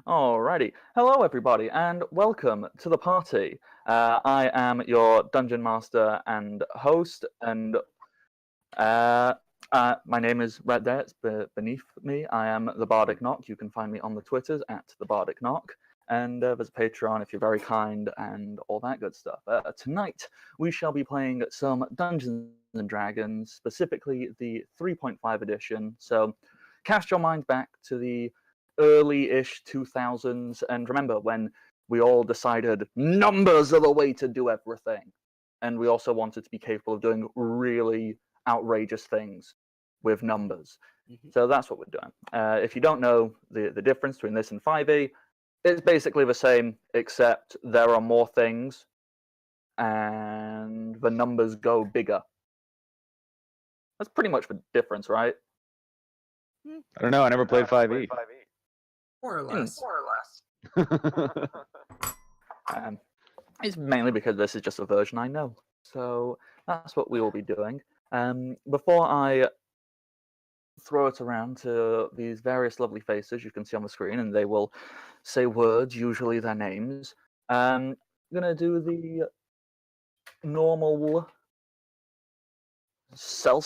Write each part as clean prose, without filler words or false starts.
Alrighty. Hello, everybody, and welcome to the party. I am your dungeon master and host, and my name is right there. It's beneath me. I am the Bardic Knock. You can find me on the Twitters at the Bardic Knock, and there's a Patreon if you're very kind and all that good stuff. Tonight we shall be playing some Dungeons and Dragons, specifically the 3.5 edition. So, cast your mind back to the early-ish 2000s, and remember when we all decided numbers are the way to do everything, and we also wanted to be capable of doing really outrageous things with numbers. So that's what we're doing. If you don't know the difference between this and 5e, it's basically the same, except there are more things and the numbers go bigger. That's pretty much the difference, right? I don't know. I never played 5e. More or less. It's mainly because this is just a version I know. So that's what we will be doing. Before I throw it around to these various lovely faces you can see on the screen, and they will say words, usually their names, I'm going to do the normal sell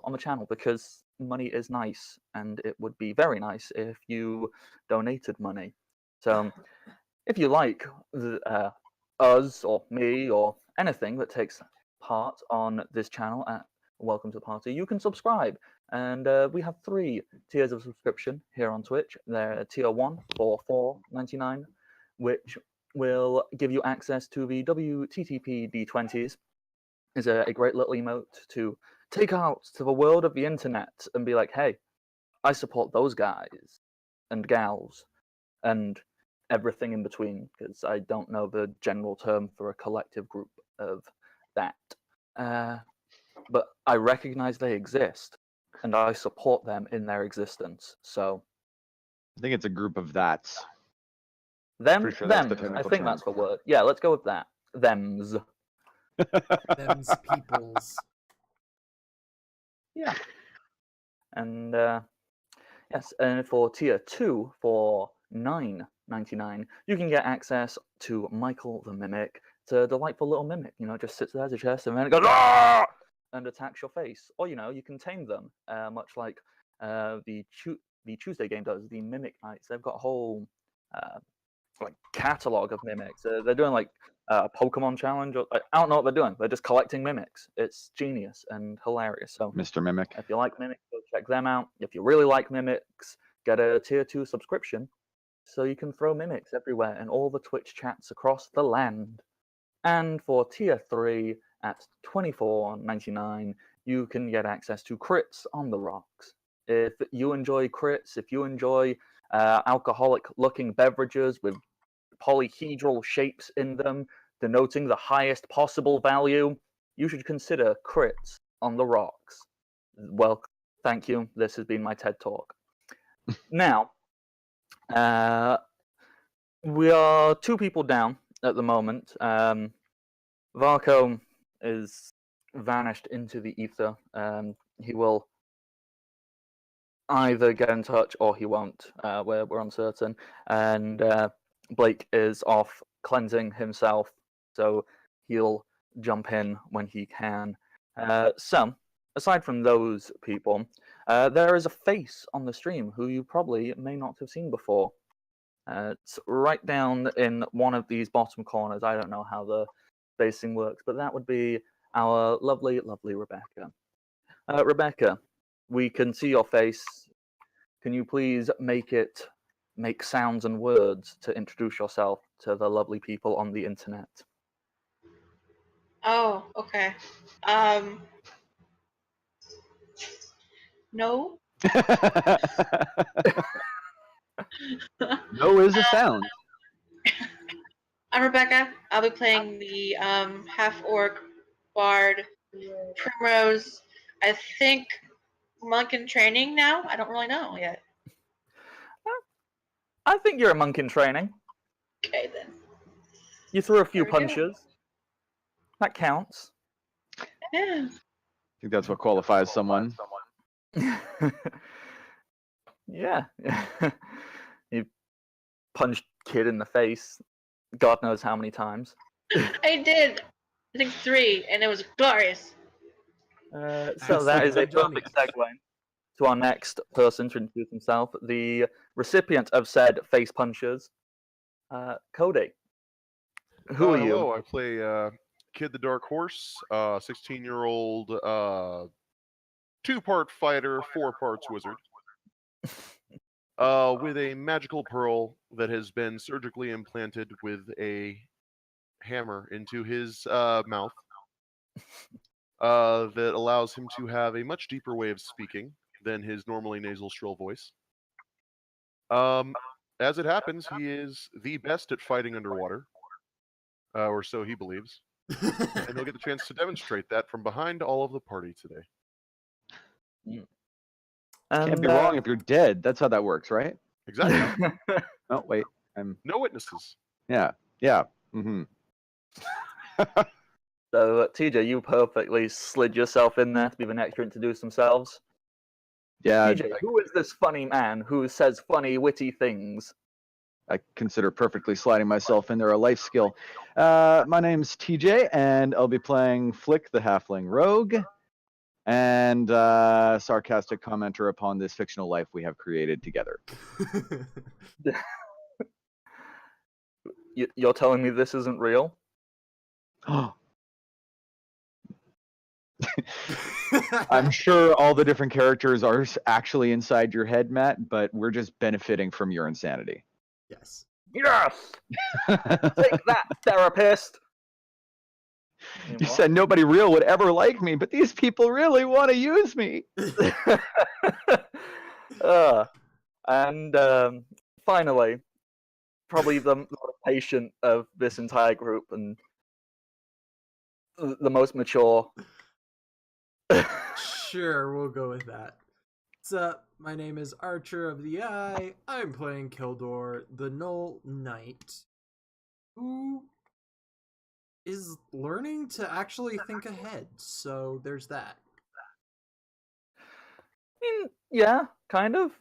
on the channel, because money is nice, and it would be very nice if you donated money. So if you like us or me or anything that takes part on this channel at Welcome to the Party, you can subscribe. And we have 3 tiers of subscription here on Twitch. They're tier 1 for $4.99, which will give you access to the WTTP D20s. Is a great little emote to take out to the world of the internet and be like, hey, I support those guys and gals and everything in between, because I don't know the general term for a collective group of that. But I recognize they exist, and I support them in their existence. So I think it's a group of that's. them, Sure that's the I technical think term. that's the word. Yeah, let's go with that. Thems. Them's peoples. Yeah. And yes, and for tier 2, for $9.99, you can get access to Michael the Mimic. It's a delightful little mimic, just sits there as a chest and then it goes, "Ah!" and attacks your face. Or, you can tame them, much like the Tuesday game does, the Mimic Nights. They've got a whole catalog of mimics. They're doing like a Pokemon challenge. I don't know what they're doing. They're just collecting mimics. It's genius and hilarious. So, Mr. Mimic. if you like mimics, go check them out. If you really like mimics, get a tier 2 subscription so you can throw mimics everywhere in all the Twitch chats across the land. And for tier 3 at $24.99, you can get access to Crits on the Rocks. If you enjoy crits, if you enjoy alcoholic-looking beverages with polyhedral shapes in them, denoting the highest possible value, you should consider Crits on the Rocks. Well, thank you. This has been my TED Talk. Now, we are 2 people down at the moment. Varco is vanished into the ether. He will either get in touch or he won't. We're uncertain. And Blake is off cleansing himself, so he'll jump in when he can. So, aside from those people, there is a face on the stream who you probably may not have seen before. It's right down in one of these bottom corners. I don't know how the spacing works, but that would be our lovely, lovely Rebecca. Rebecca, we can see your face. Can you please make sounds and words to introduce yourself to the lovely people on the internet? Oh, okay. No. No is a sound. I'm Rebecca. I'll be playing the half-orc bard Primrose. I think monk in training now. I don't really know yet. I think you're a monk in training. Okay then. You threw a few There we go. punches. That counts. Yeah. I think that's what qualifies someone. Yeah. You punched kid in the face God knows how many times. I did. I think 3, and it was glorious. So that is a Johnny. perfect segue to our next person to introduce himself, the recipient of said face punches, Cody. Who are you? Hello, I play Kid the Dark Horse, 16-year-old 2-part fighter, 4 parts wizard. With a magical pearl that has been surgically implanted with a hammer into his mouth that allows him to have a much deeper way of speaking than his normally nasal shrill voice. As it happens, he is the best at fighting underwater, or so he believes, and he'll get the chance to demonstrate that from behind all of the party today. Can't be wrong if you're dead. That's how that works, right? Exactly. Oh, wait. I'm. No witnesses. Yeah. Yeah. Mm-hmm. So, TJ, you perfectly slid yourself in there to be the next to introduce themselves. Yeah. TJ, who is this funny man who says funny, witty things? I consider perfectly sliding myself in there a life skill. My name's TJ, and I'll be playing Flick the Halfling Rogue, and sarcastic commenter upon this fictional life we have created together. You're telling me this isn't real? I'm sure all the different characters are actually inside your head, Matt, but we're just benefiting from your insanity. Yes. Yes! Take that, therapist! You said nobody real would ever like me, but these people really want to use me. And finally, probably the most patient of this entire group and the most mature. Sure, we'll go with that. What's up? My name is Archer of the Eye. I'm playing Kildor, the Null Knight, who is learning to actually think ahead. So there's that. I mean, yeah, kind of.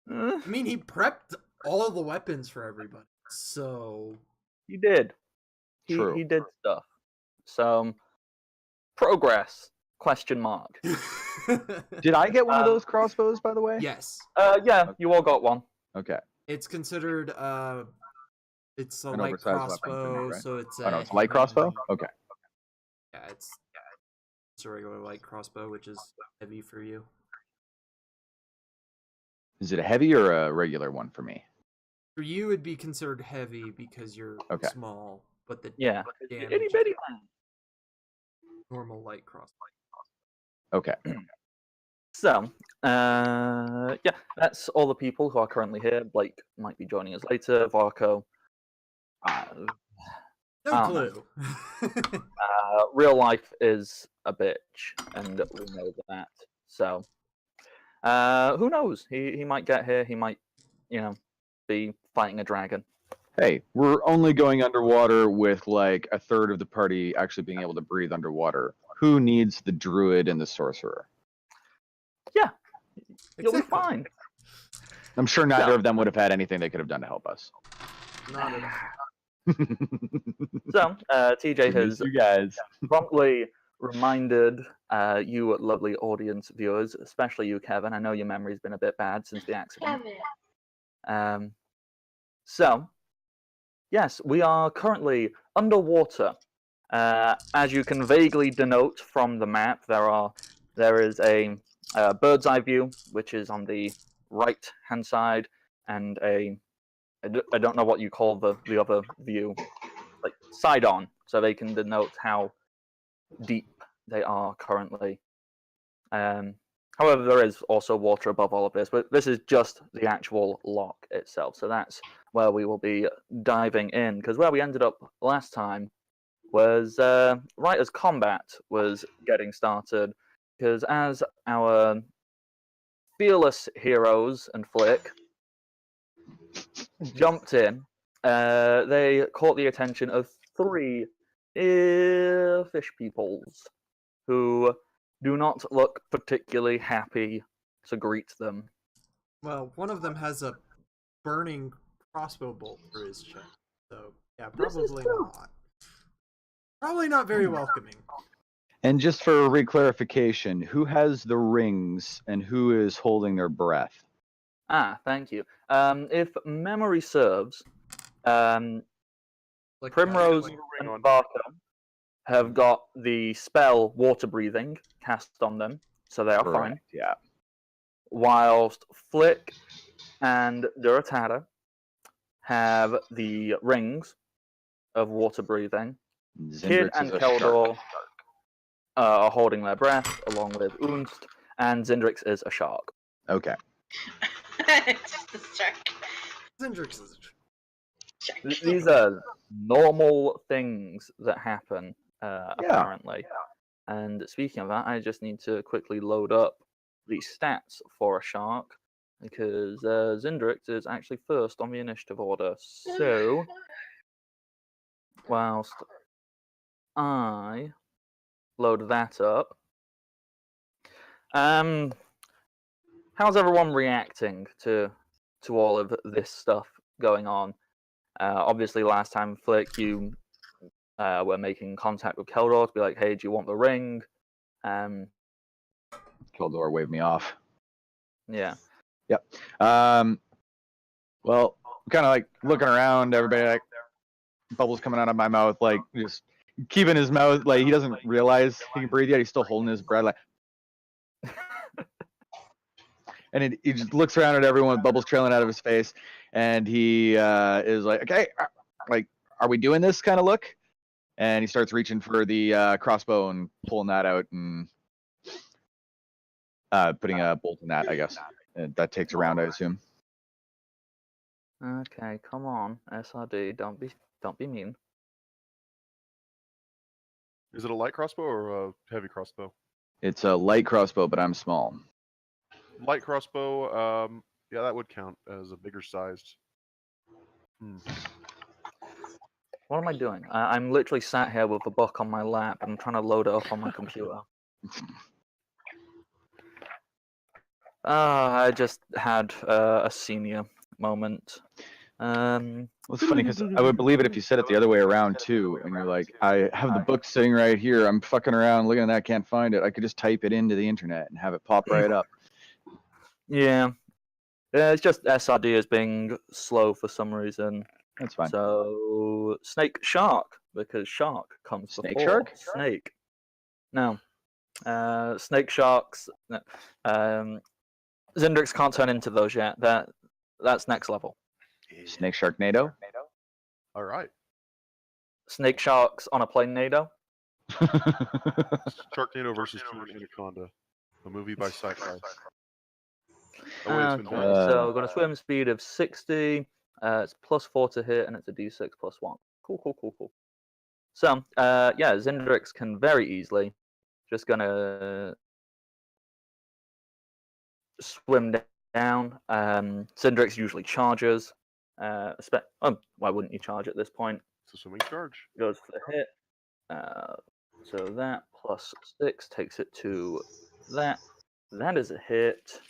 I mean, he prepped all of the weapons for everybody. So He did. True. He did stuff. So, progress? Question mark. Did I get one of those crossbows, by the way? Yes. Yeah, you all got one. Okay. It's considered it's a An light oversized weapon for crossbow, me, right? so it's Oh, no, it's a light crossbow? Okay. Yeah, it's a regular light crossbow, which is heavy for you. Is it a heavy or a regular one for me? For you, it'd be considered heavy because you're Okay. small, but the Yeah. damage Itty is bitty man. normal light crossbow. Okay. So, yeah, that's all the people who are currently here. Blake might be joining us later. Varco. No clue. Real life is a bitch, and we know that. So, who knows? He might get here. He might, be fighting a dragon. Hey, we're only going underwater with like a third of the party actually being able to breathe underwater. Who needs the druid and the sorcerer? Yeah, you'll be Exactly. fine. I'm sure neither of them would have had anything they could have done to help us. Not enough. So, TJ has you guys. promptly reminded you lovely audience viewers, especially you, Kevin. I know your memory's been a bit bad since the accident. So, yes, we are currently underwater. As you can vaguely denote from the map, there is a bird's eye view, which is on the right-hand side, and I don't know what you call the other view, like side on, so they can denote how deep they are currently. However, there is also water above all of this, but this is just the actual lock itself. So that's where we will be diving in, because where we ended up last time was right as combat was getting started, because as our fearless heroes and Flick jumped in, they caught the attention of 3 fish peoples who do not look particularly happy to greet them. Well, one of them has a burning crossbow bolt through his chest. So yeah, This is probably true. not. Probably not very welcoming. And just for reclarification, who has the rings and who is holding their breath? Thank you. If memory serves, Like Primrose Putting a ring and on. Barker have got the spell water breathing cast on them, so they are fine. Correct, yeah. Whilst Flick and Duratata have the rings of water breathing. Kid Zindrix and is a shark. Keldor are holding their breath, along with Unst, and Zindrix is a shark. Okay. It's just a shark. Zindrix is Shark. These are normal things that happen, apparently. And speaking of that, I just need to quickly load up the stats for a shark, because Zindrix is actually first on the initiative order. So, whilst I load that up, how's everyone reacting to all of this stuff going on? Obviously, last time, Flick, you were making contact with Keldor to be like, "Hey, do you want the ring?" Keldor waved me off. Yeah. Yep. Well, kind of like looking around, everybody like bubbles coming out of my mouth, like just keeping his mouth like he doesn't realize he can breathe yet. He's still holding his breath, like. And he just looks around at everyone with bubbles trailing out of his face, and he is like, "Okay, like, are we doing this?" kind of look. And he starts reaching for the crossbow and pulling that out and putting a bolt in that, I guess. And that takes a round, I assume. Okay, come on, SRD, don't be mean. Is it a light crossbow or a heavy crossbow? It's a light crossbow, but I'm small. Light crossbow, yeah, that would count as a bigger sized. What am I doing? I'm literally sat here with a book on my lap and I'm trying to load it up on my computer. I just had a senior moment. Well, it's funny because I would believe it if you said it the other way around too, and you're like, "I have the book sitting right here. I'm fucking around looking at that, can't find it. I could just type it into the internet and have it pop right up." Yeah. It's just SRD is being slow for some reason. That's fine. So snake shark, because shark comes Snake before shark? snake. No. Snake sharks. Zindrix can't turn into those yet. That's next level. Snake Sharknado. All right. Snake sharks on a plane nado. Sharknado versus Human Anaconda, a movie by Sci-Fi. Oh, wait, it's been Okay, done. so we've got a swim speed of 60. It's +4 to hit, and it's a d6 +1. Cool. So, yeah, Zindrix can very easily just gonna swim down. Zindrix usually charges. Why wouldn't you charge at this point? It's a swimming charge. Goes for the hit. So that +6 takes it to that. That is a hit.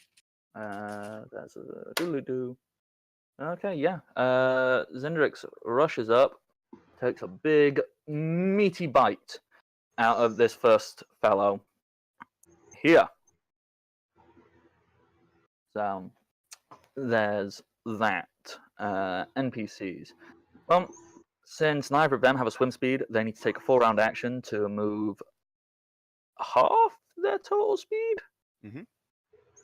That's a doodly-doo. Okay, yeah. Zindrix rushes up, takes a big, meaty bite out of this first fellow. Here. So, there's that. NPCs. Well, since neither of them have a swim speed, they need to take a 4-round action to move half their total speed. Mhm.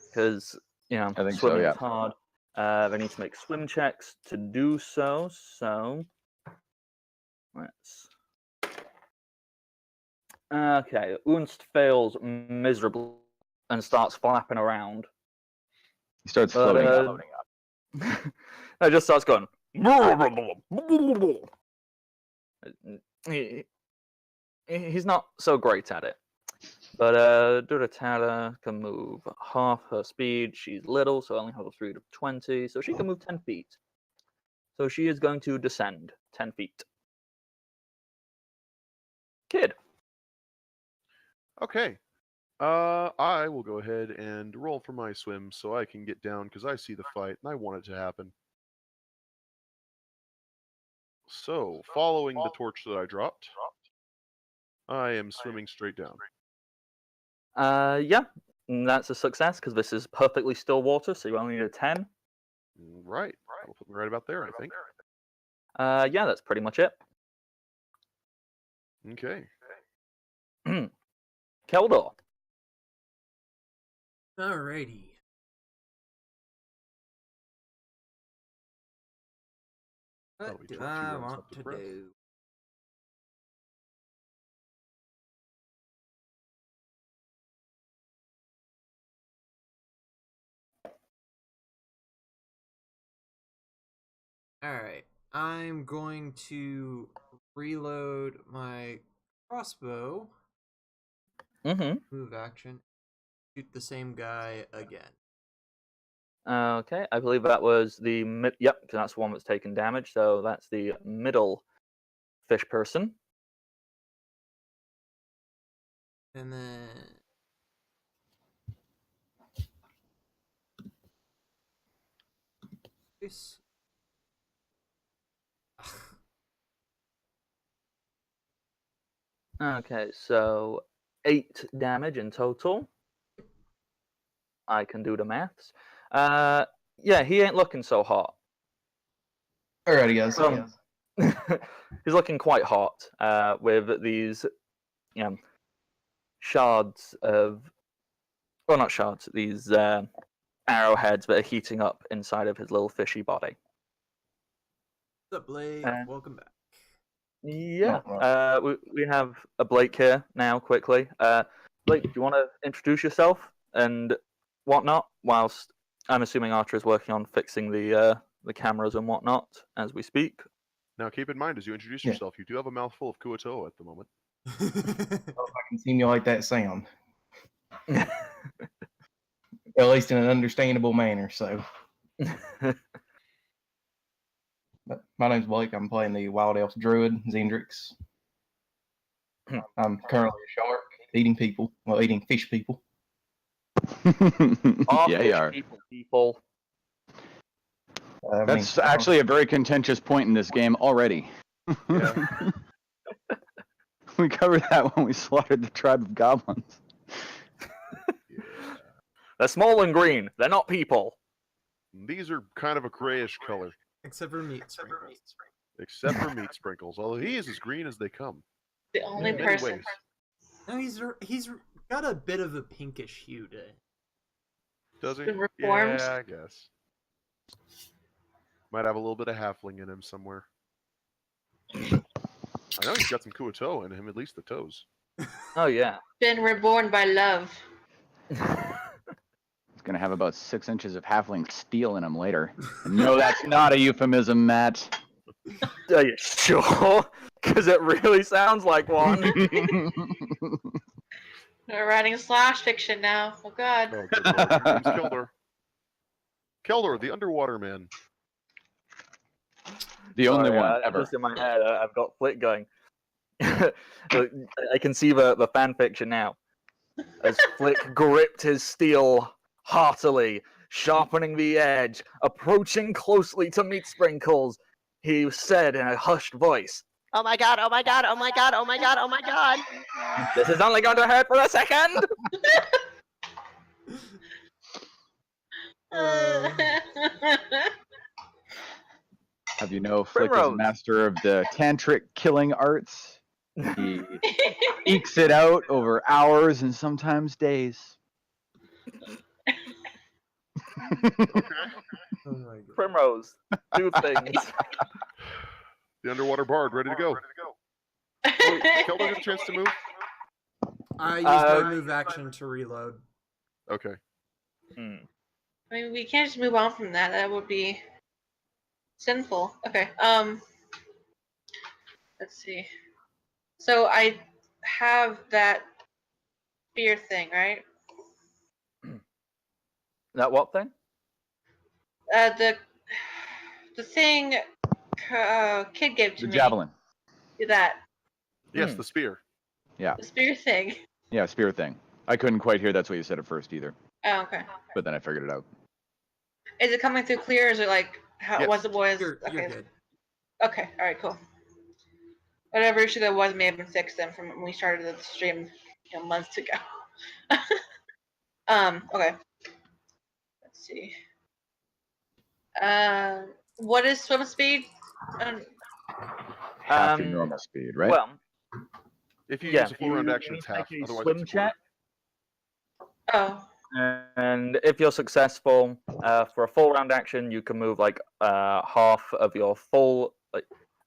Because, I think so, swimming yeah. is hard. They need to make swim checks to do so. So, let's. Okay, Unst fails miserably and starts flapping around. He starts floating up. It just starts going. He's not so great at it. But Duratata can move half her speed. She's little, so only has a speed of 20, so she can move 10 feet. So she is going to descend 10 feet. Kid. Okay. I will go ahead and roll for my swim so I can get down because I see the fight and I want it to happen. So, following the torch that I dropped, I am swimming straight down. Yeah, that's a success because this is perfectly still water, so you only need a 10. Right. That'll put me right about there, I think. Yeah, that's pretty much it. Okay. Keldor. Alrighty. Oh, What we do torture I you on want something to fresh. do? Alright. I'm going to reload my crossbow. Mm-hmm. Move action. Shoot the same guy again. Okay, I believe that was the Yep, 'cause that's the one that's taken damage. So that's the middle fish person. And then this. Okay, so 8 damage in total. I can do the maths. Yeah, he ain't looking so hot. Alrighty, guys. He's looking quite hot with these, shards of, well, not shards, these arrowheads that are heating up inside of his little fishy body. What's up, Blake? Uh, Welcome back. Yeah, Oh, we have a Blake here now. Quickly, Blake, do you want to introduce yourself and whatnot? Whilst I'm assuming Archer is working on fixing the cameras and whatnot as we speak. Now, keep in mind, as you introduce Yeah. yourself, you do have a mouthful of Kuotoa at the moment. I can simulate that sound, at least in an understandable manner. So, but my name's Blake. I'm playing the Wild Elf Druid, Zendrix. I'm currently a shark, eating people. Well, eating fish people. Yeah, you are. People. That's actually a very contentious point in this game already. Yeah. We covered that when we slaughtered the tribe of goblins. Yeah. They're small and green. They're not people. These are kind of a grayish color, Except for meat sprinkles. except for meat sprinkles, although he is as green as they come. The only In many person. ways. No, he's got a bit of a pinkish hue to it. Does he? Been reformed. Yeah, I guess. Might have a little bit of halfling in him somewhere. I know he's got some Kuotoa in him, at least the toes. Oh yeah. Been reborn by love. He's gonna have about 6 inches of halfling steel in him later. No, that's not a euphemism, Matt. Are you sure? Because it really sounds like one. We're writing slash fiction now. Oh god. Oh, good lord. Here comes Keldor. Keldor, the underwater man. The only Sorry, one ever. Just in my head, I've got Flick going. Look, I can see the fan fiction now. As Flick gripped his steel heartily, sharpening the edge, approaching closely to Meat Sprinkles, he said in a hushed voice, Oh my god, oh my god, oh my god, oh my god, oh my god. "This is only going to hurt for a second." Have you know Flick is Primrose. master of the tantric killing arts? He ekes it out over hours and sometimes days. Oh my god. Primrose, do things. The underwater bard, ready to go. Wait, did Keldor get a chance to move? I used my move action to reload. Okay. Hmm. I mean, we can't just move on from that. That would be sinful. Okay. Let's see. So I have that spear thing, right? That what thing? The thing kid gave to The me. javelin. That Yes, the spear. Yeah. the spear thing. Yeah, spear thing. I couldn't quite hear that's what you said at first either, Oh, okay. but then I figured it out. Is it coming through clear? Or is it like how Yes. was it was? You're Okay. good. Okay. All right. Cool. Whatever issue there was may have been fixed then from when we started the stream, months ago. Okay. Let's see. What is swim speed? Half your normal speed, right? Well, If you yeah, use a full round you action, need it's to half. make a Otherwise, swim it's a quarter. check. Oh. And if you're successful, for a full round action, you can move like half of your full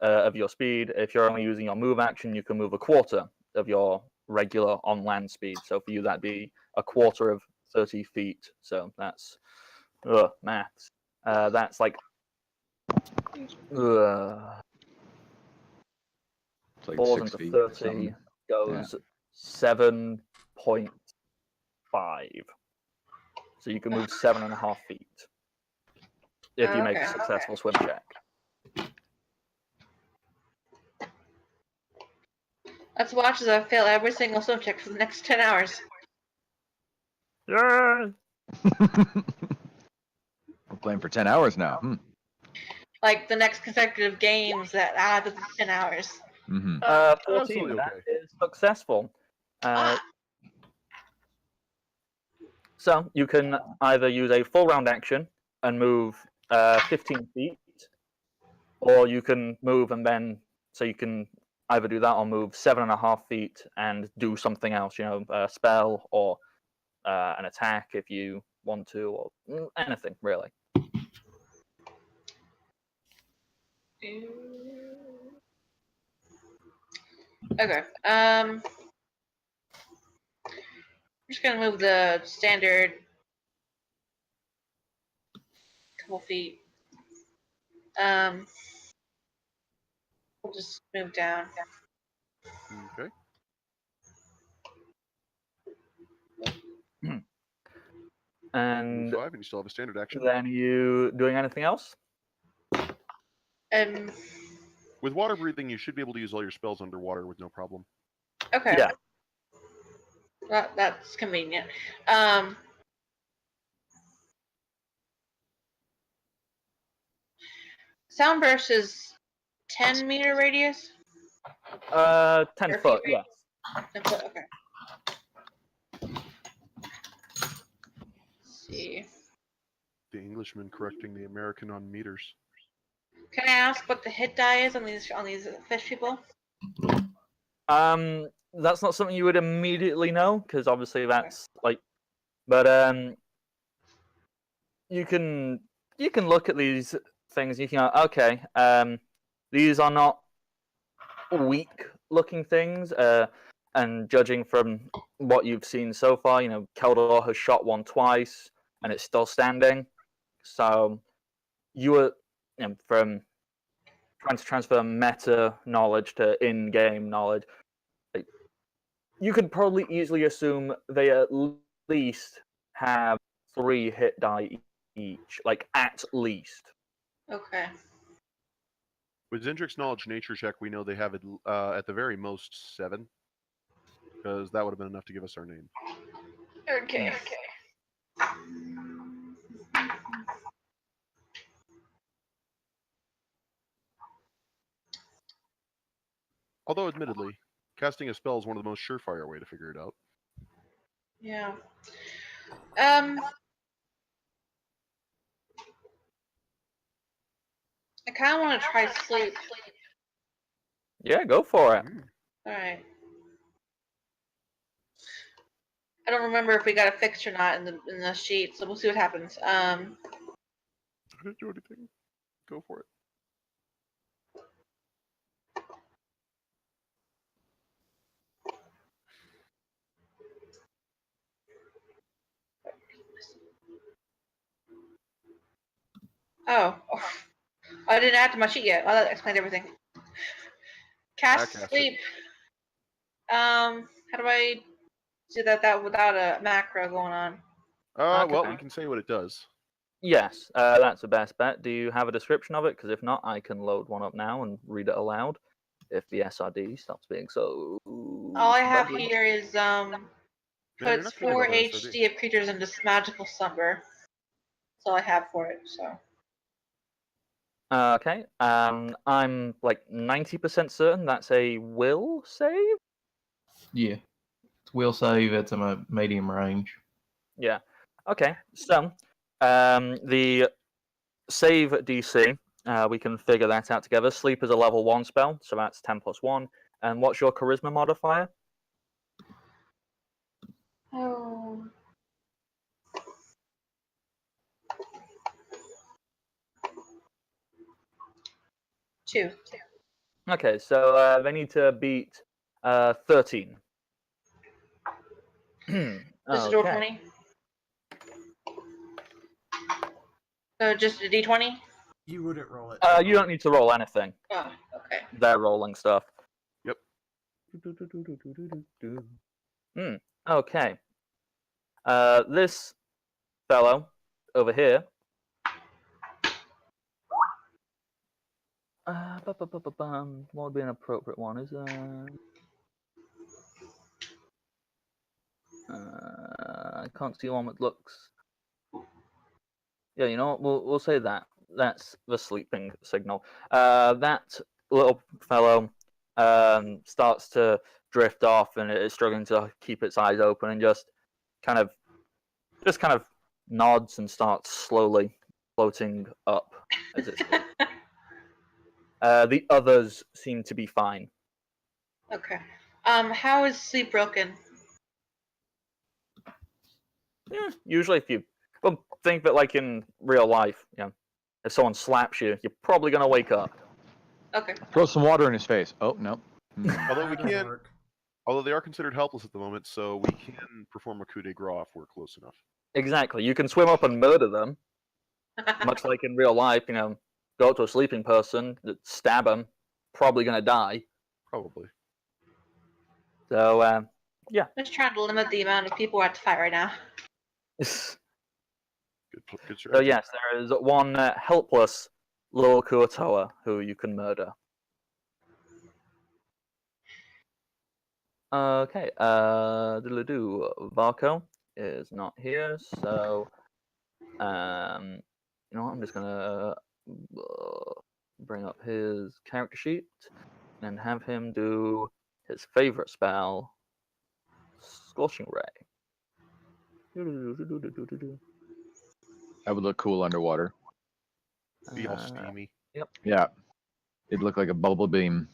of your speed. If you're only using your move action, you can move a quarter of your regular on land speed. So for you, that'd be a quarter of 30 feet. So that's maths. That's like It's like falls 6 into feet. 30 something. goes 7.5. So you can move 7.5 feet if you make a successful swim check. Let's watch as I fail every single swim check for the next 10 hours. Yeah. We're playing for 10 hours now. Like the next consecutive games that add to the 10 hours. 14, Absolutely that okay. is successful. So you can either use a full round action and move 15 feet, or you can move and then, so you can either do that or move 7.5 feet and do something else, a spell or an attack if you want to, or anything really. Okay. I'm just gonna move the standard couple feet. We'll just move down. Okay. And Move 5, and you still have a standard action. then you doing anything else? With water breathing, you should be able to use all your spells underwater with no problem. Okay. Yeah. That's convenient. Sound burst is 10-meter radius? 10 Or foot, feet yes. 10 foot, okay. Let's see. The Englishman correcting the American on meters. Can I ask what the hit die is on these fish people? That's not something you would immediately know, because obviously that's but you can look at these things. You can go, okay, these are not weak looking things, and judging from what you've seen so far, Keldor has shot one twice and it's still standing. So you were from trying to transfer meta knowledge to in-game knowledge. You could probably easily assume they at least have 3 hit die each, at least. Okay. With Zendrik's knowledge nature check, we know they have it at the very most 7, because that would have been enough to give us our name. Okay. Although, admittedly, casting a spell is one of the most surefire way to figure it out. Yeah. I kind of want to try sleep. Yeah, go for it. All right. I don't remember if we got it fixed or not in the sheet, so we'll see what happens. I didn't do anything. Go for it. Oh, I didn't add to my sheet yet. Well, that explained everything. Cast cast sleep. How do I do that without a macro going on? Well, we can say what it does. Yes, that's the best bet. Do you have a description of it? Because if not, I can load one up now and read it aloud. If the SRD stops being so. All I have here is you're puts not gonna 4 have a SRD. HD of creatures into magical slumber. That's all I have for it. So. Okay. I'm like 90% certain that's a will save. Yeah. Will save. It's a medium range. Yeah. Okay. So, the save DC, we can figure that out together. Sleep is a level 1 spell, so that's 10 plus 1. And what's your charisma modifier? Oh. Two. Okay, so they need to beat 13. Just a roll Okay. 20. So just a d20? You wouldn't roll it. You don't need to roll anything. Oh, okay. They're rolling stuff. Yep. Okay. This fellow over here. What would be an appropriate one? Is I can't see one that looks. Yeah, you know what? We'll say that. That's the sleeping signal. That little fellow starts to drift off, and it is struggling to keep its eyes open, and kind of nods and starts slowly floating up as it sleeps. The others seem to be fine. Okay. How is sleep broken? Usually, if you think that like in real life, if someone slaps you, you're probably gonna wake up. Okay. Throw some water in his face. Oh no. Although we That'll can't, work. although they are considered helpless at the moment, so we can perform a coup de grace if we're close enough. Exactly. You can swim up and murder them, much like in real life. Go up to a sleeping person, stab them, probably gonna die. Probably. So yeah. Just trying to limit the amount of people we're at to fight right now. Good So strategy. yes, there is one helpless little Kuotoa who you can murder. Okay, Varco is not here, so you know what? I'm just gonna bring up his character sheet and have him do his favorite spell, Scorching Ray. That would look cool underwater. Be all steamy. Yeah. It'd look like a bubble beam.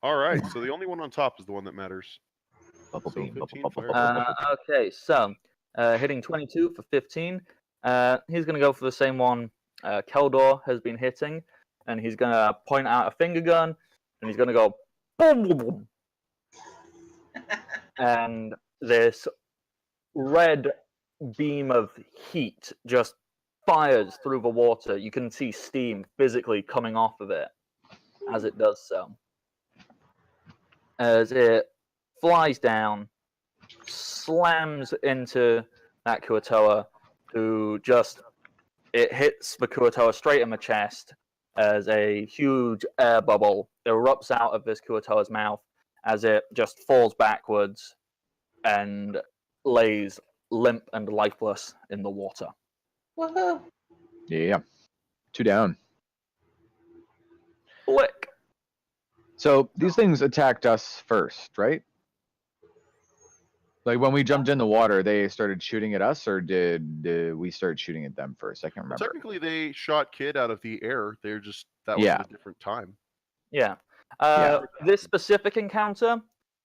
All right, so the only one on top is the one that matters. Bubble So beam. 15 Bubble, fire. bubble, bubble. Okay, so hitting 22 for 15. He's going to go for the same one Keldor has been hitting, and he's going to point out a finger gun, and he's going to go boom, boom, boom. And this red beam of heat just fires through the water. You can see steam physically coming off of it as it does so. As it flies down, slams into that Kuotoa, who it hits the Kuotoa straight in the chest as a huge air bubble erupts out of this Kuotoa's mouth as it just falls backwards and lays limp and lifeless in the water. Woohoo! Yeah. 2 down. Flick. So these things attacked us first, right? Like when we jumped in the water, they started shooting at us, or did we start shooting at them first? I can't Well, remember. technically, they shot Kid out of the air. That was Yeah. at a different time. Yeah. Yeah. This specific encounter,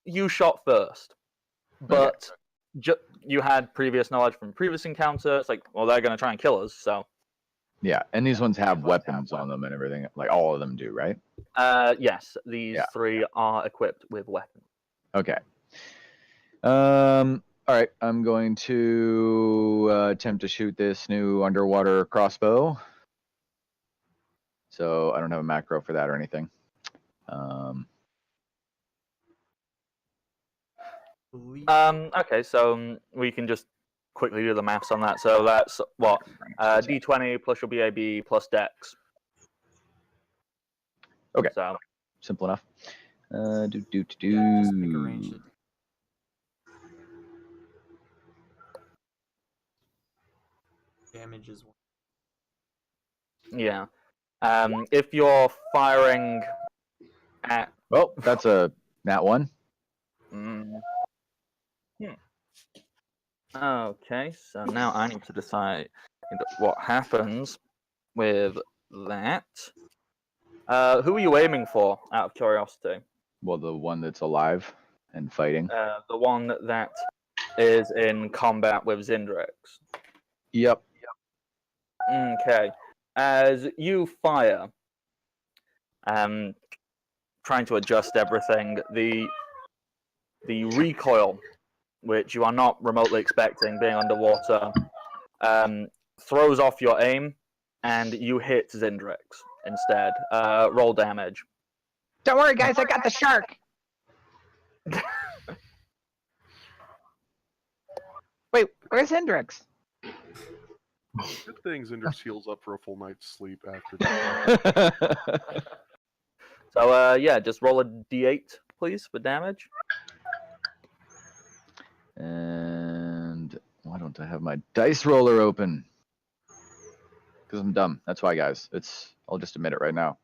you shot first. But you had previous knowledge from previous encounter. It's like, well, they're going to try and kill us, so. Yeah, and these ones have weapons on them and everything. Like all of them do, right? Yes, these 3 are equipped with weapons. Okay. All right, I'm going to attempt to shoot this new underwater crossbow. So I don't have a macro for that or anything. Okay, so we can just quickly do the maths on that. So that's what? D20 plus your BAB plus Dex. Okay. So simple enough. Just make a range to- Damage is one. yeah. If you're firing at Oh, that's a nat 1. Okay, so now I need to decide what happens with that. Who are you aiming for, out of curiosity? Well, the one that's alive and fighting. The one that is in combat with Zindrix. Yep. Okay. As you fire, trying to adjust everything, the recoil, which you are not remotely expecting being underwater, throws off your aim, and you hit Zindrix instead. Roll damage. Don't worry, guys, I got the shark. Wait, where's Hendrix? Good thing Zinder's heals up for a full night's sleep after that. So, yeah, just roll a d8, please, for damage. And why don't I have my dice roller open? Because I'm dumb. That's why, guys. I'll just admit it right now.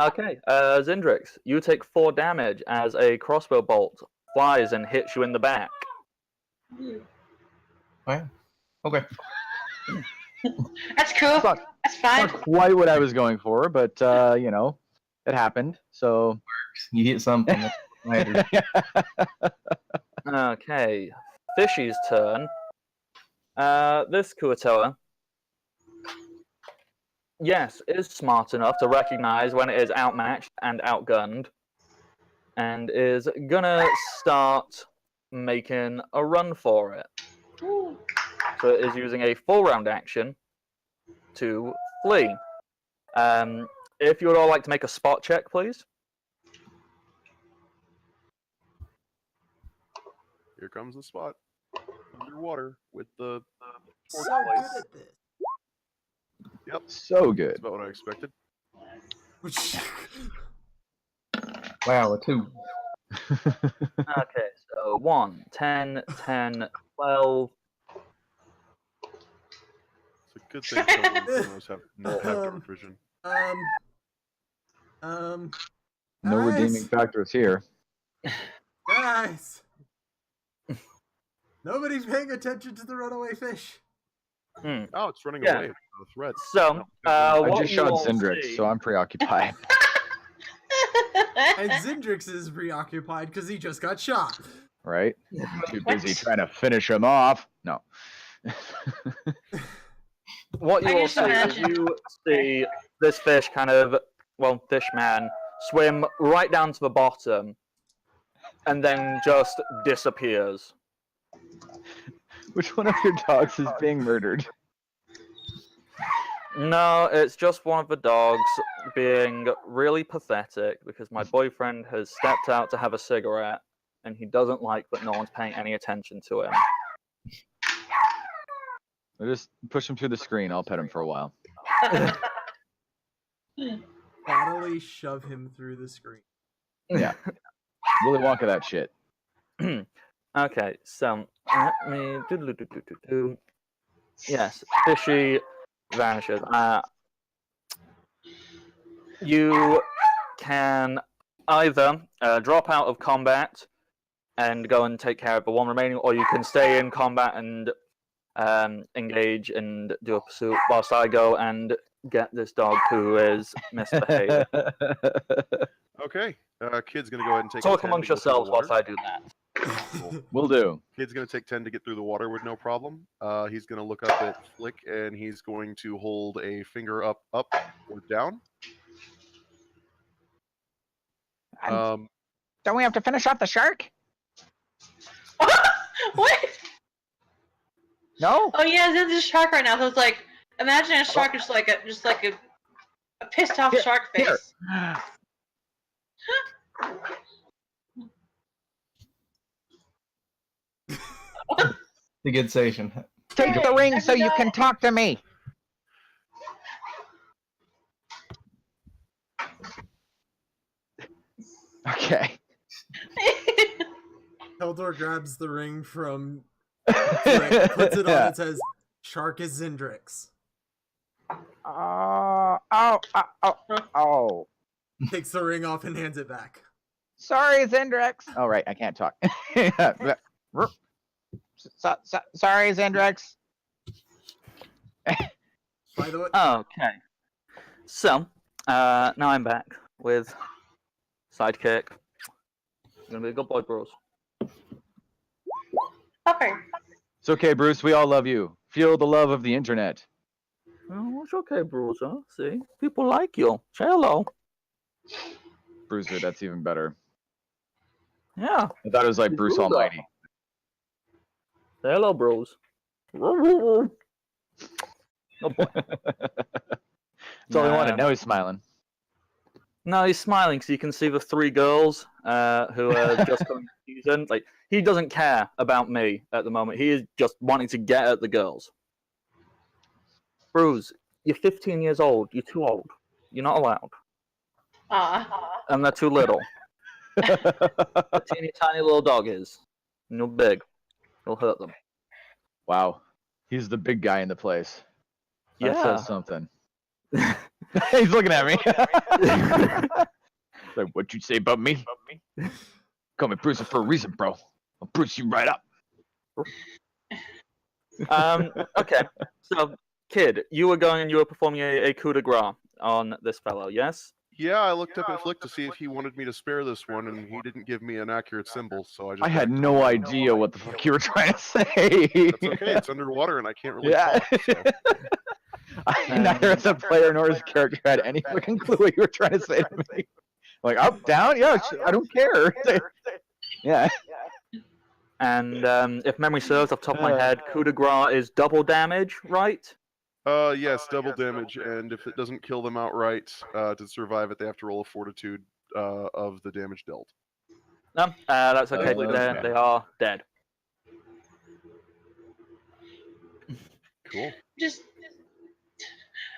Okay, Zindrix, you take 4 damage as a crossbow bolt flies and hits you in the back. Wow. Okay. That's cool. Fuck. That's fine. Not quite what I was going for, but it happened. So You hit something that matters. Okay, Fishy's turn. This Kuatoa, yes, is smart enough to recognize when it is outmatched and outgunned, and is gonna start making a run for it. So it is using a full round action to flee. If you would all like to make a spot check, please. Here comes the spot. Underwater with the So fourth good place. at this. Yep, so that's good. about what I expected. Wow, a 2. Okay, so 1, 10, 10, 12. It's a good thing Pilgrims have dark vision. No Guys. redeeming factors here. Guys! Nobody's paying attention to the runaway fish. Oh, it's running Yeah. away. The thread. So, I what just you shot all Zindrix, see- so I'm preoccupied. And Zindrix is preoccupied because he just got shot. Right? Too busy trying to finish him off. No. What you I will just see is imagine- you see this fish kind of, fish man, swim right down to the bottom and then just disappears. Which one of your dogs is being murdered? No, it's just one of the dogs being really pathetic because my boyfriend has stepped out to have a cigarette and he doesn't like that no one's paying any attention to him. I'll just push him through the screen. I'll pet him for a while. Bodily shove him through the screen. Yeah. Willy Wonka that shit. Okay, so let me do. Yes, Fishy vanishes. You can either drop out of combat and go and take care of the one remaining, or you can stay in combat and engage and do a pursuit whilst I go and get this dog who is misbehaving. Okay. Kid's gonna go ahead and take. Talk 10 amongst to go through the yourselves whilst water. I do that. Cool. Will do. Kid's gonna take 10 to get through the water with no problem. He's gonna look up at Flick and he's going to hold a finger up, or down. Don't we have to finish off the shark? What? No? Oh yeah, there's a shark right now. So it's like, imagine a shark just like a pissed off Here, shark here. face. The good station. Take the ring so you can talk to me. Okay. Keldor grabs the ring from Flick, puts it on, and says, "Shark is Zindrix." Oh. Takes the ring off and hands it back. Sorry, Zendrex. Oh, right, I can't talk. Sorry, Zendrex. By the way, Okay. So, now I'm back with sidekick. Gonna be a good boy, bros. Okay. It's okay, Bruce. We all love you. Feel the love of the internet. Oh, it's okay, bros. Huh? See, people like you. Say hello. Bruiser, that's even better. Yeah. I thought it was like Bruce Almighty. Say hello, bros. Oh boy. That's all I wanted. Now he's smiling. No, he's smiling because you can see the three girls who are just coming to season. Like, he doesn't care about me at the moment. He is just wanting to get at the girls. Bruce, you're 15 years old. You're too old. You're not allowed. And they're too little. A teeny tiny little dog is. And you're big. You'll hurt them. Wow. He's the big guy in the place. That Yeah. says something. He's looking at me. Like, what'd you say about me? Call me Bruce for a reason, bro. I'll Bruce you right up. Okay. So, kid, you were going and you were performing a coup de grace on this fellow, yes? Yeah, I looked up at Flick to see if he wanted me to spare this one, and he didn't give me an accurate symbol, so I just. I had no idea what the fuck you were trying to say. That's okay. It's underwater, and I can't really talk. So. Neither as a player nor as a character had any fucking clue what you were trying to say to me. Like, up, down? Yeah, I don't care. Yeah. And if memory serves off the top of my head, coup de grace is double damage, right? Yes, double damage, and if it doesn't kill them outright, to survive it, they have to roll a fortitude of the damage dealt. No, that's okay. They are dead. Cool.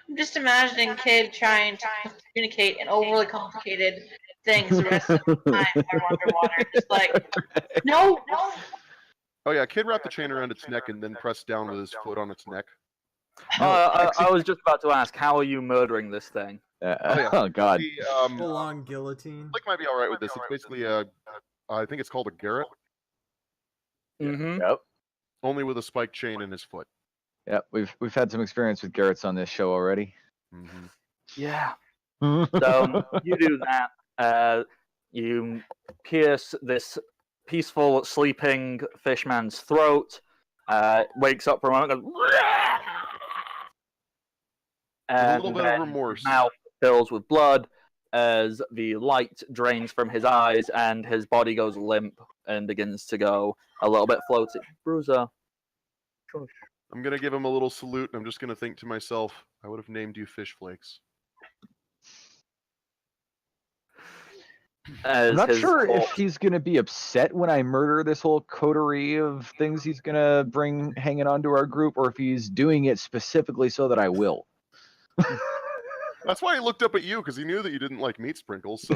I'm just imagining kid trying to communicate in overly complicated things the rest of the time they're underwater. Just like, no. Oh yeah, kid wrapped the chain around its neck and then pressed down with his foot on its neck. I was just about to ask, how are you murdering this thing? Oh god. full-on guillotine. Flick might be all right with this. It's basically I think it's called a garrote. Mm-hmm. Yep. Only with a spiked chain in his foot. Yep. We've had some experience with Garrett's on this show already. Mm-hmm. Yeah. So you do that. You pierce this peaceful, sleeping fishman's throat. Wakes up for a moment. Goes, A little bit of remorse. His mouth fills with blood as the light drains from his eyes, and his body goes limp and begins to go a little bit floaty. Bruiser. Shush. I'm gonna give him a little salute, and I'm just gonna think to myself, I would have named you Fish Flakes. I'm not sure if he's going to be upset when I murder this whole coterie of things he's going to bring hanging onto our group, or if he's doing it specifically so that I will. That's why he looked up at you, because he knew that you didn't like meat sprinkles. So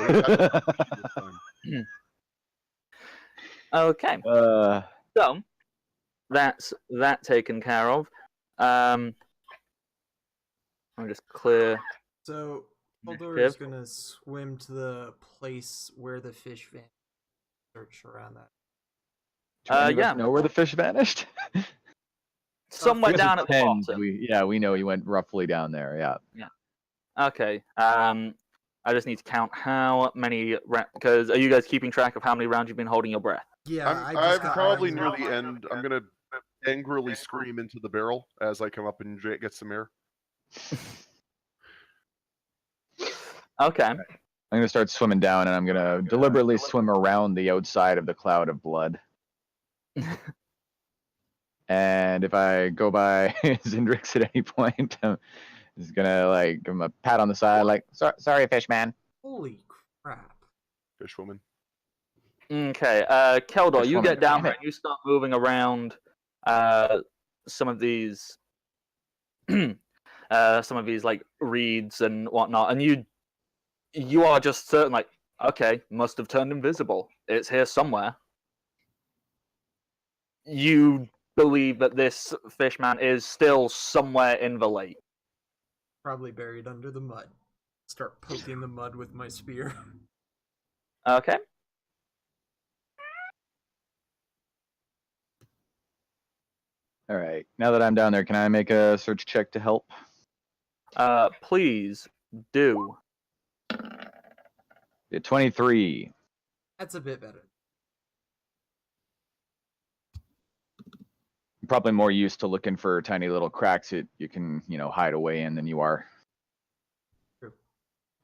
Okay. So that's that taken care of. I'll just clear. So Eldor is gonna swim to the place where the fish vanished. Search around that. Do any of us know where the fish vanished? Somewhere down at the bottom. We know he went roughly down there. Yeah. Okay. I just need to count how many because are you guys keeping track of how many rounds you've been holding your breath? Yeah, I'm probably near the end. I'm gonna angrily scream into the barrel as I come up and get some air. Okay. I'm going to start swimming down, and I'm going to deliberately swim around the outside of the cloud of blood. And if I go by Zendrix at any point, I'm just going to give him a pat on the side, sorry, fish man. Holy crap. Fish woman. Okay. Keldor, you get down there and you start moving around some of these reeds and whatnot, and you are just certain, okay, must have turned invisible. It's here somewhere. You believe that this fishman is still somewhere in the lake. Probably buried under the mud. Start poking the mud with my spear. Okay. All right. Now that I'm down there, can I make a search check to help? Please do. 23. That's a bit better. I'm probably more used to looking for tiny little cracks that you can, hide away in than you are. True.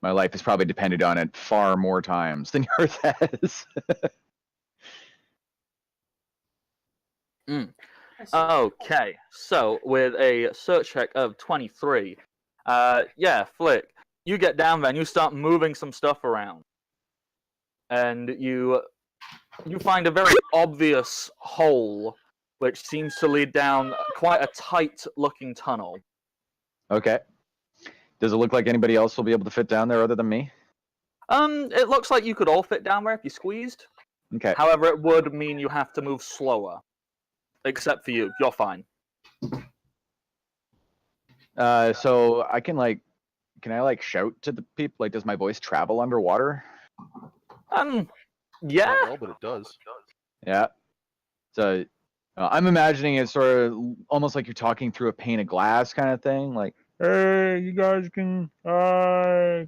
My life has probably depended on it far more times than yours has. Okay, so with a search check of 23, yeah, Flick, you get down there and you start moving some stuff around, and you find a very obvious hole which seems to lead down quite a tight-looking tunnel. Okay. Does it look like anybody else will be able to fit down there other than me? It looks like you could all fit down there if you squeezed. Okay. However, it would mean you have to move slower. Except for you, you're fine. So I can I shout to the people? Like, does my voice travel underwater? Yeah. Not well, but it does. Yeah. So I'm imagining it sort of almost like you're talking through a pane of glass kind of thing. Like, hey, you guys can you hear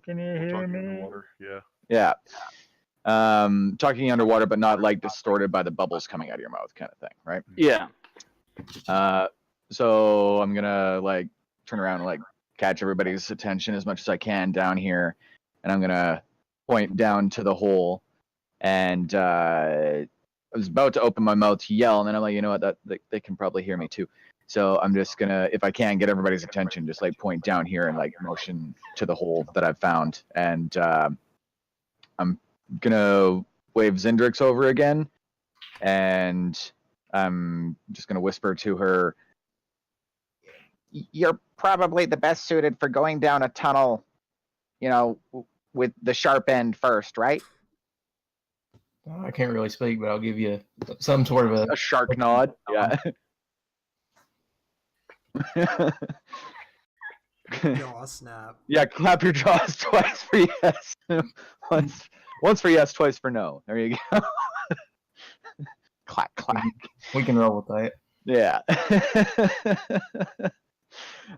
Talking me? underwater, yeah. Yeah. Talking underwater, but not like distorted by the bubbles coming out of your mouth kind of thing, right? Yeah. So I'm gonna turn around and catch everybody's attention as much as I can down here, and I'm gonna point down to the hole. And I was about to open my mouth to yell, and then I'm like, you know what? That they can probably hear me too. So I'm just gonna, if I can get everybody's attention, just point down here and motion to the hole that I've found, and I'm gonna wave Zindrix over again, and I'm just gonna whisper to her, You're probably the best suited for going down a tunnel, with the sharp end first, right? I can't really speak, but I'll give you some sort of a shark nod. Yeah. Jaw snap. Yeah, clap your jaws twice for yes. Once for yes, twice for no. There you go. Clack, clack. We can roll with that. Yeah.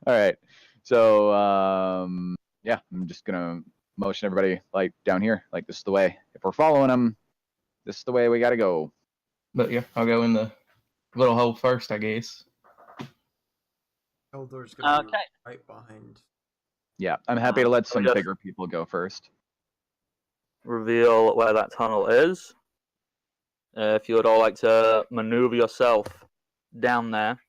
All right. So, yeah, I'm just gonna motion everybody down here. This is the way. If we're following them, this is the way we gotta go. But yeah, I'll go in the little hole first, I guess. Eldor's gonna be Okay. right behind. Yeah, I'm happy to let some just bigger people go first. reveal where that tunnel is. If you would all like to maneuver yourself down there.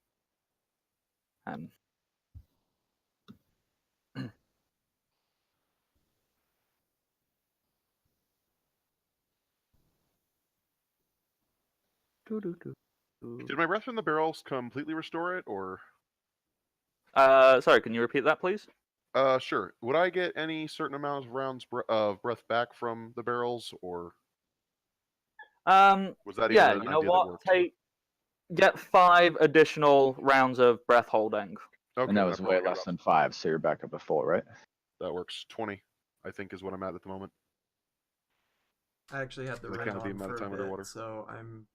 Did my breath in the barrels completely restore it, or? Sorry, can you repeat that, please? Sure. Would I get any certain amount of rounds of breath back from the barrels, or was that Yeah, even you an know idea what? that worked? Get 5 additional rounds of breath holding. Okay, And that then was I way probably got less than 5, so you're back up at full, right? that works. 20, I think, is what I'm at the moment. I actually had the That ring counted the on amount of for a time bit, underwater. so I'm.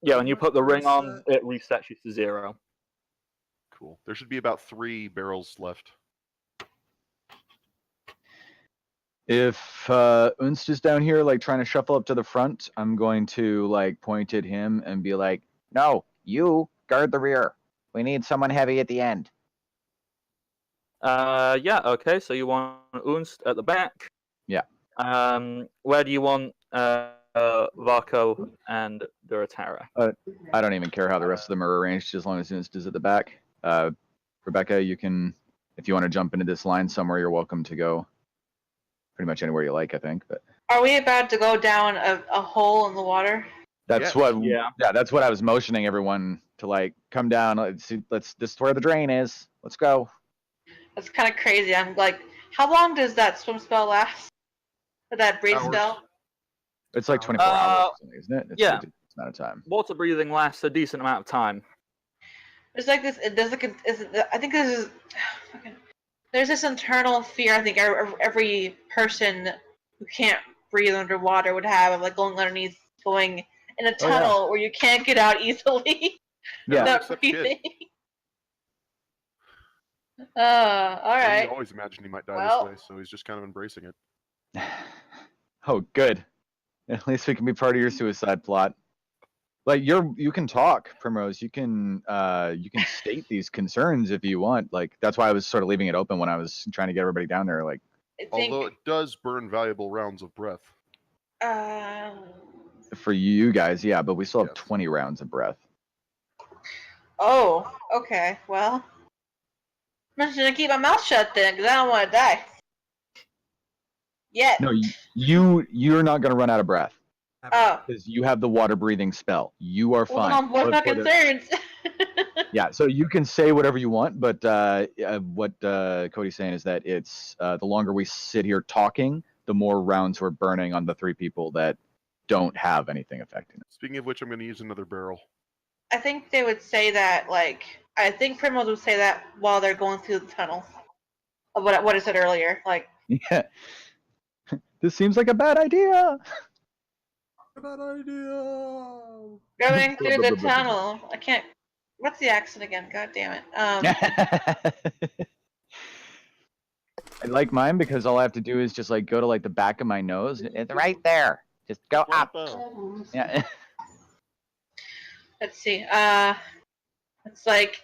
Yeah, when you put the ring on, Reset. it resets you to 0. Cool. There should be about 3 barrels left. If Unst is down here, trying to shuffle up to the front, I'm going to point at him and be like, No, you guard the rear. We need someone heavy at the end. Yeah, okay, so you want Unst at the back. Yeah. Where do you want Varco and Duratara? I don't even care how the rest of them are arranged as long as Unst is at the back. Rebecca, you can, if you want to jump into this line somewhere, you're welcome to go. Pretty much anywhere you like, I think. But Are we about to go down a hole in the water? that's Yes. that's what I was motioning everyone to come down. Let's this is where the drain is. Let's go. That's kind of crazy. I'm like, how long does that swim spell last? Or that breathe Hours. spell? It's 24 hours, or something, isn't it? It's yeah. a decent amount of time. Water breathing lasts a decent amount of time. It's like this. It does like I think this is. there's this internal fear I think every person who can't breathe underwater would have of like going underneath, going in a Oh, yeah. tunnel where you can't get out easily Yeah. without Except Kid. breathing. All And he right. always imagined he might die Well- this way, so he's just kind of embracing it. Oh, good. At least we can be part of your suicide plot. Like you can talk, Primrose. You can state these concerns if you want. Like that's why I was sort of leaving it open when I was trying to get everybody down there. Like I think, Although it does burn valuable rounds of breath. for you guys, yeah, but we still have Yes. 20 rounds of breath. oh, okay. Well, I'm just gonna keep my mouth shut then, because I don't want to die. Yet. No, you're not gonna run out of breath Oh. because you have the water breathing spell. You are Well, fine. what's my But for the- concerns? Yeah, so you can say whatever you want, but what Cody's saying is that it's the longer we sit here talking, the more rounds we're burning on the 3 people that don't have anything affecting them. Speaking of which, I'm going to use another barrel. I think they would say that, like, I think Primrose would say that while they're going through the tunnel. Of what I said earlier. Like, Yeah, this seems like a bad idea. Bad idea. going through the tunnel. I can't. What's the accent again? God damn it. I like mine because all I have to do is just like go to like the back of my nose. It's right there. Just go up. Yeah. Let's see. It's like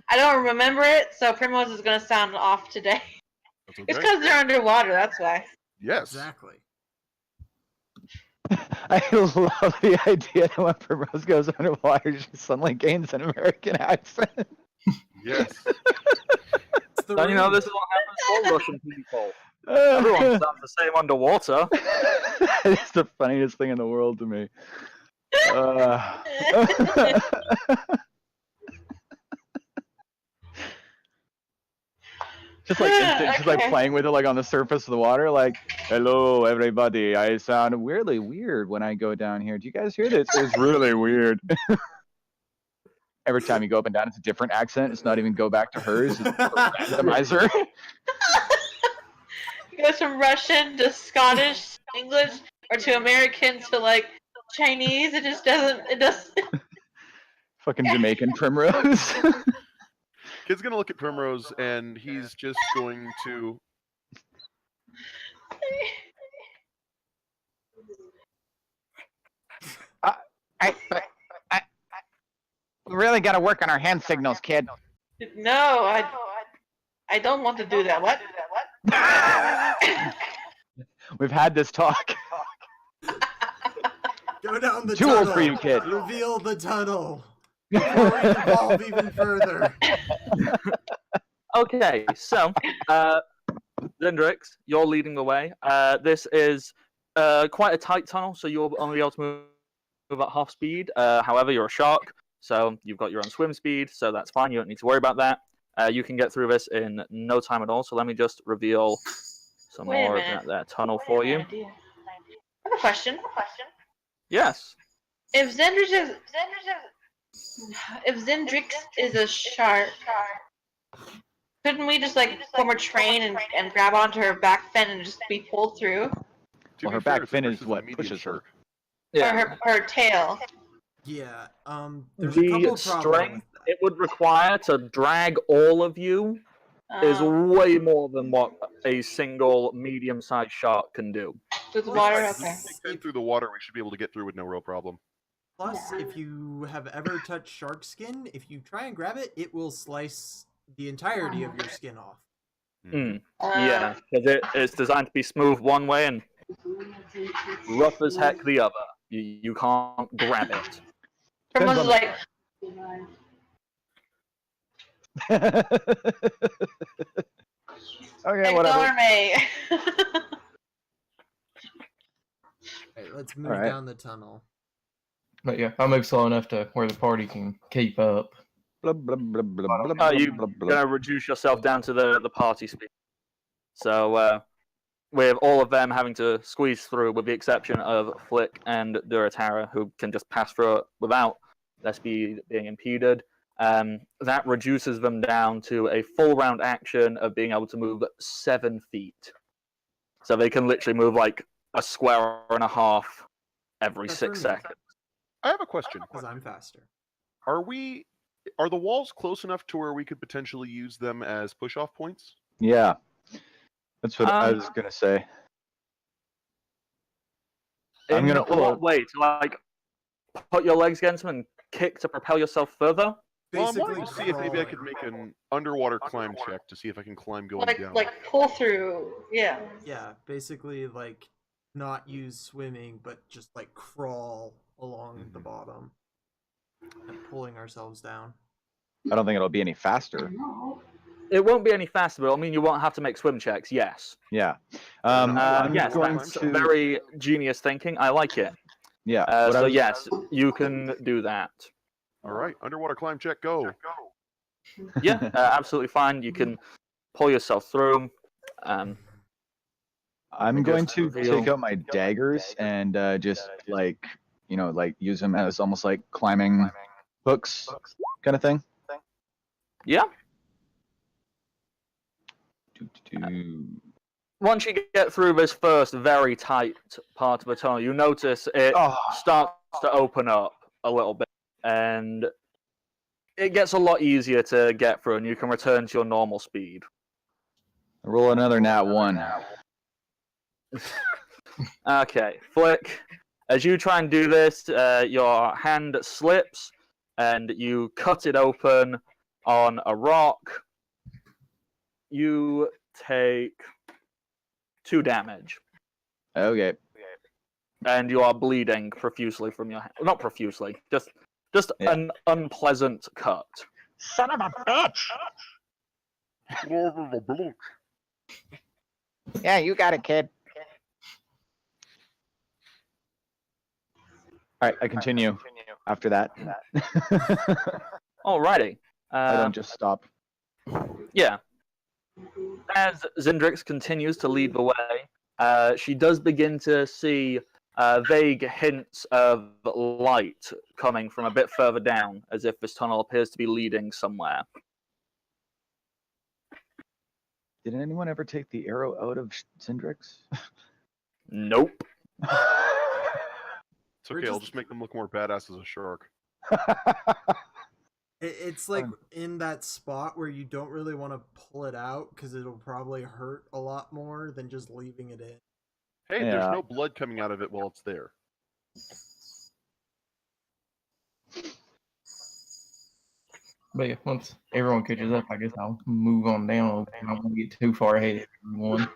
I don't remember it, so Primrose is gonna sound off today. That's It's okay. because they're underwater. That's why. Yes. Exactly. I love the idea that when Primrose goes underwater, she suddenly gains an American accent. Yes. It's the Don't you know ring. this is what happens to all Russian people? Everyone sounds the same underwater. It's the funniest thing in the world to me. Just like instant, just like Okay. playing with it like on the surface of the water, like, hello everybody, I sound weirdly weird when I go down here. Do you guys hear this? It's really weird. Every time you go up and down, it's a different accent. It's not even go back to hers. It's a randomizer. It goes from Russian to Scottish, English, or to American to like Chinese. It just doesn't. It doesn't. Fucking Jamaican Primrose. Kid's going to look at Primrose, and he's just going to... I really got to work on our hand signals, kid. No, I don't want to do that. What? We've had this talk. Go down the Too tunnel. old for you, kid. Reveal the tunnel. Before we evolve even further. Okay, so Zendrix, you're leading the way. This is quite a tight tunnel, so you'll only be able to move at half speed. However, you're a shark, so you've got your own swim speed, so that's fine. You don't need to worry about that. You can get through this in no time at all. So let me just reveal some Wait a more of minute. that tunnel for you. I have a question. Yes. If Zendrix is a shark, couldn't we just like form a train and grab onto her back fin and just be pulled through? To Well, be her fair, back it's fin is versus a what medium pushes her. shark. Yeah. Or her tail? Yeah. There's a The couple problems strength with that. it would require to drag all of you is way more than what a single medium-sized shark can do. With water? Plus, Okay. Take 10 through the water, we should be able to get through with no real problem. Plus, if you have ever touched shark skin, if you try and grab it, it will slice the entirety of your skin off. Mm. Yeah, because it's designed to be smooth one way and rough as heck the other. You can't grab it. Primrose is like, Okay, whatever. ignore me. Alright, let's move Alright. down the tunnel. But yeah, I'll move slow enough to where the party can keep up. Blah, blah, blah, blah, blah, Are you blah, blah. gonna reduce yourself down to the party speed? So with all of them having to squeeze through, with the exception of Flick and Duratara, who can just pass through it without their speed being impeded, that reduces them down to a full round action of being able to move 7 feet. So they can literally move like a square and a half every Except 6 for me. seconds. I have a question. Because I'm faster. Are the walls close enough to where we could potentially use them as push-off points? Yeah, that's what I was gonna say. I'm In gonna what way? To like put your legs against them and kick to propel yourself further? Well, I'm Basically, wanting to see if maybe I could crawling. make an underwater climb check to see if I can climb going down. Like pull through. Yeah. Yeah, basically like not use swimming, but just like crawl along the bottom and pulling ourselves down. I don't think it'll be any faster. It won't be any faster, but I mean you won't have to make swim checks. Yes. Yeah. I'm Yes, going that's to. very genius thinking. I like it. Yeah. So yes, you can do that. All right, underwater climb check, go. Yeah, absolutely fine. You can pull yourself through. I'm Just going to reveal- take out my daggers and just like use them as almost like climbing hooks kind of thing. Yeah. Once you get through this first very tight part of the tunnel, you notice it starts to open up a little bit, and it gets a lot easier to get through, and you can return to your normal speed. Roll another nat 1. Okay, Flick. As you try and do this, your hand slips, and you cut it open on a rock. You take 2 damage. Okay. And you are bleeding profusely from your hand. Not profusely, just Yeah. an unpleasant cut. Son of a bitch! Yeah, you got it, kid. All right, I continue after that. Alrighty. I don't just stop. Yeah. As Zindrix continues to lead the way, she does begin to see vague hints of light coming from a bit further down, as if this tunnel appears to be leading somewhere. Did anyone ever take the arrow out of Zindrix? Nope. It's okay, I'll just make them look more badass as a shark. It's like in that spot where you don't really want to pull it out because it'll probably hurt a lot more than just leaving it in. Hey, Yeah. there's no blood coming out of it while it's there. But yeah, once everyone catches up, I guess I'll move on down. I don't want to get too far ahead of everyone.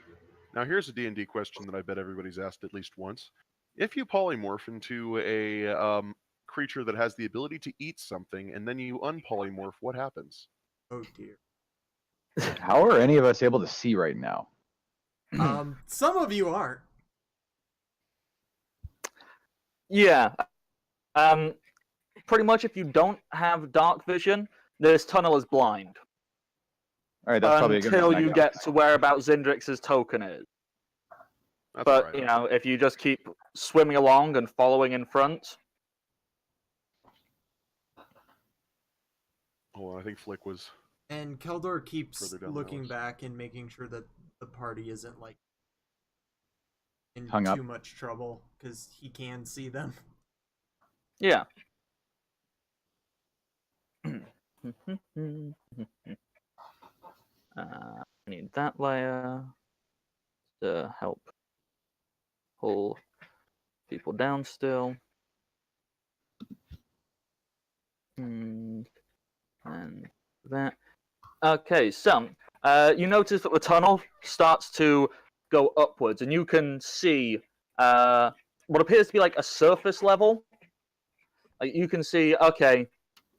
Now here's a D&D question that I bet everybody's asked at least once. If you polymorph into a creature that has the ability to eat something, and then you unpolymorph, what happens? Oh dear. How are any of us able to see right now? Some of you aren't. Yeah. Pretty much if you don't have dark vision, this tunnel is blind. All right, that's probably a good Until one, I you guess. get to whereabouts Zindrix's token is. That's But, alright. you know, if you just keep swimming along and following in front. Hold on, I think Flick was... And Keldor keeps Further down the looking house. back and making sure that the party isn't like in Hung too up. much trouble because he can see them. Yeah. I need that layer to help pull people down still. And that. Okay, so you notice that the tunnel starts to go upwards, and you can see what appears to be like a surface level. Like you can see, okay,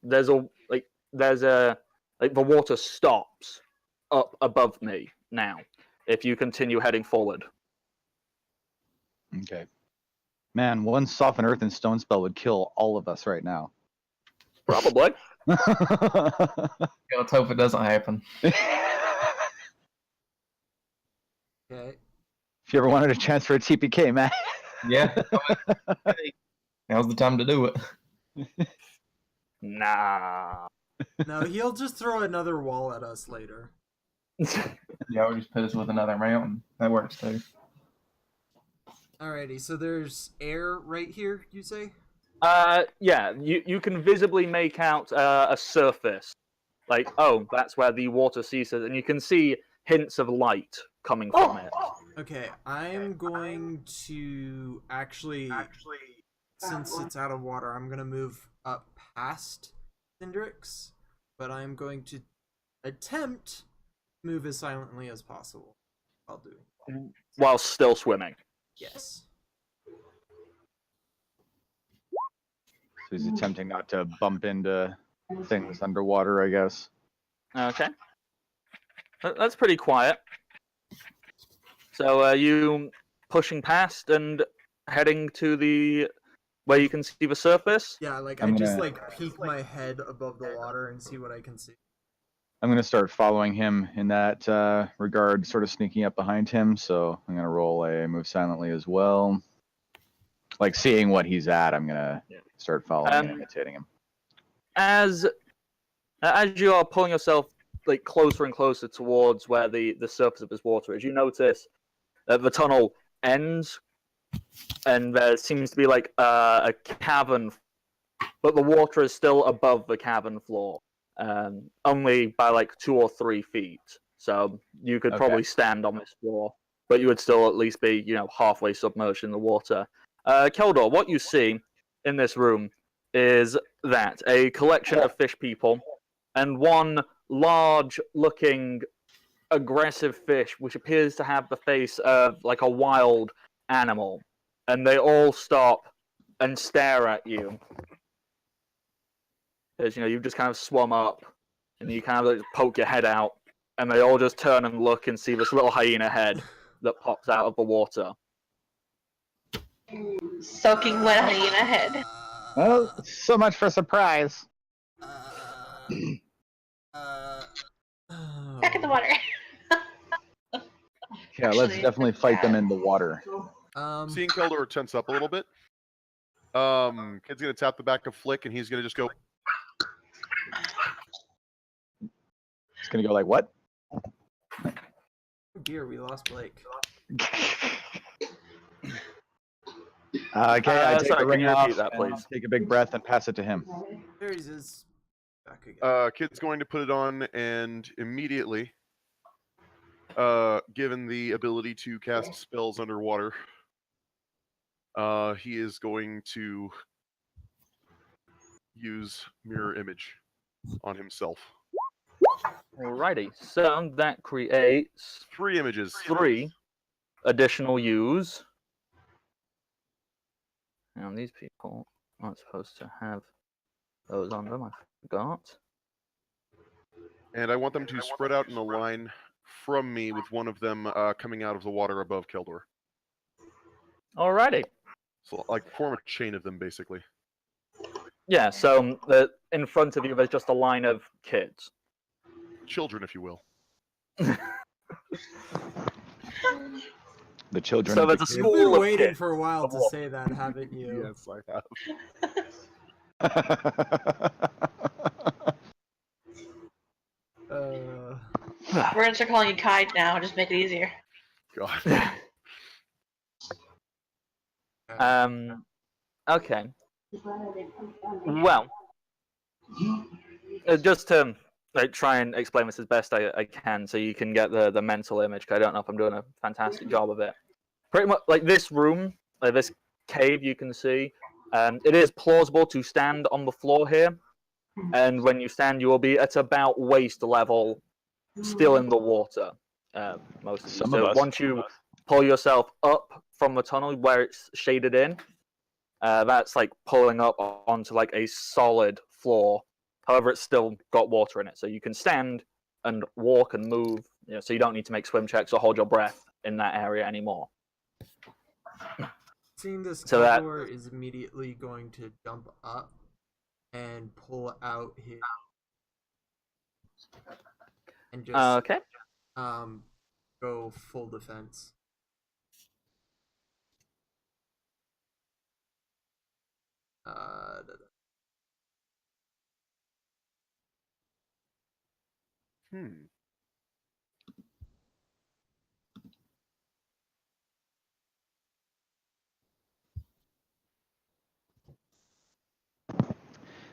there's the water stops up above me now. If you continue heading forward. Okay. Man, one soften earth and stone spell would kill all of us right now. Probably. Yeah, let's hope it doesn't happen. Okay. If you ever wanted a chance for a TPK, man. Yeah. Now's the time to do it. Nah. No, he'll just throw another wall at us later. Yeah, or just put us with another mountain. That works too. Alrighty, so there's air right here, you say? Yeah, you can visibly make out a surface. Like, oh, that's where the water ceases, and you can see hints of light coming from it. Okay, I'm going to actually, since it's out of water, I'm gonna move up past Cindrix, but I'm going to attempt to move as silently as possible. I'll do. While still swimming. Yes. So he's attempting not to bump into things underwater, I guess. Okay. That's pretty quiet. So are you pushing past and heading to the where you can see the surface? Yeah, like I'm I just gonna- like peek my head above the water and see what I can see. I'm going to start following him in that regard, sort of sneaking up behind him. So I'm going to roll a move silently as well. Like seeing what he's at, I'm going to start following and imitating him. As you are pulling yourself like closer and closer towards where the surface of this water is, you notice that the tunnel ends, and there seems to be like a cavern, but the water is still above the cavern floor, only by like 2 or 3 feet. So you could probably stand on this floor, but you would still at least be, halfway submerged in the water. Keldor, what you see in this room is that a collection of fish people and one large-looking, aggressive fish, which appears to have the face of like a wild animal, and they all stop and stare at you. As you've just kind of swum up, and you kind of like poke your head out, and they all just turn and look and see this little hyena head that pops out of the water. Soaking wet hyena head. Well, so much for surprise. Back in the water. Yeah, let's definitely fight them in the water. Seeing Keldor tense up a little bit, kid's gonna tap the back of Flick, and he's gonna just go. It's going to go like, what? Oh dear, we lost Blake. Okay, I take sorry, the can ring you off, repeat that, and please? take a big breath and pass it to him. There he is. Back again. Kid's going to put it on, and immediately, given the ability to cast spells underwater, he is going to use mirror image on himself. Alrighty, so that creates 3 images. 3 additional U's. Now these people aren't supposed to have those on them, I forgot. And I want them to spread out in a line from me, with one of them coming out of the water above Keldor. Alrighty. So, like, form a chain of them, basically. Yeah, so in front of you there's just a line of kids. Children, if you will. The children. So of the there's a kid. You've school been of waiting kids. for a while to say that, haven't you? Yes, I have. We're gonna start calling you Kite now, just make it easier. God. Okay. Well, just to try and explain this as best I can, so you can get the mental image. 'Cause I don't know if I'm doing a fantastic job of it. Pretty much like this room, like this cave, you can see. It is plausible to stand on the floor here, and when you stand, you will be at about waist level, still in the water. Most of you. Some of So us. once you pull yourself up from the tunnel where it's shaded in, that's like pulling up onto like a solid floor. However, it's still got water in it, so you can stand and walk and move. So you don't need to make swim checks or hold your breath in that area anymore. Seeing this, So that- Keldor is immediately going to jump up and pull out his and just Okay. go full defense. Hmm.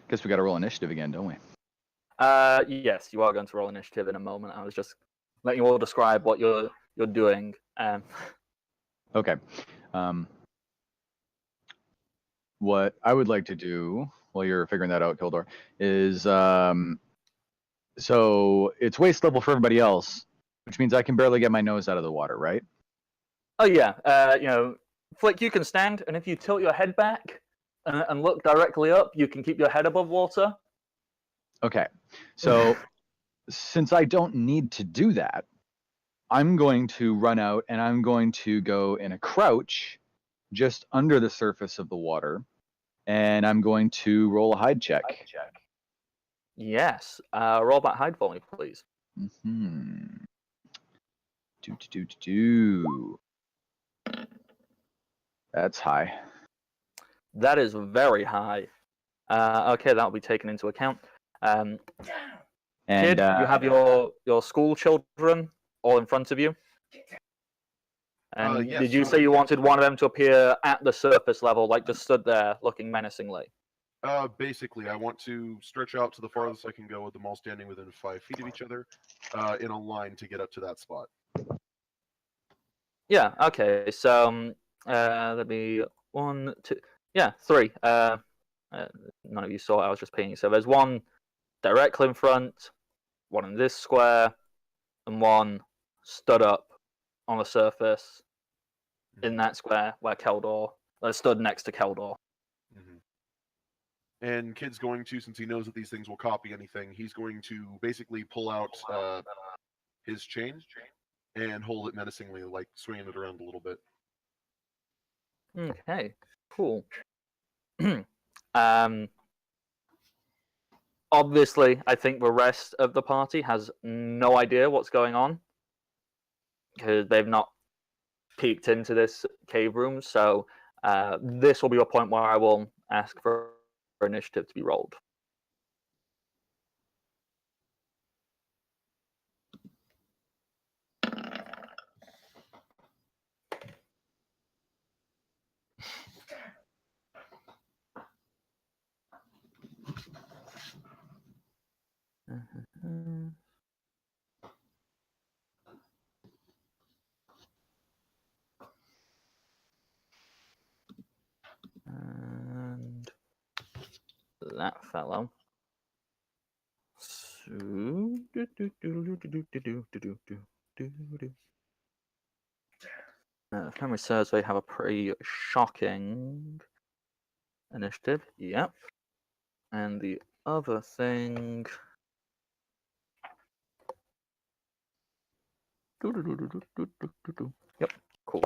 Guess we got to roll initiative again, don't we? Yes, you are going to roll initiative in a moment. I was just letting you all describe what you're doing. Okay. What I would like to do while you're figuring that out, Kildor, is so it's waist level for everybody else, which means I can barely get my nose out of the water, right? Oh yeah, Flick, you can stand, and if you tilt your head back and look directly up, you can keep your head above water. Okay. So since I don't need to do that, I'm going to run out and I'm going to go in a crouch just under the surface of the water, and I'm going to roll a hide check. Yes. Roll that hide for me, please. Mm-hmm. Do. That's high. That is very high. Okay, that'll be taken into account. And Kid, you have your school children all in front of you. And Yes, did you so- say you wanted one of them to appear at the surface level, like just stood there looking menacingly? Basically, I want to stretch out to the farthest I can go with them all standing within 5 feet of each other, in a line to get up to that spot. Yeah. Okay. So that'd be 1, 2, yeah, 3. None of you saw it. I was just peeing. So there's one directly in front, one in this square, and one stood up on the surface in that square where Keldor stood next to Keldor. And Kid's going to, since he knows that these things will copy anything, he's going to basically pull out his chain and hold it menacingly, like swinging it around a little bit. Okay, cool. Obviously, I think the rest of the party has no idea what's going on because they've not peeked into this cave room. So this will be a point where I will ask for initiative to be rolled. And that fellow. So, if memory serves, they have a pretty shocking initiative. Yep. And the other thing. Yep. Cool.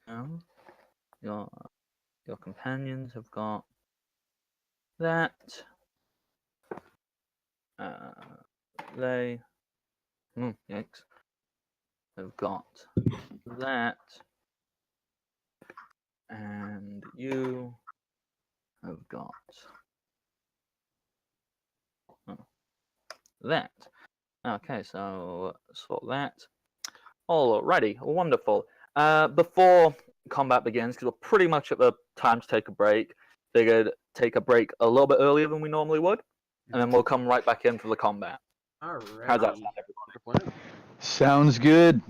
Now, your companions have got that. They, yikes, have got that, and you have got that. Okay, so sort that. Alrighty, wonderful. Before combat begins, because we're pretty much at the time to take a break, figured take a break a little bit earlier than we normally would, and then we'll come right back in for the combat. All How's that right. sound, everybody? Sounds good.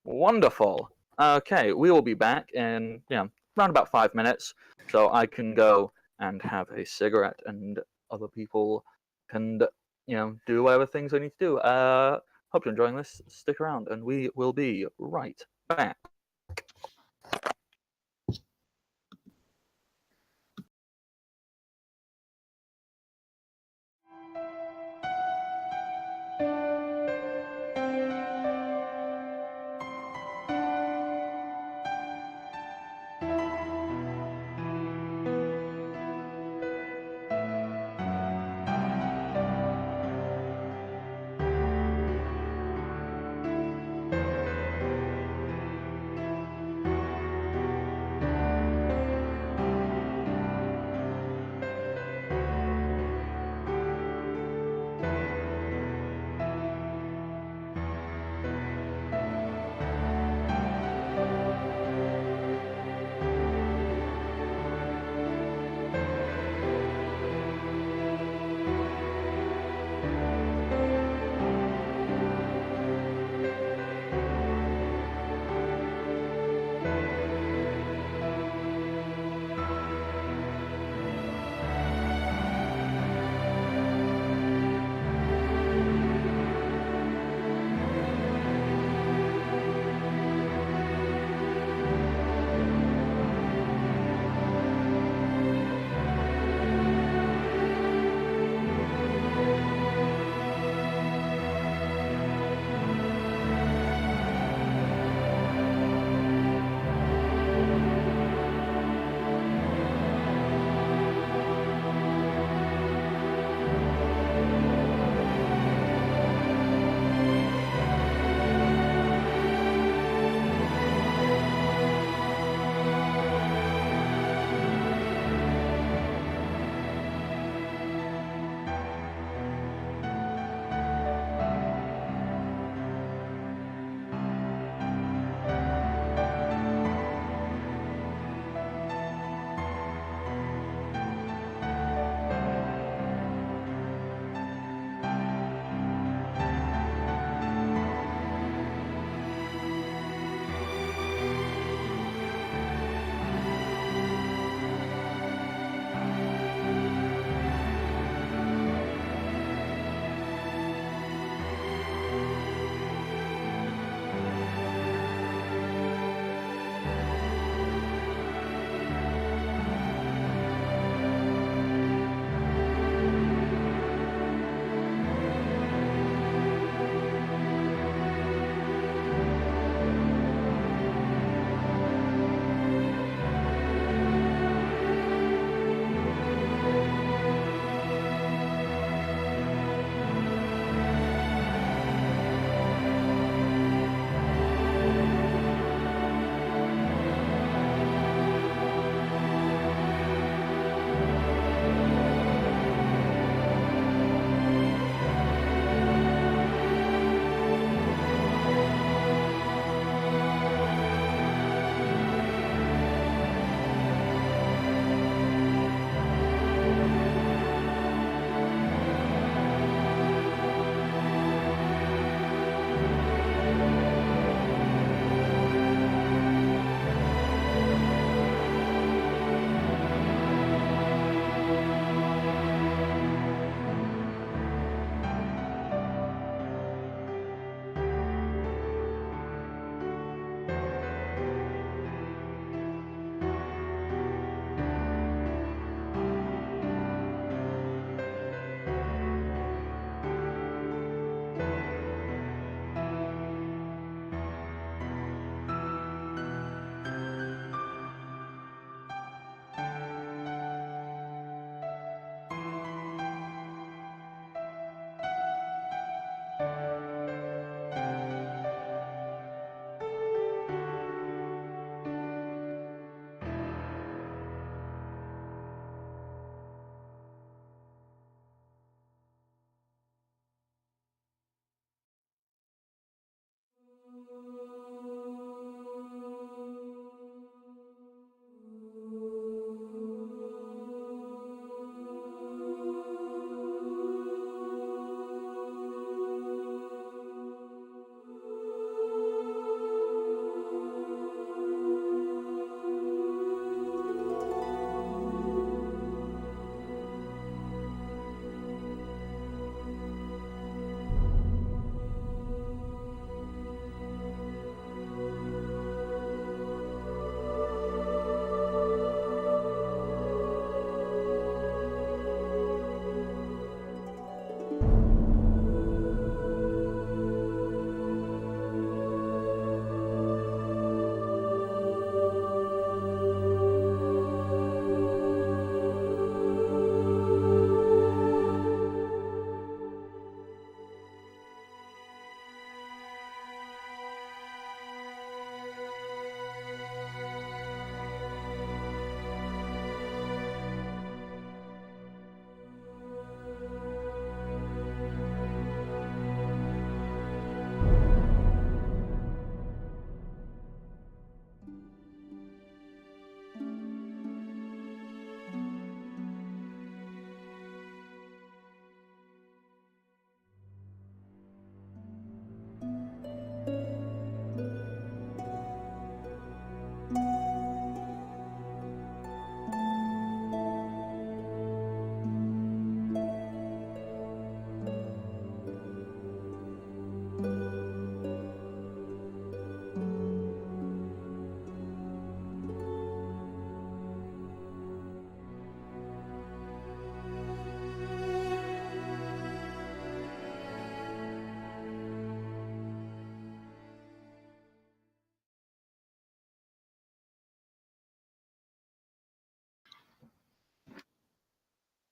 Wonderful. Okay, we will be back in around about 5 minutes, so I can go and have a cigarette, and other people can do whatever things they need to do. Hope you're enjoying this. Stick around, and we will be right back.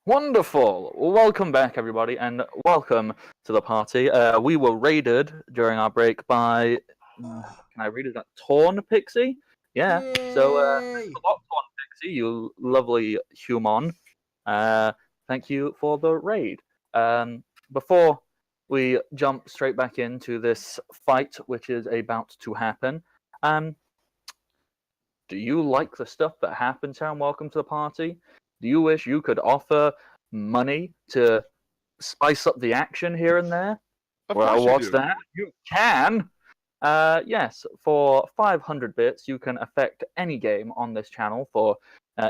Wonderful. Well, welcome back, everybody, and welcome to the party. We were raided during our break by. Can I read it? Torn Pixie? Yeah. So, Yay! Torn Pixie, you lovely human. Thank you for the raid. Before we jump straight back into this fight, which is about to happen, do you like the stuff that happens here? And welcome to the party. Do you wish you could offer money to spice up the action here and there? Of Well, course you what's do. that? You can. Yes, for 500 bits, you can affect any game on this channel for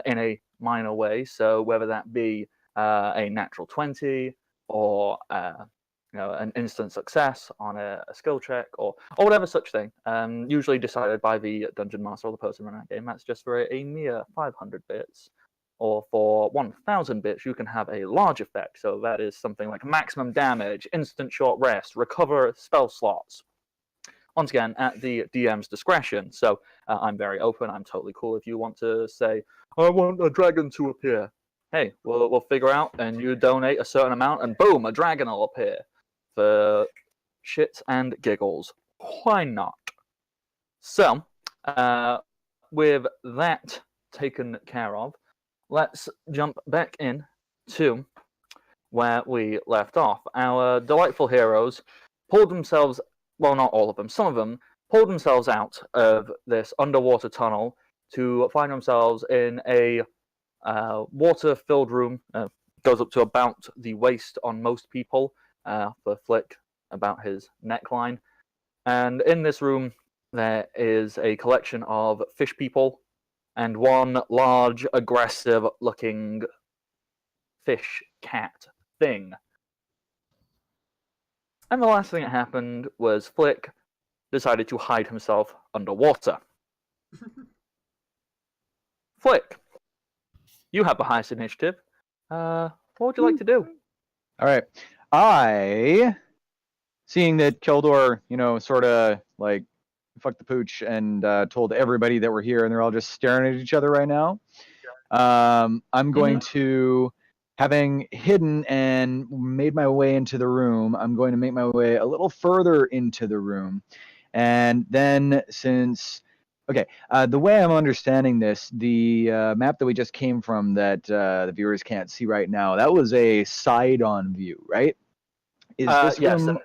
in a minor way. So whether that be a natural 20 or an instant success on a skill check or whatever such thing, usually decided by the dungeon master or the person running that game. That's just for a mere 500 bits. Or for 1000 bits, you can have a large effect. So that is something like maximum damage, instant short rest, recover spell slots. Once again, at the DM's discretion. So I'm very open. I'm totally cool if you want to say, I want a dragon to appear. Hey, we'll figure out, and you donate a certain amount, and boom, a dragon will appear. For shits and giggles. Why not? So, with that taken care of, let's jump back in to where we left off. Our delightful heroes pulled themselves, well, not all of them, some of them pulled themselves out of this underwater tunnel to find themselves in a water-filled room. Goes up to about the waist on most people, for Flick, about his neckline. And in this room, there is a collection of fish people and one large, aggressive-looking fish cat thing. And the last thing that happened was Flick decided to hide himself underwater. Flick, you have the highest initiative. What would you like to do? All right. Seeing that Keldor, sort of like fucked the pooch and told everybody that we're here and they're all just staring at each other right now, I'm going to, having hidden and made my way into the room, I'm going to make my way a little further into the room. And then the way I'm understanding this, the map that we just came from that the viewers can't see right now, that was a side-on view, right? Is this Yes, room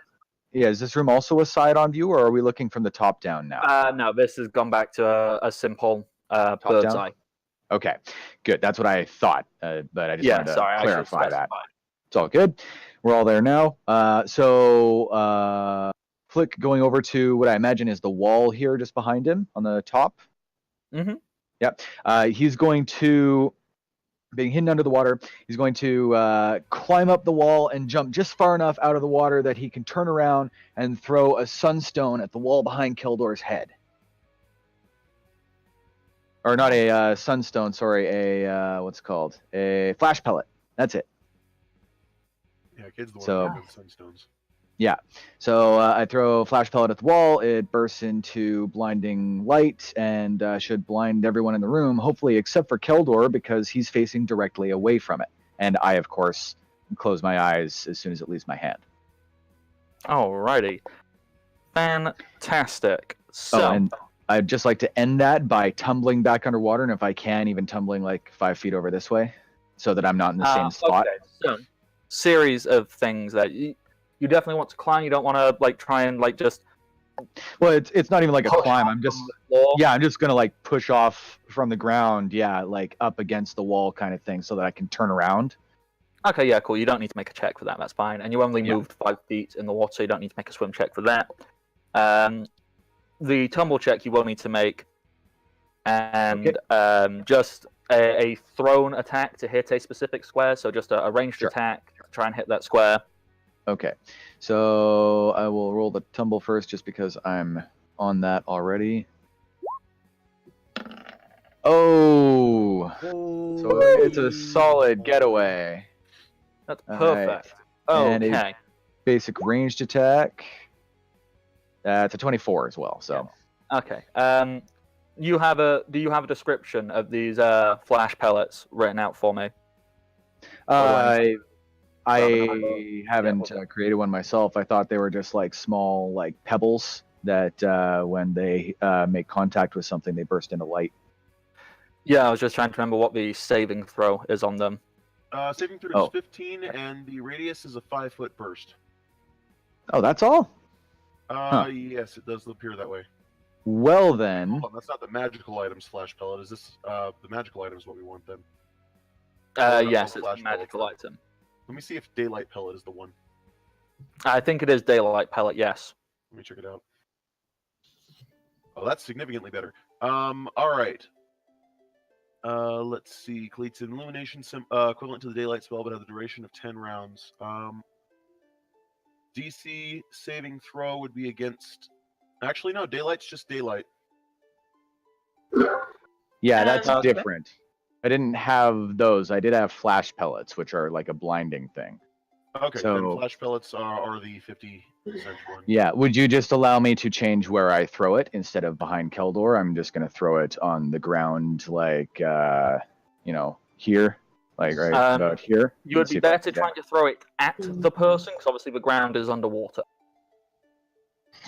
Yeah, is this room also a side-on view, or are we looking from the top down now? No, this has gone back to a simple bird's down? eye. Okay, good. That's what I thought, but I just Yeah, wanted to sorry, I should have clarify that. specified. It's all good. We're all there now. So Flick going over to what I imagine is the wall here just behind him on the top. Mm-hmm. Yep. He's going to, being hidden under the water, he's going to climb up the wall and jump just far enough out of the water that he can turn around and throw a sunstone at the wall behind Keldor's head. Or not a sunstone, sorry, what's it called? A flash pellet. That's it. Yeah, kid's the one So- that with sunstones. Yeah. So I throw a flash pellet at the wall. It bursts into blinding light and should blind everyone in the room, hopefully except for Keldor because he's facing directly away from it. And I, of course, close my eyes as soon as it leaves my hand. Alrighty. Fantastic. So, and I'd just like to end that by tumbling back underwater, and if I can, even tumbling like 5 feet over this way, so that I'm not in the same spot. Okay, so series of things that you definitely want to climb. You don't want to like try and like just. Well, it's not even like a push climb. off I'm just from the floor. yeah, I'm just gonna like push off from the ground, yeah, like up against the wall kind of thing, so that I can turn around. Okay, yeah, cool. You don't need to make a check for that. That's fine. And you only Yeah. moved 5 feet in the water, so you don't need to make a swim check for that. The tumble check you will need to make, and just a thrown attack to hit a specific square. So just a ranged Sure. attack to try and hit that square. Okay, so I will roll the tumble first, just because I'm on that already. Oh, so it's a solid getaway. That's All right. perfect. And Okay. Basic ranged attack. It's a 24 as well. So Okay. Do you have a description of these flash pellets written out for me? I Yeah, haven't created one myself. I thought they were just like small like pebbles that when they make contact with something, they burst into light. Yeah, I was just trying to remember what the saving throw is on them. Saving throw Oh. is 15, and the radius is a 5-foot burst. Oh, that's all? Yes, it does appear that way. Well then, Hold on, that's not the magical items flash pellet. Is this the magical item is what we want then? Yes, it's a flash magical pellets. item. Let me see if daylight pellet is the one. I think it is daylight pellet. Yes. Let me check it out. Oh, that's significantly better. All right. Let's see. Creates an illumination equivalent to the daylight spell, but has a duration of 10 rounds. DC saving throw would be against. Actually, no. Daylight's just daylight. yeah, that's Okay. different. I didn't have those. I did have flash pellets, which are like a blinding thing. Okay, So- then flash pellets are the 50% one. Yeah, would you just allow me to change where I throw it instead of behind Keldor? I'm just gonna throw it on the ground, like here, like right about here. You would Let's see be if I better can get- trying to throw it at the person, because obviously the ground is underwater.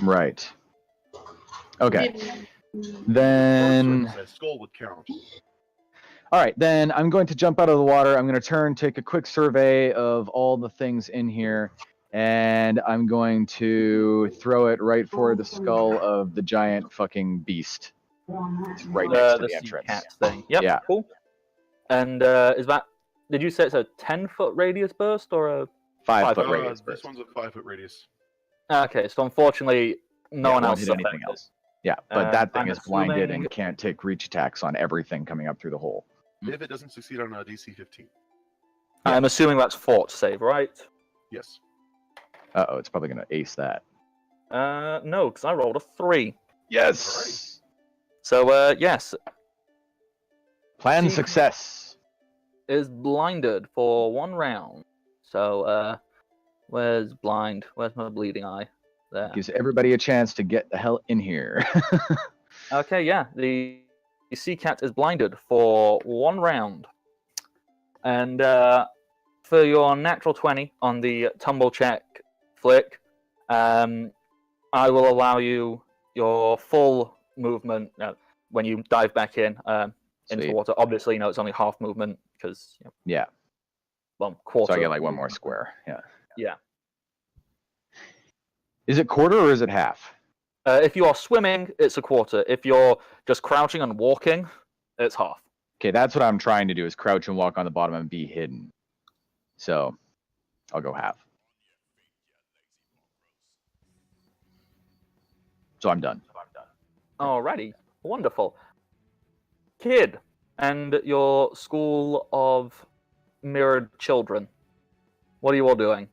Right. Okay. Or Then surface, a skull would count. all right, then I'm going to jump out of the water. I'm going to turn, take a quick survey of all the things in here, and I'm going to throw it right for the skull of the giant fucking beast. It's right next to the sea entrance. cat thing. Yep. Yeah. Cool. And is that? Did you say it's a 10-foot radius burst or a? 5-foot Uh, radius This burst. one's a 5-foot radius. Okay, so unfortunately, no Yeah, one won't else hit is anything affected. else. Yeah, but that thing I'm is blinded assuming- and can't take reach attacks on everything coming up through the hole. If it doesn't succeed on a DC 15. I'm assuming that's fort save, right? Yes. Uh-oh, it's probably going to ace that. No, because I rolled a 3. Yes! So yes, Plan See- success. is blinded for 1 round. So where's blind? Where's my bleeding eye? There. Gives everybody a chance to get the hell in here. Okay, yeah. The sea cat is blinded for 1 round. And for your natural 20 on the tumble check flick, I will allow you your full movement when you dive back in into the Sweet. water. Obviously, it's only half movement because, Yeah, well, quarter. so I get like one more square. Yeah. Yeah. Is it quarter or is it half? If you are swimming, it's a quarter. If you're just crouching and walking, it's half. Okay, that's what I'm trying to do, is crouch and walk on the bottom and be hidden. So I'll go half. So I'm done. Alrighty, wonderful. Kid, and your school of mirrored children. What are you all doing?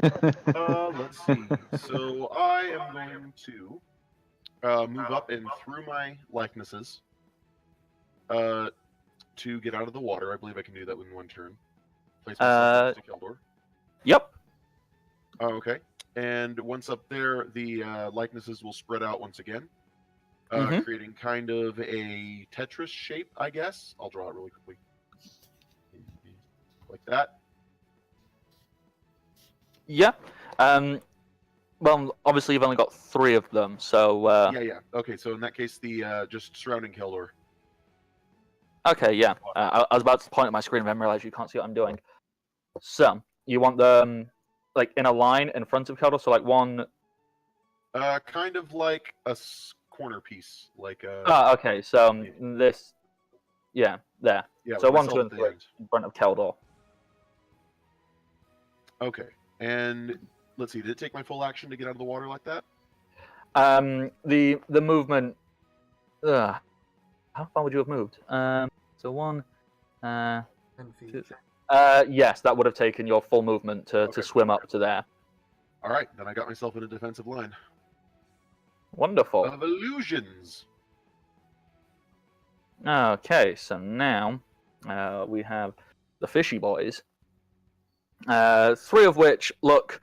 Let's see. So I am going to move up and through my likenesses to get out of the water. I believe I can do that in one turn. Place myself next to Keldor. Yep. Okay. And once up there, the likenesses will spread out once again, creating kind of a Tetris shape, I guess. I'll draw it really quickly. Like that. Yeah. Well, obviously you've only got 3 of them, so... Yeah. Okay, so in that case, the just surrounding Keldor. Okay, yeah. I was about to point at my screen and then realize you can't see what I'm doing. So, you want them, like, in a line in front of Keldor, so, like, one... Kind of like a corner piece, like a... Ah, okay, so this... Yeah, there. Yeah, so with 1, myself 2, and at the 3 end. in front of Keldor. Okay, and let's see, did it take my full action to get out of the water like that? The movement... how far would you have moved? So 1... 10 feet. 2, yes, that would have taken your full movement to swim up to there. All right, then I got myself in a defensive line. Wonderful. Of illusions. Okay, so now we have the fishy boys. 3 of which look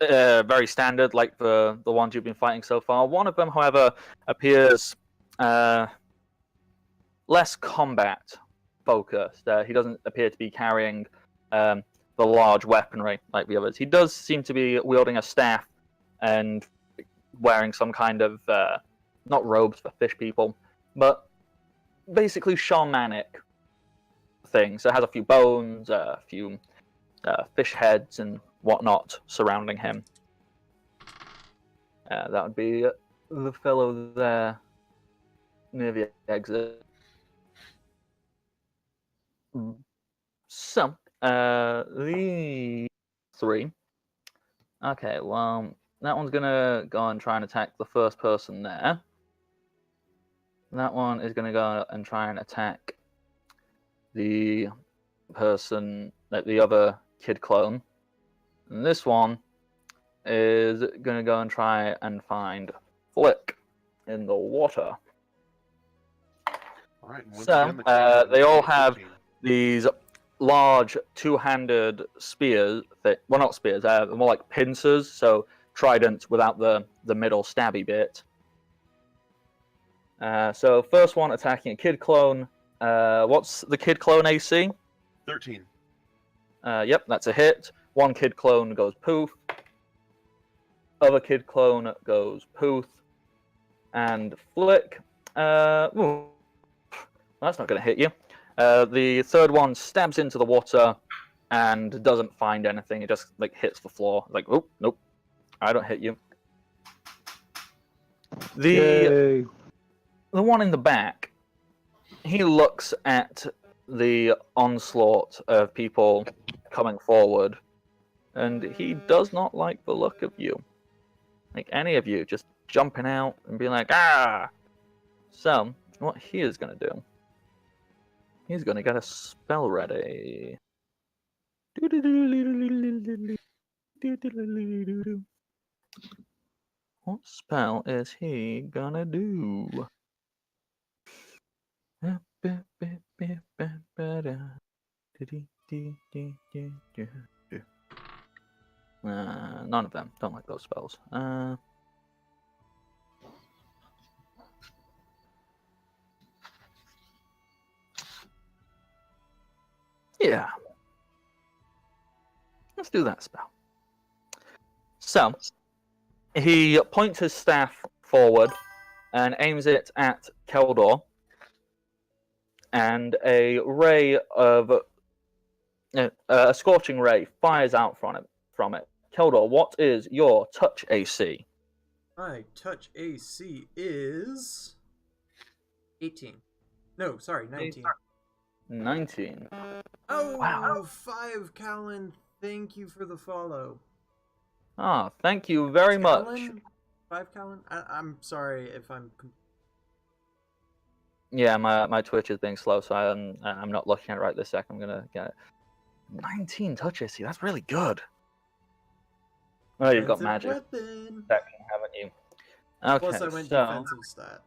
very standard, like the ones you've been fighting so far. One of them, however, appears less combat focused. He doesn't appear to be carrying the large weaponry like the others. He does seem to be wielding a staff and wearing some kind of, not robes for fish people, but basically shamanic things. So it has a few bones, a few fish heads and whatnot surrounding him. That would be the fellow there near the exit. So, the 3. Okay, well, that one's gonna go and try and attack the first person there. That one is gonna go and try and attack the person, like the other kid clone. And this one is gonna go and try and find Flick in the water. All right, once So, again, the they all have 13. these large two-handed spears. Well, not spears. They're more like pincers. So trident without the middle stabby bit. So first one attacking a kid clone. What's the kid clone AC? 13. Yep, that's a hit. One kid clone goes poof. Other kid clone goes poof. And Flick. Ooh, that's not going to hit you. The third one stabs into the water and doesn't find anything. It just like hits the floor. Like, oh, nope, I don't hit you. The one in the back, he looks at the onslaught of people coming forward, and he does not like the look of you. Like any of you, just jumping out and being like, ah! So, what he is going to do, he's going to get a spell ready. What spell is he going to do? None of them. Don't like those spells. Yeah. Let's do that spell. So, he points his staff forward and aims it at Keldor. And a ray of... a scorching ray fires out from it. Keldor, what is your touch AC? My touch AC is 18. No, sorry, 19. 19. Oh, Wow. 5, Callan. Thank you for the follow. Ah, thank you very much. Callan? 5, Callan? I'm sorry if I'm... Yeah, my Twitch is being slow, so I'm not looking at it right this second. I'm gonna get it. 19 touch AC. That's really good. Oh, you've got Defensive magic weapon. protection, haven't you? Okay, Plus, I went so defensive stat.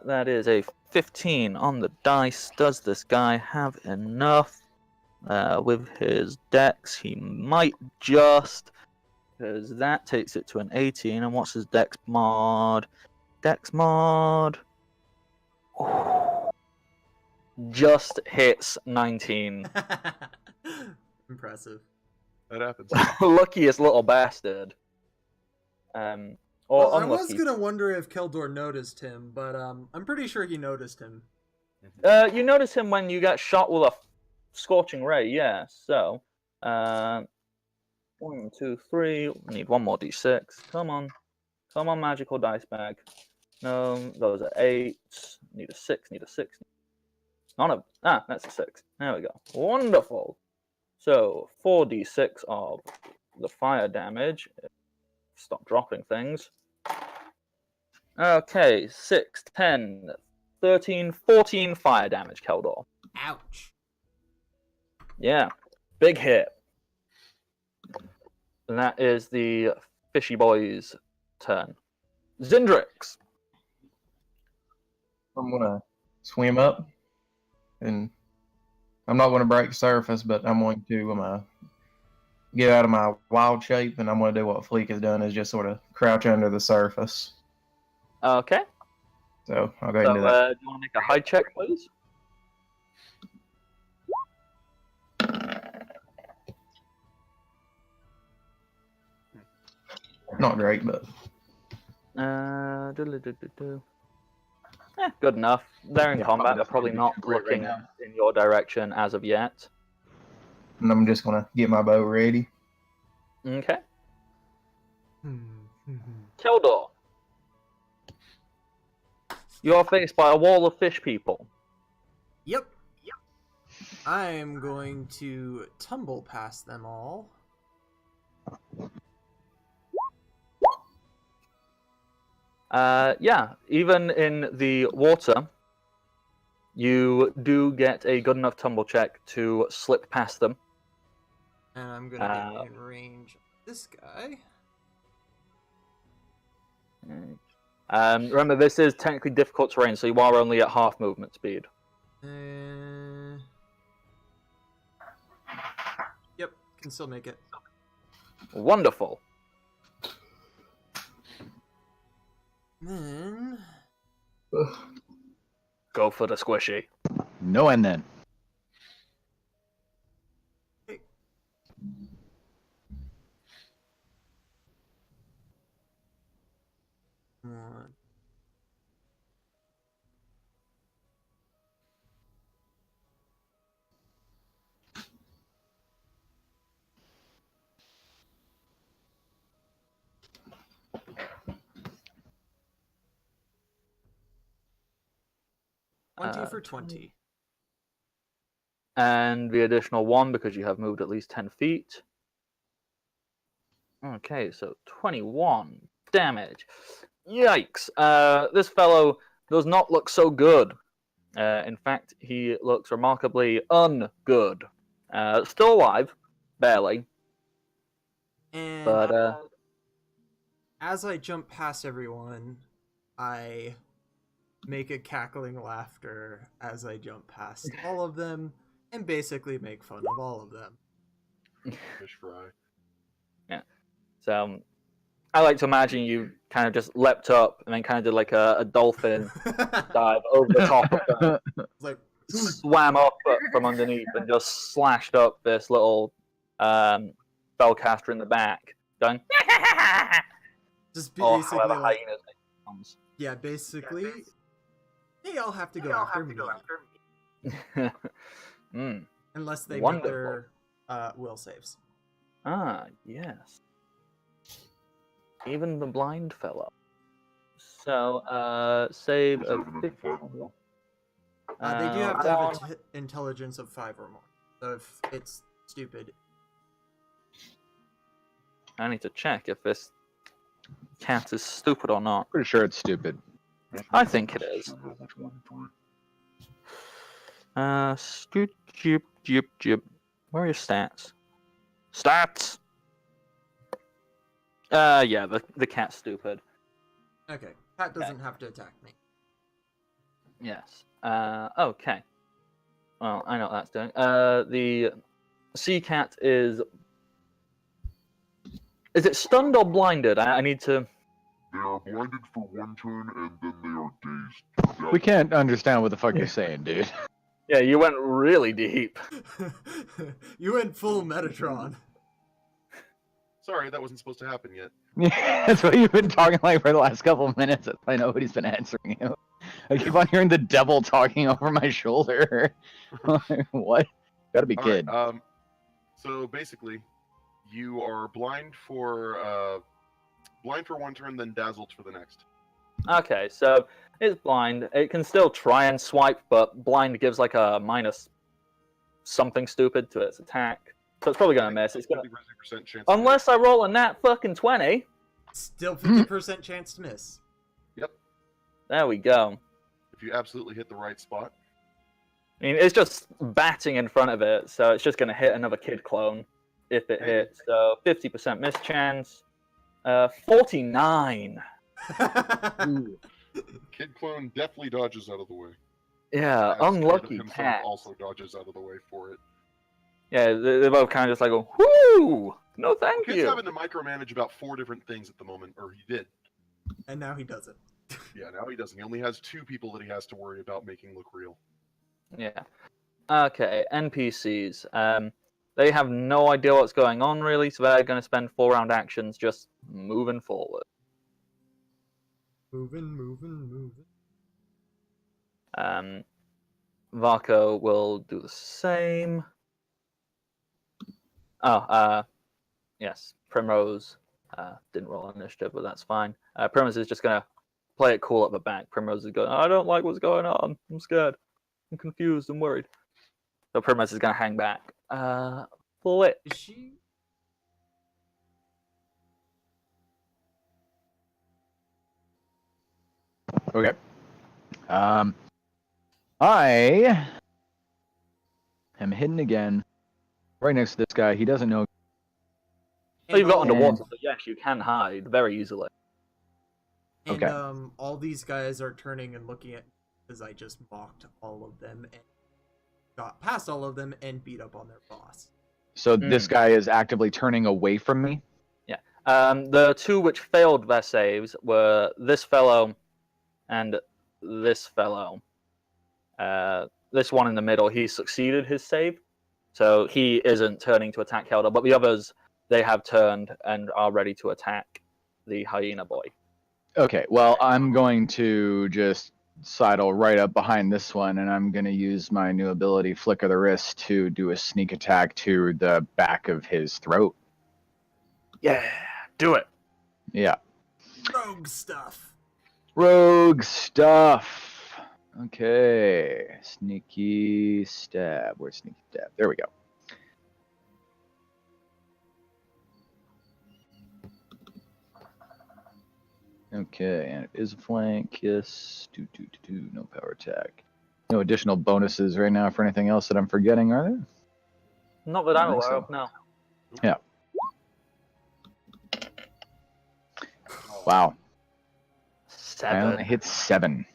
that is a 15 on the dice. Does this guy have enough? With his dex, he might just, because that takes it to an 18. And what's his dex mod? Dex mod. Just hits 19. Impressive. That happens. Luckiest little bastard. Or Well, I unlucky. was gonna wonder if Keldor noticed him, but I'm pretty sure he noticed him. You notice him when you get shot with a scorching ray, yeah. So, 1, 2, 3. We need one more d6. Come on, magical dice bag. No, those are 8s. Need a 6. Need a 6. None of that's a 6. There we go. Wonderful. So 4d6 of the fire damage. Stop dropping things. Okay, 6, 10, 13, 14 fire damage, Keldor. Ouch. Yeah, big hit. And that is the fishy boy's turn. Zindrix. I'm gonna swim up, and I'm not gonna break the surface, but I'm going to get out of my wild shape, and I'm gonna do what Fleek has done, is just sort of crouch under the surface. Okay. So I'll go ahead So, and do that. do you want to make a hide check, please? Not great, but Good enough. They're in Yeah, combat. probably They're probably not great right looking now. in your direction as of yet. and I'm just gonna get my bow ready. Okay. Keldor. You are faced by a wall of fish people. Yep. I'm going to tumble past them all. Yeah, even in the water, you do get a good enough tumble check to slip past them. And I'm gonna get in range of this guy. Remember, this is technically difficult terrain, so you are only at half movement speed. Yep, can still make it. Wonderful. Then Go for the squishy. No, and then. one. For 20. And the additional 1 because you have moved at least 10 feet. Okay, so 21 damage. Yikes. This fellow does not look so good. In fact, he looks remarkably ungood. Still alive, barely. And But as I jump past everyone, I make a cackling laughter as I jump past all of them and basically make fun of all of them. Fish fry. Yeah. So I like to imagine you kind of just leapt up and then kind of did like a dolphin dive over the top of them, Like swam up from underneath and just slashed up this little spellcaster in the back, going. just Or basically however like hyenas it comes. yeah, basically they all have to go after me Mm. unless they Wonderful. make their will saves. Ah, yes. Even the blind fellow. So, save a 50. They do have to have One. intelligence of 5 or more. So if it's stupid, I need to check if this cat is stupid or not. Pretty sure it's stupid. I think it is. Scoot, jip, jip, jip. Where are your stats? Stats! Yeah, the cat's stupid. okay, Pat doesn't have to attack me. Yes. Okay. Well, I know what that's doing. The sea cat is... Is it stunned or blinded? I need to... They are blinded for 1 turn and then they are dazed. We can't understand what the fuck you're saying, dude. Yeah, you went really deep. You went full Metatron. Sorry, that wasn't supposed to happen yet. That's what you've been talking like for the last couple of minutes. That's why nobody's been answering you. I keep on hearing the devil talking over my shoulder. What? Gotta be All kid. right, so basically, you are blind for 1 turn, then dazzled for the next. Okay, so it's blind. It can still try and swipe, but blind gives like a minus something stupid to its attack. So it's probably gonna miss. It's gonna... 50% chance. Unless I roll a nat fucking 20. Still 50% chance to miss. There we go. If you absolutely hit the right spot. I mean, it's just batting in front of it, so it's just gonna hit another kid clone if it hits. So 50% miss chance. 49. Kid clone definitely dodges out of the way. Yeah, As Kid unlucky himself cat. also dodges out of the way for it. Yeah, they're both kind of just like, whoo! No, thank Kid's you. having to micromanage about 4 different things at the moment, or he did. And now he doesn't. Yeah, now he doesn't. He only has 2 people that he has to worry about making look real. Yeah. Okay, NPCs. They have no idea what's going on, really, so they're going to spend 4 round actions just moving forward. Moving. Varco will do the same. Yes, Primrose didn't roll initiative, but that's fine. Primrose is just going to play it cool at the back. Primrose is going, I don't like what's going on. I'm scared. I'm confused. I'm worried. So Primrose is going to hang back. Flip. Is she? Okay. I am hidden again, right next to this guy. He doesn't know. So you've got all- underwater, so yes, you can hide very easily. And Okay. all these guys are turning and looking at because I just mocked all of them and got past all of them and beat up on their boss. So this guy is actively turning away from me. The 2 which failed their saves were this fellow and this fellow. This one in the middle, he succeeded his save, so he isn't turning to attack Helder, but the others, they have turned and are ready to attack the hyena boy. Okay, well, I'm going to just sidle right up behind this one, and I'm going to use my new ability, Flick of the Wrist, to do a sneak attack to the back of his throat. Yeah, do it. Yeah. Rogue stuff. Rogue stuff. Okay. Sneaky stab. Where's sneaky stab? There we go. Okay, and it is a flank. Yes. No power attack. No additional bonuses right now for anything else that I'm forgetting, are there? Not that I I'm think aware so. of, no. Yeah. Wow. I only 7. hit 7.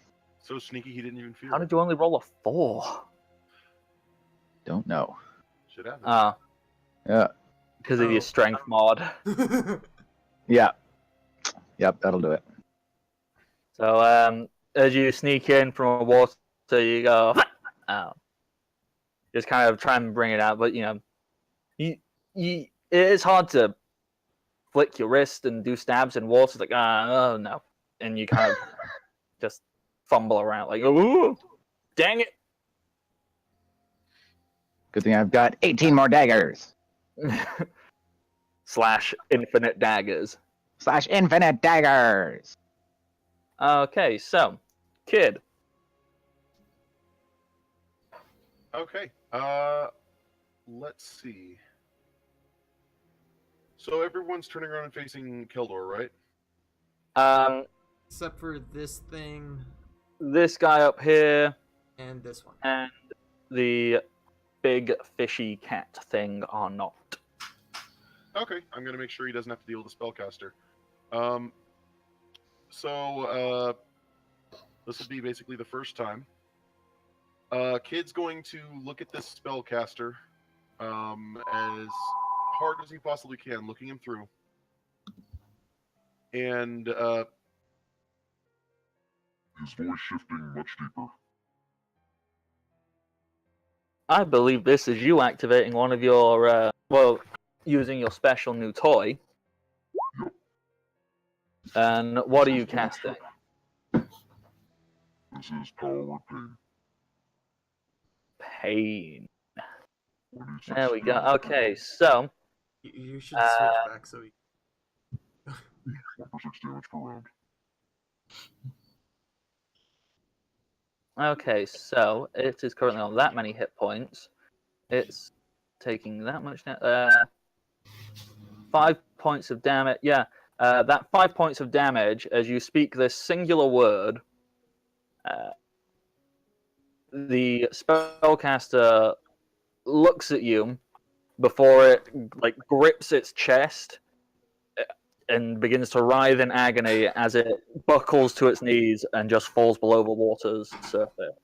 So sneaky he didn't even feel How it. did you only roll a 4? Don't know. Should have. Yeah. Because of Oh. your strength mod. Yeah. Yep, that'll do it. So, as you sneak in from a water, you go, just kind of try and bring it out, but it is hard to flick your wrist and do stabs in water. It's like, oh no, and you kind of just fumble around, like, oh, dang it. Good thing I've got 18 more daggers. / infinite daggers. / infinite daggers. Okay, so, kid. Okay. Let's see. So everyone's turning around and facing Keldor, right? Except for this thing This guy up here and this one. and the big fishy cat thing are not. Okay, I'm gonna make sure he doesn't have to deal with a spellcaster. So this will be basically the first time. Kid's going to look at this spellcaster as hard as he possibly can, looking him through. And His voice shifting much deeper. I believe this is you activating one of your, using your special new toy. Yep. And what are you casting? This is Power Word Pain. Pain. 26 There we go. damage. Okay, so, You should switch back so we. 1 for 6 damage per round. okay, so it is currently on that many hit points. It's taking that much. 5 points of damage. Yeah, that 5 points of damage as you speak this singular word. The spellcaster looks at you before it like grips its chest and begins to writhe in agony as it buckles to its knees and just falls below the water's surface.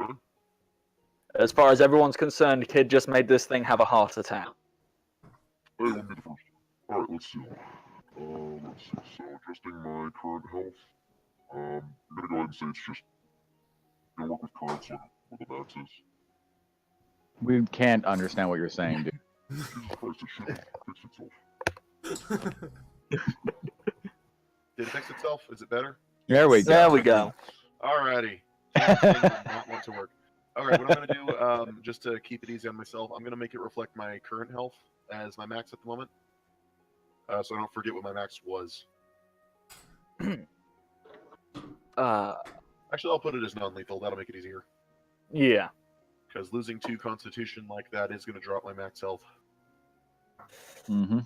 Okay. As far as everyone's concerned, Kid just made this thing have a heart attack. Hey, let me be the first. Alright, let's see. Let's see. So, adjusting my current health. I'm gonna go ahead and say it's just gonna work with current, so what the max is. We can't understand what you're saying, dude. Jesus Christ, it should fix itself. did it fix itself? Is it better? There we go. There we go. Alrighty. Not want to work. Alright, what I'm gonna do, just to keep it easy on myself, I'm gonna make it reflect my current health as my max at the moment. So I don't forget what my max was. Actually, I'll put it as non-lethal. That'll make it easier. Yeah. Because losing 2 Constitution like that is going to drop my max health. Mm-hmm.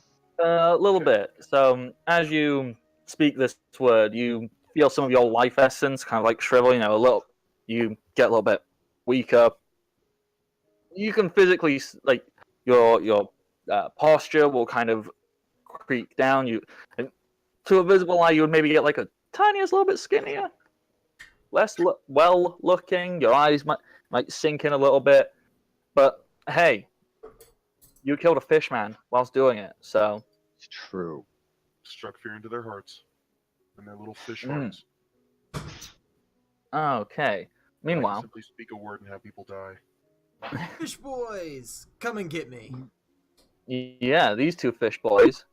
A little bit. So, as you speak this word, you feel some of your life essence kind of like shrivel, a little. You get a little bit weaker. You can physically, like, your posture will kind of creak down. And to a visible eye, you would maybe get like a tiniest little bit skinnier, less well looking. Your eyes might sink in a little bit, but hey, you killed a fish man whilst doing it, so It's true. Struck fear into their hearts and their little fish hearts. okay. I Meanwhile, can simply speak a word and have people die. Fish boys, come and get me. yeah, these 2 fish boys,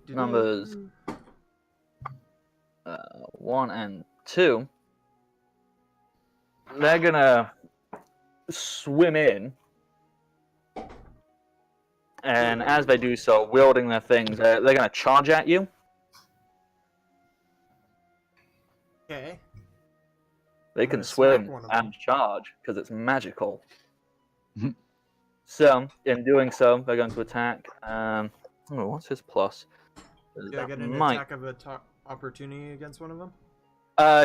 numbers 1 and 2, they're gonna swim in, and as they do so, wielding their things, they're gonna charge at you. Okay. They I'm can gonna smack swim one of and them. charge because it's magical. So, in doing so, they're going to attack. What's his plus? Do I That get an might- attack of opportunity against one of them?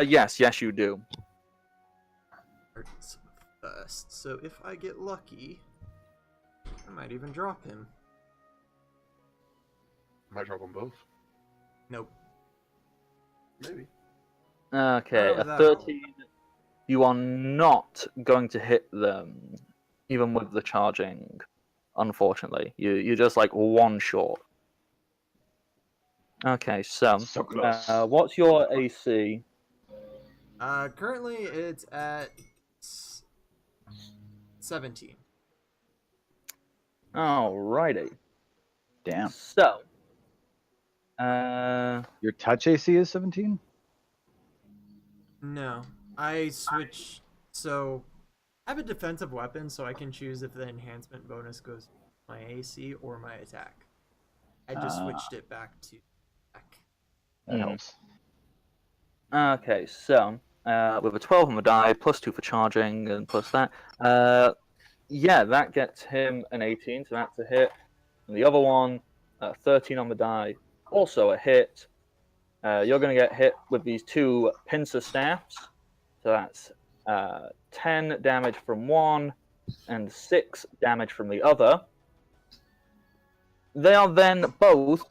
Yes, you do. Starts first. So if I get lucky, I might even drop him. Might drop them both. Nope. Maybe. Okay, How a was that 13. You are not going to hit them, even with the charging. Unfortunately, you're just like 1 short. Okay, so So close. what's your AC? Currently it's at 17. Alrighty. Damn. So, Your touch AC is 17? No, I switch So, I have a defensive weapon, so I can choose if the enhancement bonus goes to my AC or my attack. I just switched it back to attack. That helps. Okay, so with a 12 on the die, +2 for charging, and plus that, yeah, that gets him an 18, so that's a hit. And the other one, 13 on the die, also a hit. You're going to get hit with these 2 pincer staffs, so that's 10 damage from one and 6 damage from the other. They are then both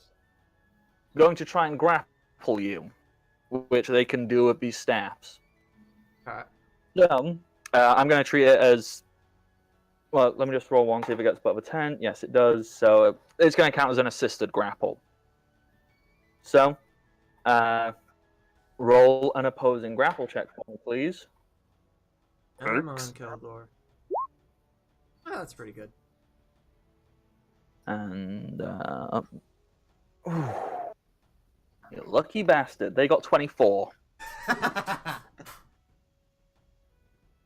going to try and grapple you, which they can do with these staffs. Okay. So, I'm going to treat it as... Well, let me just roll one, see if it gets above a 10. Yes, it does. So it's going to count as an assisted grapple. So, roll an opposing grapple check for me, please. Come on, Keldor. Oh, that's pretty good. And, you lucky bastard. They got 24.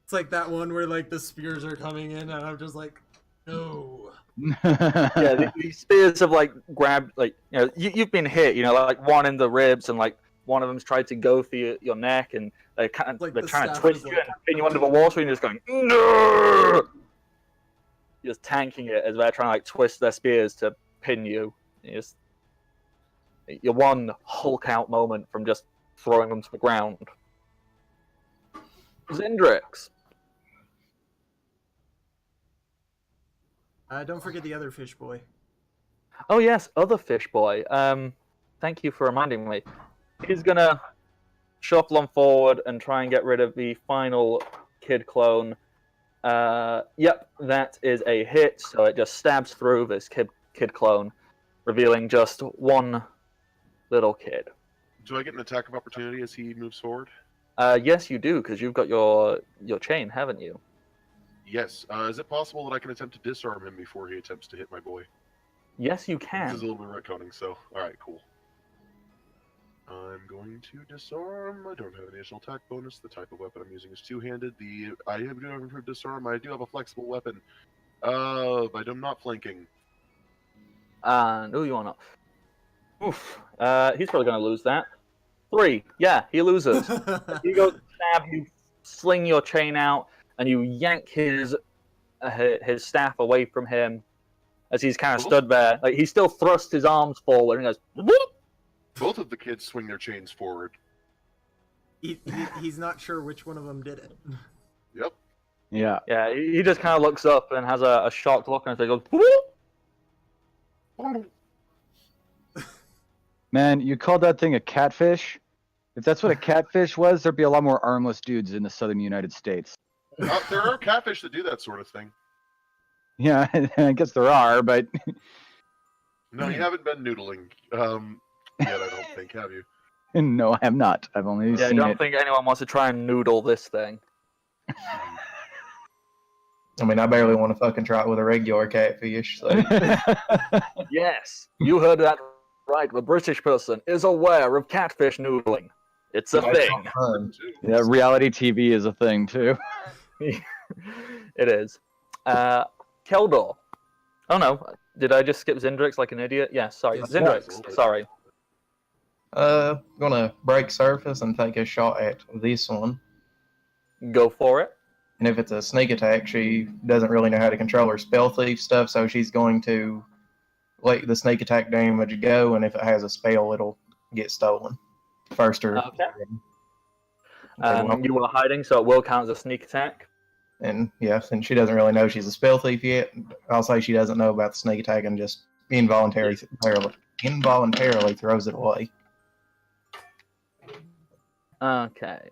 It's like that one where like the spears are coming in, and I'm just like, no. Yeah, these spears have like grabbed, like, you know, you've been hit, you know, like one in the ribs, and like one of them's tried to go for your neck, and they're trying to twist you and pin you under the water, and you're just going, no! You're just tanking it as they're trying to like twist their spears to pin you. You're one Hulk out moment from just throwing them to the ground. Zindrix. Don't forget the other fish boy. Oh yes, other fish boy. Thank you for reminding me. He's gonna shuffle on forward and try and get rid of the final kid clone. Yep, that is a hit. So it just stabs through this kid clone, revealing just one little kid. Do I get an attack of opportunity as he moves forward? Yes, you do, because you've got your chain, haven't you? Yes. Is it possible that I can attempt to disarm him before he attempts to hit my boy? Yes, you can. This is a little bit retconning, so alright, cool. I'm going to disarm. I don't have an additional attack bonus. The type of weapon I'm using is two-handed. I do have disarm. I do have a flexible weapon. But I'm not flanking. No, you are not. Oof. He's probably going to lose that. 3. Yeah, he loses. You go stab, you sling your chain out, and you yank his staff away from him as he's kind of stood there. Like, he still thrusts his arms forward and goes, whoop! Both of the kids swing their chains forward. He's not sure which one of them did it. Yep. Yeah. Yeah, he just kind of looks up and has a shocked look on his face. Goes, whoop! Man, you called that thing a catfish? If that's what a catfish was, there'd be a lot more armless dudes in the southern United States. There are catfish that do that sort of thing. Yeah, I guess there are, but... No, you haven't been noodling yet, I don't think, have you? No, I have not. I've only seen I don't it. think anyone wants to try and noodle this thing. I mean, I barely want to fucking try it with a regular catfish. So. Yes, you heard that right. The British person is aware of catfish noodling. It's a thing. Yeah, reality TV is a thing, too. It is. Keldor. Oh no, did I just skip Zindrix like an idiot? Yeah, sorry. Yes. Zindrix, sorry. Gonna break surface and take a shot at this one. Go for it. And if it's a sneak attack, she doesn't really know how to control her spell thief stuff, so she's going to let the sneak attack damage go, and if it has a spell, it'll get stolen. First or Okay. You were hiding, so it will count as a sneak attack. And yeah, since she doesn't really know she's a spell thief yet, I'll say she doesn't know about the sneak attack and just involuntarily throws it away. Okay.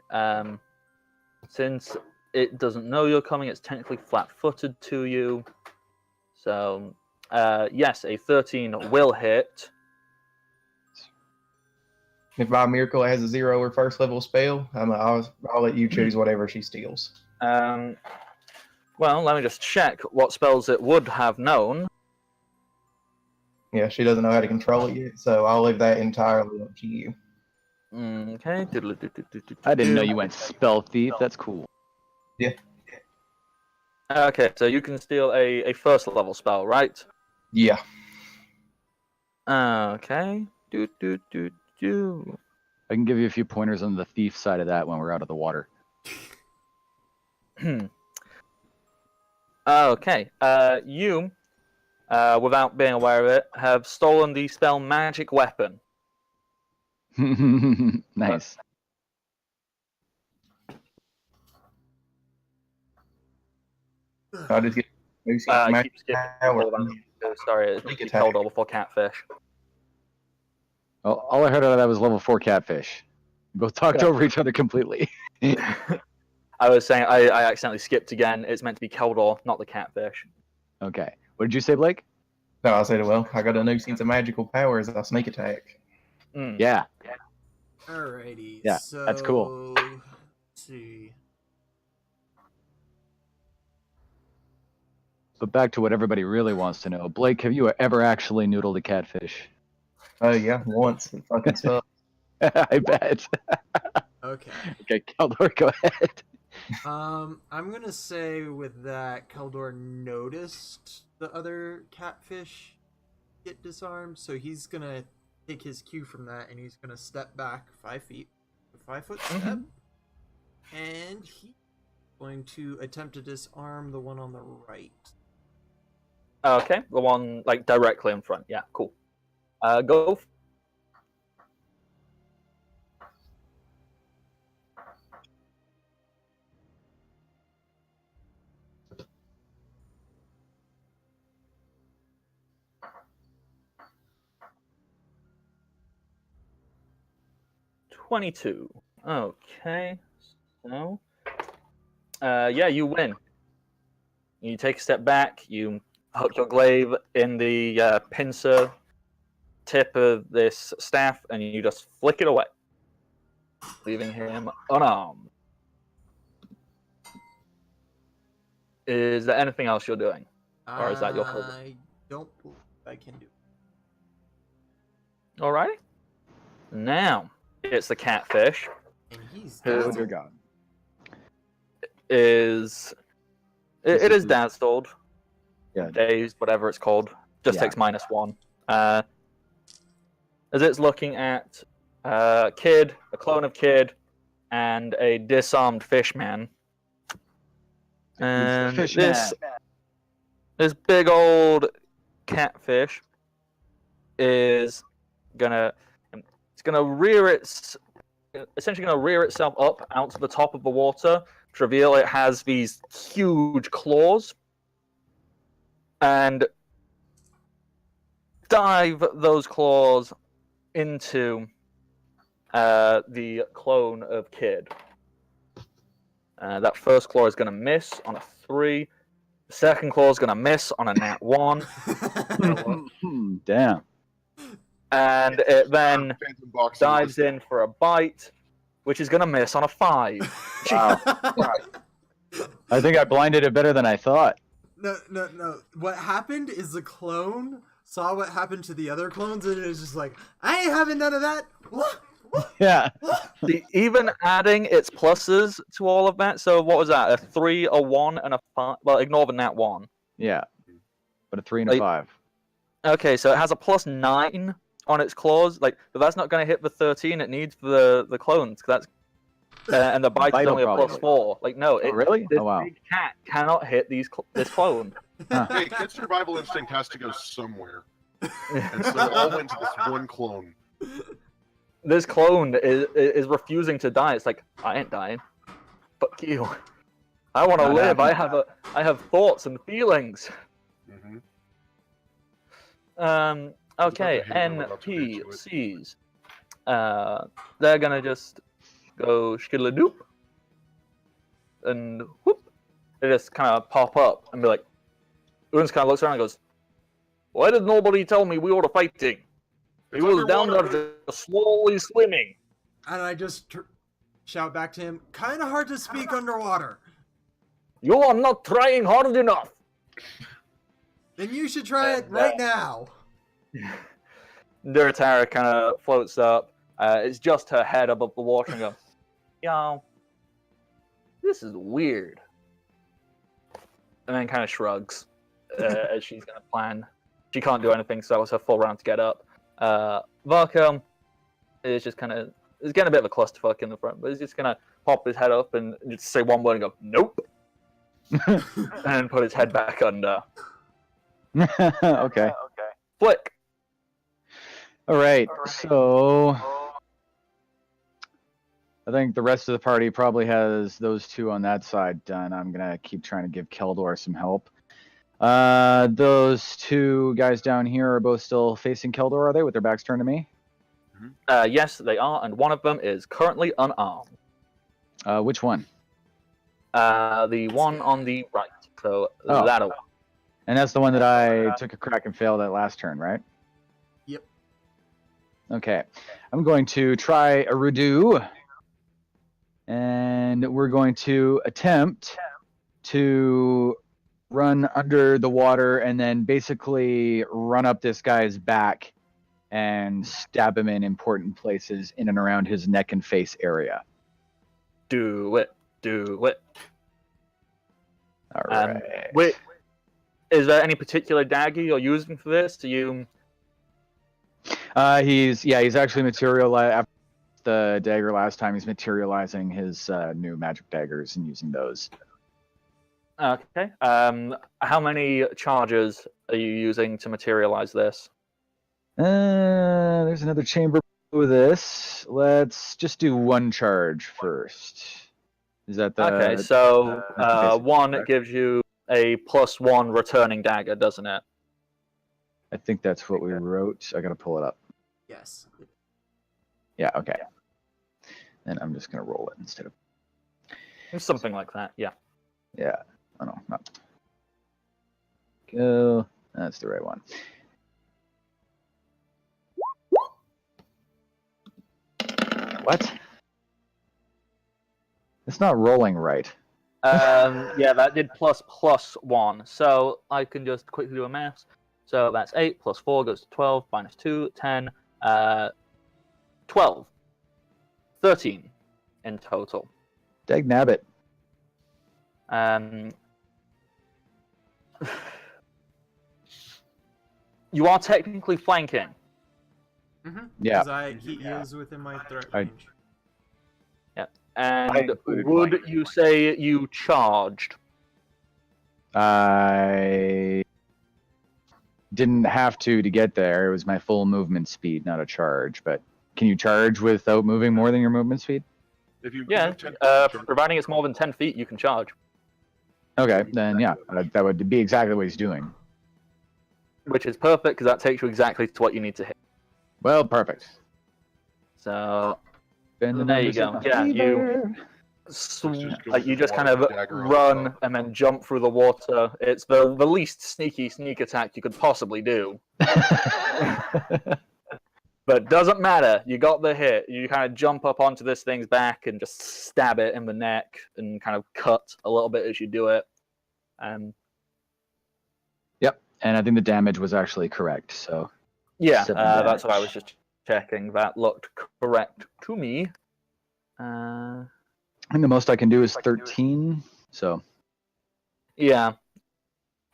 Since it doesn't know you're coming, it's technically flat-footed to you. So, yes, a 13 will hit. If by miracle it has a 0 or first level spell, I'll let you choose whatever she steals. Well, let me just check what spells it would have known. Yeah, she doesn't know how to control it yet, so I'll leave that entirely up to you. Okay. I didn't know you went spell thief. That's cool. Yeah. Okay, so you can steal a first level spell, right? Yeah. Okay. Do. I can give you a few pointers on the thief side of that when we're out of the water. Okay. You, without being aware of it, have stolen the spell magic weapon. Nice. So I just get I keep skipping. power. Hold on. Sorry, it's Sneak be attack. Keldor before catfish. Well, all I heard out of that was level 4 catfish. We both talked Yeah. over each other completely. I was saying I accidentally skipped again. It's meant to be Keldor, not the catfish. Okay. What did you say, Blake? No, I said, well, I got a new sense of magical powers. I'll sneak attack. Yeah. Alrighty. Yeah, So, that's cool. Let's see. But back to what everybody really wants to know. Blake, have you ever actually noodled a catfish? Oh, yeah, once. It fucking sucked. I bet. Okay. Okay, Keldor, go ahead. I'm gonna say with that, Keldor noticed the other catfish get disarmed, so he's gonna take his cue from that, and he's gonna step back 5 feet, a 5-foot step, and he's going to attempt to disarm the one on the right. Okay, the one like directly in front. Yeah, cool. Go. 22. Okay, so yeah, you win. You take a step back. You hook your glaive in the pincer tip of this staff, and you just flick it away, leaving him unarmed. Is there anything else you're doing, or is that your turn? I don't believe I can do it. Alrighty. Now it's the catfish. And he's Who- Oh, dazzled. dear God. Is This it is is the- dazzled, Yeah. dazed, whatever it's called. Just Yeah. takes -1. As it's looking at Kid, a clone of Kid, and a disarmed fishman. And fish this big old catfish is gonna essentially gonna rear itself up out to the top of the water to reveal it has these huge claws, and dive those claws into the clone of Kid. That first claw is going to miss on a 3. The second claw is going to miss on a nat 1. Damn. And it then Phantom boxing dives this- in for a bite, which is going to miss on a 5. Wow. I think I blinded it better than I thought. No. What happened is the clone saw what happened to the other clones, and it was just like, I ain't having none of that. What? Yeah. Even adding its pluses to all of that, so what was that? A 3, a 1, and a 5? Well, ignore the nat 1. Yeah. But a 3 and a Like- 5. Okay, so it has a +9 on its claws, but that's not going to hit the 13 it needs for the clones, 'cause that's and the bite is Vital, only a probably. +4. No, Oh, really? this Oh, wow. big cat cannot hit this clone. Hey, Kid's survival instinct has to go somewhere. And so it all went to this one clone. This clone is refusing to die. It's like, I ain't dying. Fuck you. I want to Not live. happening. I have thoughts and feelings. Mm-hmm. Okay, It's about to hit when I'm about to reach to it. NPCs. They're gonna just go skiddle-a-doop, and whoop, they just kind of pop up and be like, Uns kind of looks around and goes, "Why did nobody tell me we were fighting? He It's was down there underwater. just slowly swimming." And I just shout back to him, kind of hard to speak underwater. You are not trying hard enough. Then you should try it right now. Duratara kind of floats up. It's just her head above the water and goes, "Yo, this is weird. and then kind of shrugs as she's going to plan. She can't do anything, so that was her full round to get up. Varko is just kind of... He's getting a bit of a clusterfuck in the front, but he's just going to pop his head up and just say one word and go, nope! And put his head back under. Okay. Flick! Alright, so... I think the rest of the party probably has those two on that side done. I'm going to keep trying to give Keldor some help. Those two guys down here are both still facing Keldor, are they, with their backs turned to me? Yes, they are, and one of them is currently unarmed. Which one? The one on the right. So Oh. that one. And that's the one that I took a crack and failed at last turn, right? Yep. Okay. I'm going to try a redo. And we're going to attempt to run under the water and then basically run up this guy's back and stab him in important places in and around his neck and face area. Do it. Do it. All right. Wait, is there any particular dagger you're using for this? Do you... He's actually materialized after the dagger last time. He's materializing his new magic daggers and using those. Okay. How many charges are you using to materialize this? There's another chamber with this. Let's just do one charge first. Is that the... Okay, so one correct? gives you a +1 returning dagger, doesn't it? I think that's what we wrote. I gotta pull it up. Yes. Yeah, okay. And I'm just gonna roll it instead of... Something like that, yeah. Yeah. Oh no, not... Go. That's the right one. What? It's not rolling right. Yeah, that did +1. So I can just quickly do a maths. So that's 8 plus 4 goes to 12, minus 2, 10, 12. 13 in total. Dag nabbit. You are technically flanking. Mm-hmm. Yeah. He is within my threat I- range. And included would flanking. you say you charged? I didn't have to get there. It was my full movement speed, not a charge. But can you charge without moving more than your movement speed? If you Yeah, move 10 feet, charge. providing it's more than 10 feet, you can charge. Okay, then yeah, that would be exactly what he's doing. Which is perfect, because that takes you exactly to what you need to hit. Well, perfect. So, Bend the there you numbers in go. my Yeah, favor. you just kind water, of dagger on run top. and then jump through the water. It's the least sneaky sneak attack you could possibly do. But doesn't matter. You got the hit. You kind of jump up onto this thing's back and just stab it in the neck and kind of cut a little bit as you do it. Yep, and I think the damage was actually correct. So Yeah, 7 that's what I damage. was just checking. That looked correct to me. I think the most I can do is 13. So Yeah.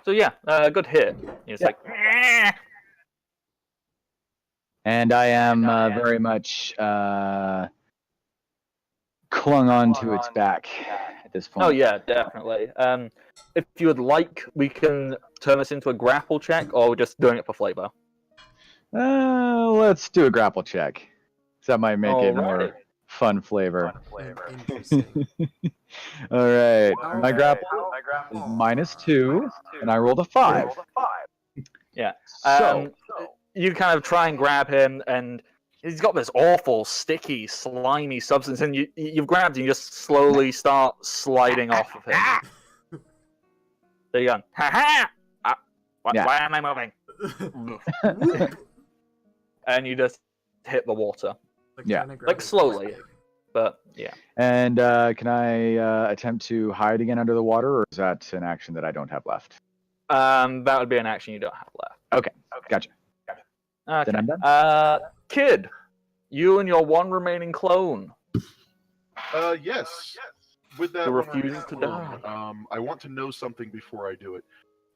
So yeah, good hit. It's like... and I am very much clung on to its back at this point. Oh yeah, definitely. If you would like, we can turn this into a grapple check, or we're just doing it for flavor. Let's do a grapple check. So that might make it more Alrighty. fun flavor. Interesting. All right, Alright. my grapple is -2, and I rolled a 5. Yeah. So You kind of try and grab him, and he's got this awful, sticky, slimy substance, and you've grabbed him, you just slowly start sliding off of him. There you go. Ha ha! Yeah. Why am I moving? And you just hit the water. Yeah. Like slowly. But yeah. and can I attempt to hide again under the water, or is that an action that I don't have left? That would be an action you don't have left. Okay, gotcha. Okay. Then I'm done. Kid, you and your one remaining clone. Yes. with that, Who one refuses to clone, die. I want to know something before I do it.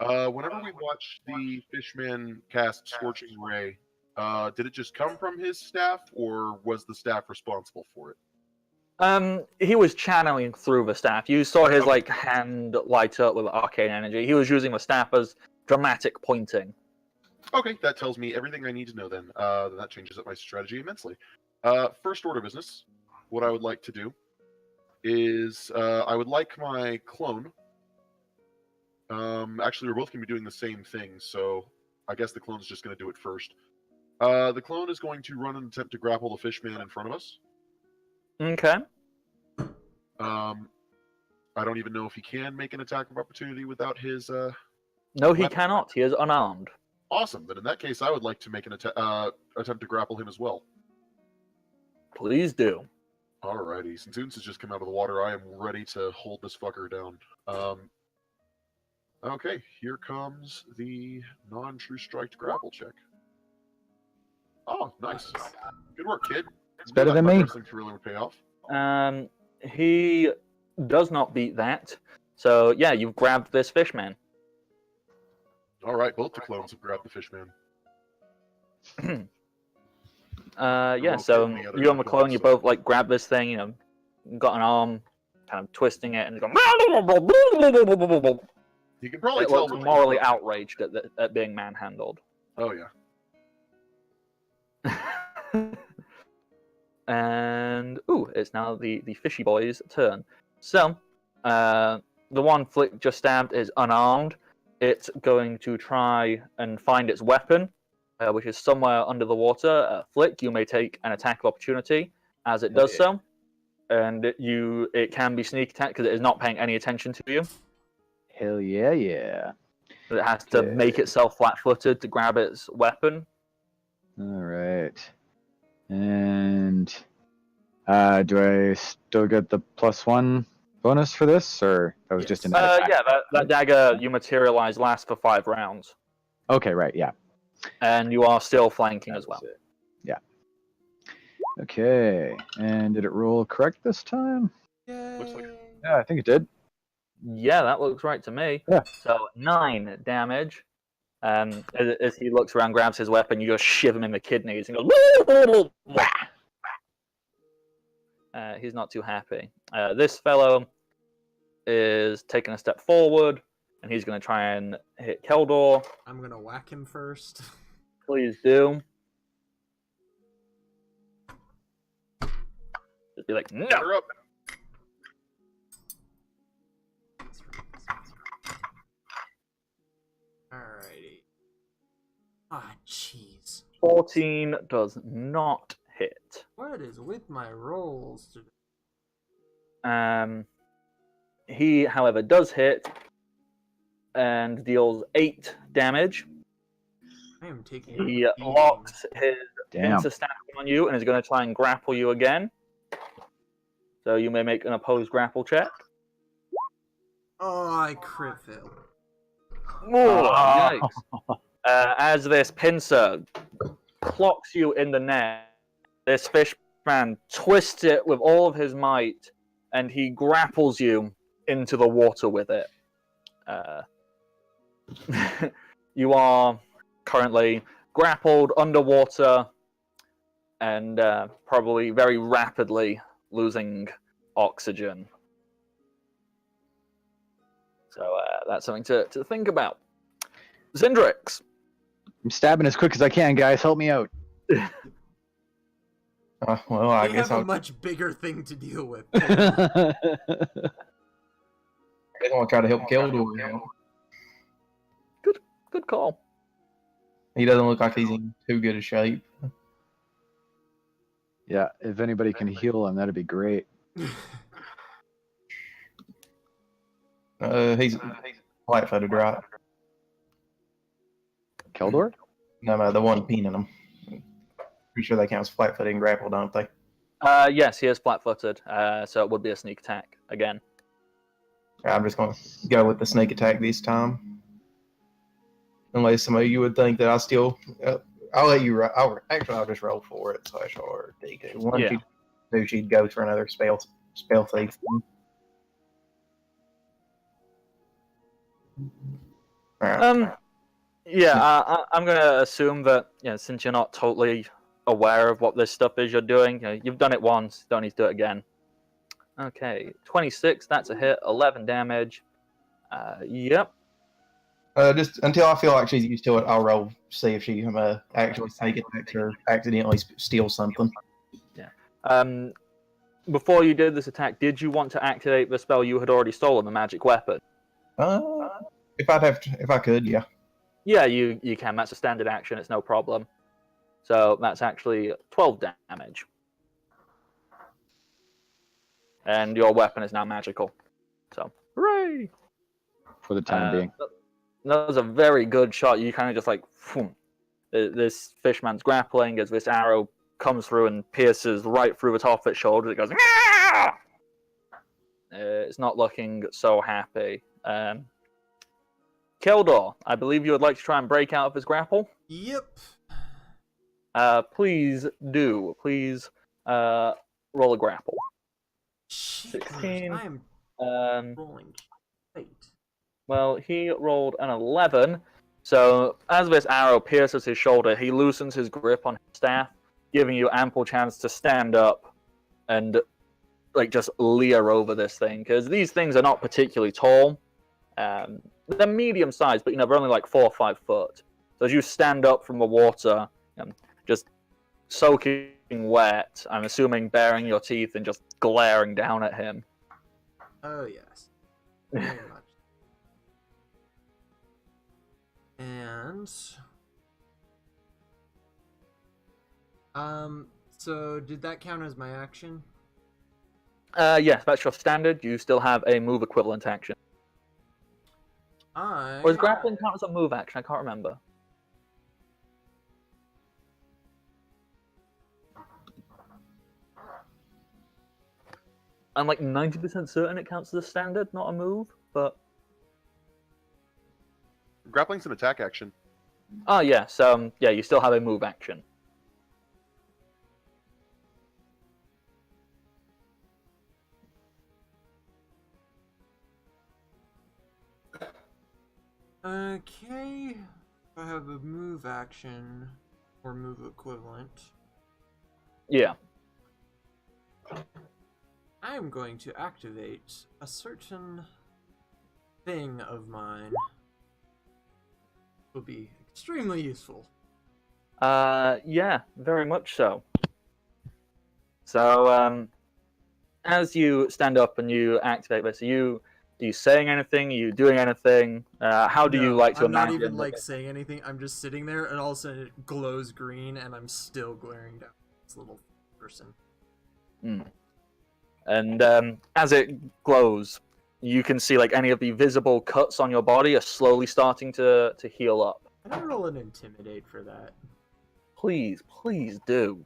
Whenever we watched the Fishman cast Scorching Ray, did it just come from his staff, or was the staff responsible for it? He was channeling through the staff. You saw his Okay. like hand light up with arcane energy. He was using the staff as dramatic pointing. Okay, that tells me everything I need to know then. Then that changes up my strategy immensely. First order business, what I would like to do is I would like my clone. Actually, we're both going to be doing the same thing, so I guess the clone's just going to do it first. The clone is going to run an attempt to grapple the fishman in front of us. Okay. I don't even know if he can make an attack of opportunity without his. No, he weapon. cannot. He is unarmed. Awesome. Then in that case, I would like to make an attempt to grapple him as well. Please do. Alrighty. Since Oons has just come out of the water, I am ready to hold this fucker down. Okay, here comes the non-true strike to grapple check. Oh, nice. Good work, kid. It's better than me. Wrestling to really pay off. He does not beat that. So yeah, you've grabbed this fishman. All right, both the clones have grabbed the fishman. Yeah. okay So with the other you and two McClone, you clones, both like grab this thing. You know, got an arm, kind of twisting it, and it's going. You can probably It tell. looks morally outraged at being manhandled. Oh yeah. And it's now the fishy boy's turn. So, the one Flick just stabbed is unarmed. It's going to try and find its weapon, which is somewhere under the water. Flick, you may take an attack of opportunity as it does so, and it can be sneak attack because it is not paying any attention to you. Hell yeah, yeah. It has to make itself flat-footed to grab its weapon. All right. And do I still get the +1 bonus for this, or that was just an attack? Yeah, that dagger you materialize lasts for 5 rounds. Okay, right, yeah. And you are still flanking as well. Yeah. Okay, and did it roll correct this time? Looks like Yeah, I think it did. Yeah, that looks right to me. Yeah. So 9 damage. As he looks around, grabs his weapon, you just shiv him in the kidneys and goes. He's not too happy. This fellow is taking a step forward, and he's going to try and hit Keldor. I'm gonna whack him first. Please do. Just be like, no. you're up. Alrighty. Ah, jeez. 14 does not hit. What is with my rolls today? He, however, does hit and deals 8 damage. I am taking. He a beating. locks his Damn. insta-staff on you and is going to try and grapple you again. So you may make an opposed grapple check. Oh, I crit failed. Yikes. As this pincer clocks you in the neck, this fishman twists it with all of his might, and he grapples you into the water with it. You are currently grappled underwater and probably very rapidly losing oxygen. So that's something to think about. Zindrix. I'm stabbing as quick as I can, guys. Help me out. Well, I We guess have I'll a much bigger thing to deal with. I want to try to help Keldor out. Good call. He doesn't look like he's in too good a shape. Yeah, if anybody can heal him, that'd be great. He's flat-footed, right? Keldor? No, the one pinning him. Pretty sure they count as flat-footed and grapple, don't they? Yes, he is flat-footed, so it would be a sneak attack again. I'm just going to go with the sneak attack this time. Unless some of you would think that I still... I'll let you... I'll just roll for it. /R DK. One, Yeah. two, she'd go for another spell thief. Alright. Yeah, I'm gonna assume that since you're not totally aware of what this stuff is you're doing, you've done it once, don't need to do it again. Okay, 26. That's a hit. 11 damage. Yep. Just until I feel like she's used to it, I'll roll see if she actually take attacks or accidentally steal something. Yeah. Before you did this attack, did you want to activate the spell you had already stolen, the magic weapon? If I could, yeah. Yeah, you can. That's a standard action. It's no problem. So that's actually 12 damage. And your weapon is now magical. So, hooray! For the time being. That was a very good shot. You kind of just like, whoom. This fishman's grappling as this arrow comes through and pierces right through the top of its shoulder. It goes, Aah! It's not looking so happy. Keldor, I believe you would like to try and break out of his grapple? Yep. Please do. Please roll a grapple. 16. I am rolling great. Well, he rolled an 11. So as this arrow pierces his shoulder, he loosens his grip on his staff, giving you ample chance to stand up and just leer over this thing. Because these things are not particularly tall. They're medium sized, but they're only like 4 or 5 foot. So as you stand up from the water, just soaking wet, I'm assuming baring your teeth and just glaring down at him. Oh yes, very much. And so did that count as my action? Yes, that's your standard. You still have a move equivalent action. Or is grappling count as a move action? I can't remember. I'm like 90% certain it counts as a standard, not a move, but... Grappling's an attack action. Oh, yes. Yeah, you still have a move action. Okay. I have a move action or move equivalent. Yeah. I am going to activate a certain thing of mine. Will be extremely useful. Yeah, very much so. So, as you stand up and you activate this, are you saying anything? Are you doing anything? How do you like to I'm not imagine? even like saying anything. I'm just sitting there, and all of a sudden it glows green, and I'm still glaring down at this little person. And as it glows, you can see like any of the visible cuts on your body are slowly starting to heal up. Can I roll an intimidate for that? Please do.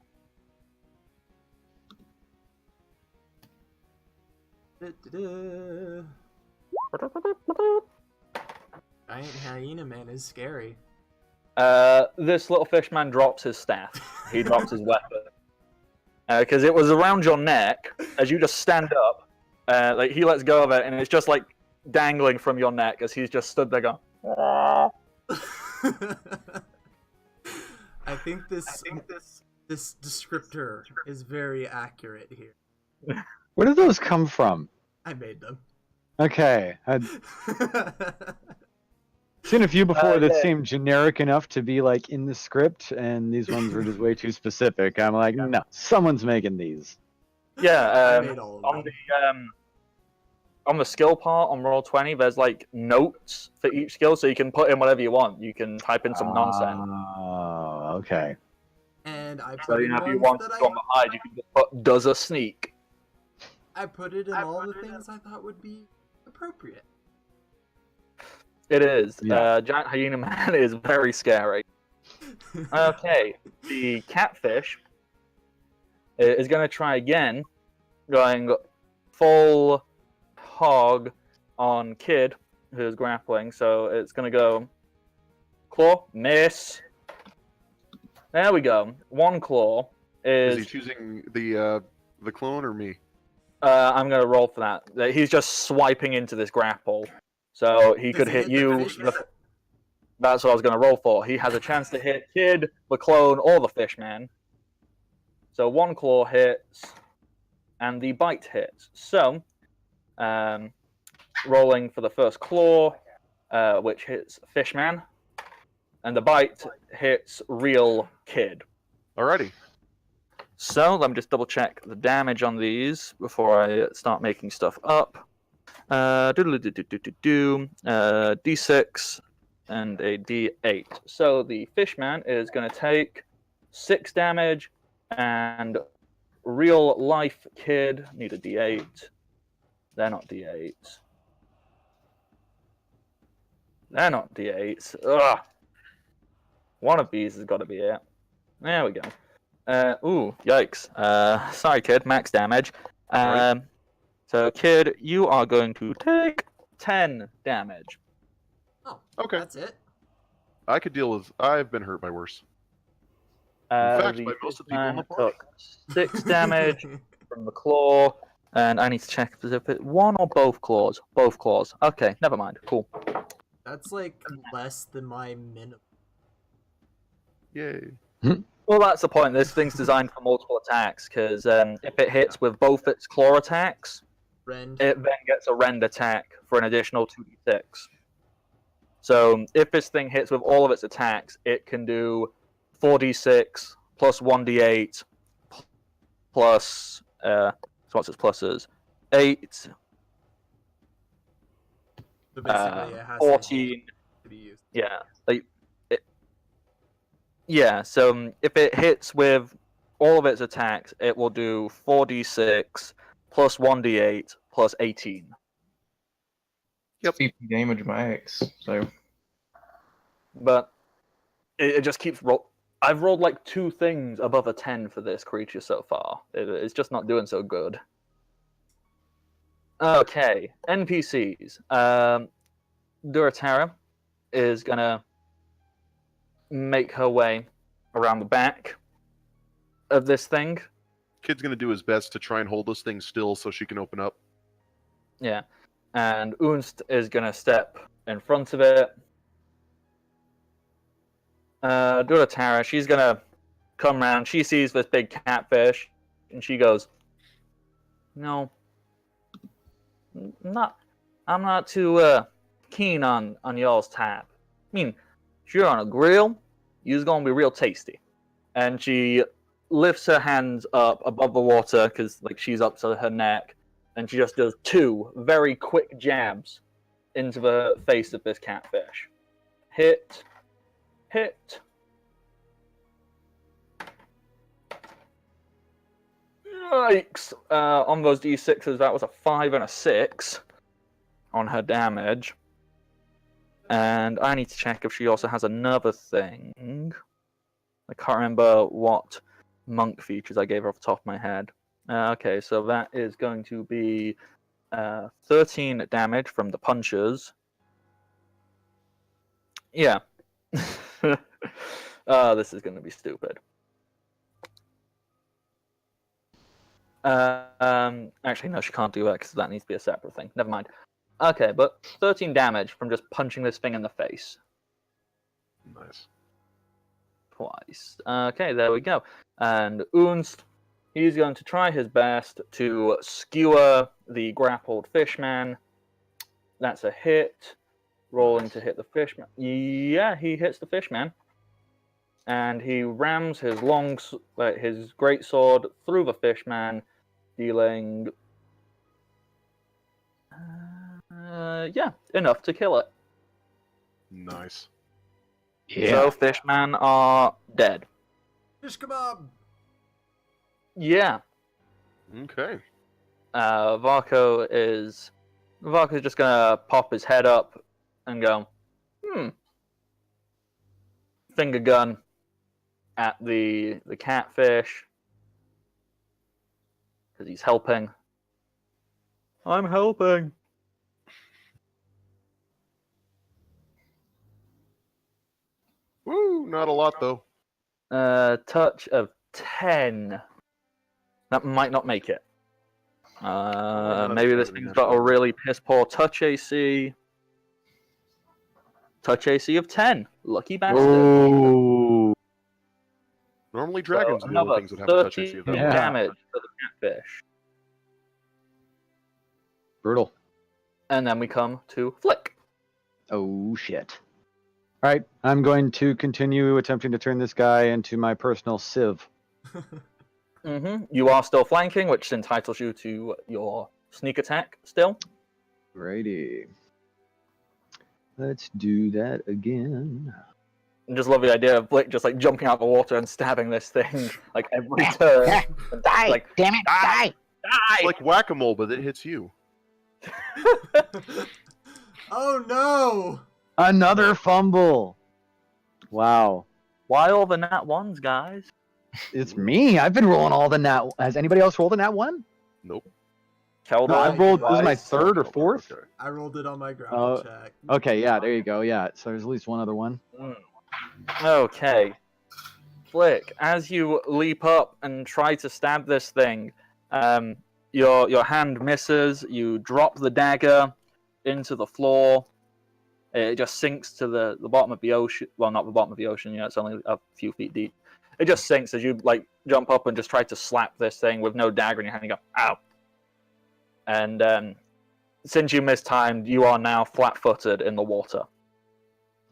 Giant hyena man is scary. This little fish man drops his staff. He drops his weapon. Because it was around your neck. As you just stand up, like he lets go of it, and it's just like dangling from your neck as he's just stood there going. I think this descriptor is very accurate here. Where did those come from? I made them. Okay. I'd seen a few before that seemed generic enough to be like in the script, and these ones were just way too specific. I'm like, no, someone's making these. Yeah, I made all of them. On the skill part on Roll20, there's like notes for each skill, so you can put in whatever you want. You can type in some nonsense. Oh, okay. And I So put in if you ones want that to go on the hide, you can just put does a sneak. I put it in all the things I thought would be appropriate. It is. Yeah. Giant hyena man is very scary. Okay, the catfish is going to try again, going full hog on Kid, who's grappling. So it's going to go claw, miss. There we go. One claw Is he choosing the clone or me? I'm going to roll for that. He's just swiping into this grapple. So he could Does he hit hit the you. fish yet? That's what I was going to roll for. He has a chance to hit Kid, the clone, or the Fishman. So 1 claw hits, and the bite hits. So, rolling for the first claw, which hits Fishman, and the bite hits real Kid. Alrighty. So let me just double check the damage on these before I start making stuff up. D6 and a D8. So the Fishman is going to take 6 damage, and real life Kid need a D8. They're not D8s. They're not D8s. Ugh. One of these has got to be it. There we go. Ooh, yikes. Sorry, Kid. Max damage. Right. So, Kid, you are going to take 10 damage. Oh, Okay. that's it. I could deal with. I've been hurt by worse. fact, The by most of the people in the Fishman party. took 6 damage from the claw, and I need to check if it's one or both claws. Both claws. Okay, never mind. Cool. That's like less than my minimum. Yay. Well, that's the point. This thing's designed for multiple attacks, because if it hits with both its claw attacks, Rend. it then gets a rend attack for an additional 2d6. So if this thing hits with all of its attacks, it can do 4d6 plus 1d8 plus so what's its pluses? 8, So basically, it has 14. to be used. Yeah, yeah. So if it hits with all of its attacks, it will do 4d6 plus 1d8 plus 18. Yep. 50 damage max. So. But it just keeps roll. I've rolled like 2 things above a 10 for this creature so far. It's just not doing so good. Okay, NPCs. Duratara is gonna make her way around the back of this thing. Kid's gonna do his best to try and hold this thing still so she can open up. Yeah, and Unst is gonna step in front of it. Duratara, she's gonna come around. She sees this big catfish, and she goes, "No, I'm not too keen on y'all's type. I mean, if you're on a grill, you're gonna be real tasty." And she lifts her hands up above the water because like she's up to her neck, and she just does 2 very quick jabs into the face of this catfish. Hit. Yikes! On those d6s, that was a 5 and a 6 on her damage. And I need to check if she also has another thing. I can't remember what monk features I gave her off the top of my head. Okay, so that is going to be 13 damage from the punches. Yeah. This is going to be stupid. Actually, no, she can't do that because that needs to be a separate thing. Never mind. Okay, but 13 damage from just punching this thing in the face. Nice. Twice. Okay, there we go. And Unst, he's going to try his best to skewer the grappled fishman. That's a hit. Rolling to hit the fishman. Yeah, he hits the fishman. And he rams his his great sword through the fishman, dealing enough to kill it. Nice. Yeah. So fishmen are dead. Fish kebab. Yeah. Okay. Varko's just gonna pop his head up and go, finger gun at the catfish because he's helping. I'm helping. Woo! Not a lot though. Touch of 10. That might not make it. not Maybe this having thing's that got a far. really piss poor touch AC. touch AC of 10. Lucky bastard. Oh. Normally dragons So are the only another things that have a touch 30 AC of that. Yeah. damage to the catfish. Brutal. And then we come to Flick. Oh, shit. All right, I'm going to continue attempting to turn this guy into my personal sieve. You are still flanking, which entitles you to your sneak attack still. Righty. Let's do that again. I just love the idea of Flick just like jumping out of the water and stabbing this thing like every turn. Die! Like, Damn it! Die! It's like whack-a-mole, but it hits you. Oh no! Another fumble. Wow. why all the nat ones, guys? It's me. I've been rolling all the nat. Has anybody else rolled a nat one? Nope. Keldor, No, I rolled. This is my twice. third or fourth. Okay. I rolled it on my grapple Oh, check. Okay, yeah, there you go. Yeah, so there's at least one other one. Okay. Flick, as you leap up and try to stab this thing, your hand misses. You drop the dagger into the floor. It just sinks to the bottom of the ocean. Well, not the bottom of the ocean. Yeah, it's only a few feet deep. It just sinks as you like jump up and just try to slap this thing with no dagger in your hand. You go, ow! And since you mistimed, you are now flat-footed in the water.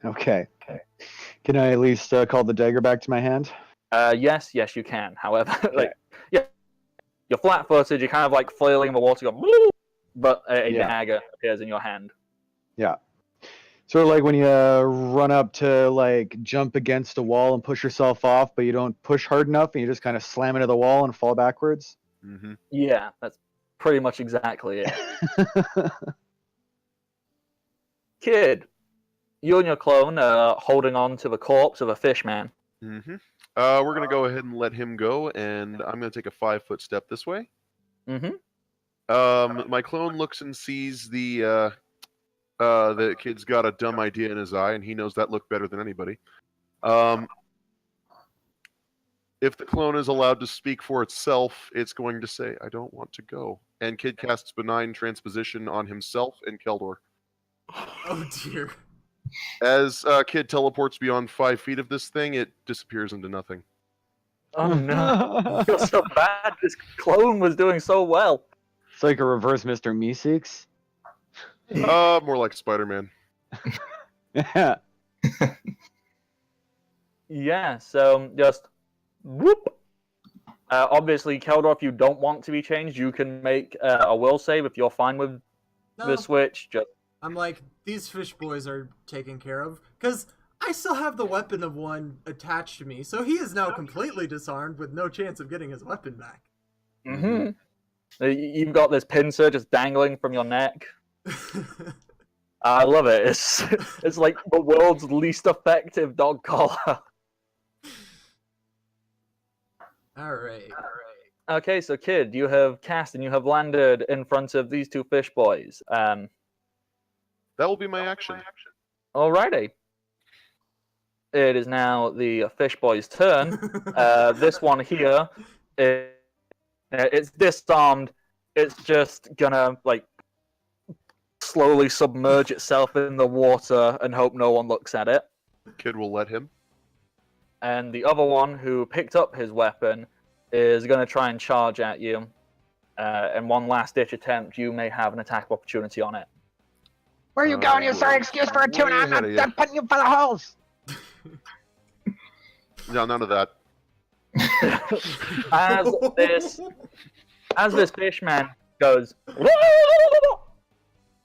Okay. Can I at least call the dagger back to my hand? Yes, you can. However, yeah, you're flat-footed. You're kind of like flailing in the water, going, but a dagger appears in your hand. Yeah. Sort of like when you run up to like jump against a wall and push yourself off, but you don't push hard enough, and you just kind of slam into the wall and fall backwards. Mm-hmm. Yeah, that's pretty much exactly it. Kid, you and your clone are holding on to the corpse of a fish man. Mm-hmm. We're gonna go ahead and let him go, and I'm gonna take a 5-foot step this way. My clone looks and sees the kid's got a dumb idea in his eye, and he knows that look better than anybody. If the clone is allowed to speak for itself, it's going to say, "I don't want to go." And kid casts benign transposition on himself and Keldor. Oh dear. As kid teleports beyond 5 feet of this thing, it disappears into nothing. Oh no, I feel so bad. This clone was doing so well. It's like a reverse Mr. Meeseeks. More like Spider-Man. Yeah. Yeah, so just whoop. Obviously, Keldor, if you don't want to be changed, you can make a will save if you're fine with the switch. Just I'm like, these fish boys are taken care of, because I still have the weapon of one attached to me, so he is now completely disarmed with no chance of getting his weapon back. You've got this pincer just dangling from your neck. I love it. It's like the world's least effective dog collar. Alright. Okay, so kid, you have cast and you have landed in front of these two fish boys. That will be my action. Alrighty. It is now the fish boy's turn. This one here, it's disarmed. It's just gonna like slowly submerge itself in the water and hope no one looks at it. Kid will let him. And the other one, who picked up his weapon, is going to try and charge at you. And one last-ditch attempt, you may have an attack opportunity on it. Where are you going, you sorry excuse for a tuna? I'm not done putting you for the holes! No, none of that. As this fishman goes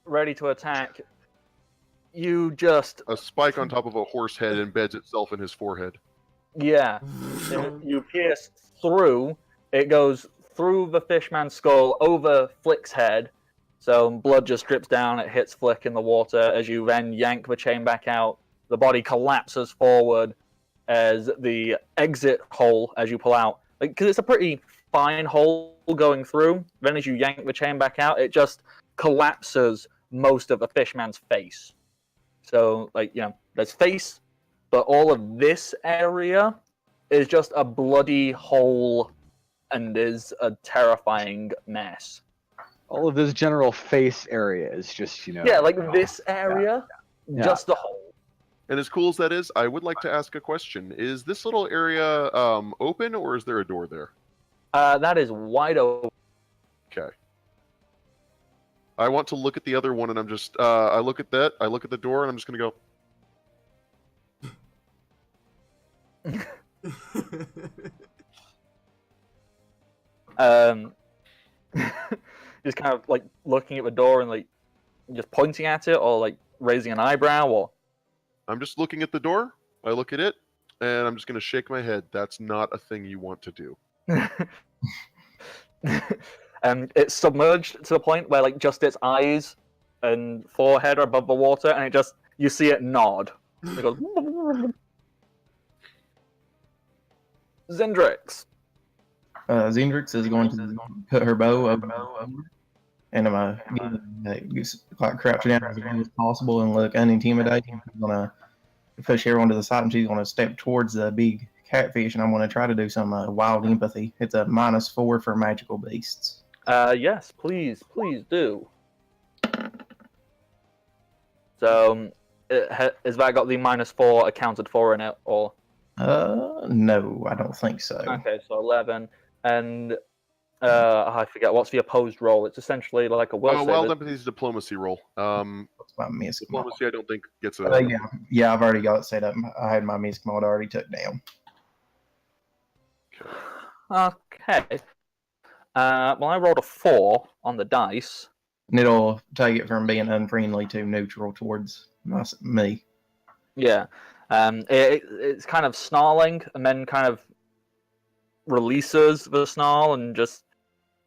ready to attack, you just A spike on top of a horse head embeds itself in his forehead. you pierce through. It goes through the fishman's skull, over Flick's head, so blood just drips down. It hits Flick in the water. As you then yank the chain back out, the body collapses forward as the exit hole, as you pull out, because it's a pretty fine hole going through. Then as you yank the chain back out, it just collapses most of the fishman's face. So, there's face, but all of this area is just a bloody hole and is a terrifying mess. All of this general face area is just, Yeah, like this area, just a hole. And as cool as that is, I would like to ask a question. Is this little area open, or is there a door there? That is wide open. Okay. I want to look at the other one, and I'm just... I look at that, I look at the door, and I'm just going to go... just kind of like looking at the door and like just pointing at it, or like raising an eyebrow, or... I'm just looking at the door, I look at it, and I'm just going to shake my head. That's not a thing you want to do. And it's submerged to the point where like just its eyes and forehead are above the water, and it just, you see it nod. It goes... Zendrix. Zendrix is going to put her bow over, and I'm like crouching down as low as possible and look unintimidating. I'm gonna push everyone to the side, and she's gonna step towards the big catfish, and I'm gonna try to do some wild empathy. It's a -4 for magical beasts. Yes, please do. So, has that got the -4 accounted for in it, or? No, I don't think so. Okay, so 11, and I forget what's the opposed roll. It's essentially like a will Wild save. empathy is a diplomacy roll. What's my misc mod? Diplomacy, I don't think gets a. Yeah, I've already got it set up. I had my misc mod already took down. Okay. Well, I rolled a 4 on the dice. And it'll take it from being unfriendly to neutral towards me. Yeah. It's kind of snarling, and then kind of releases the snarl and just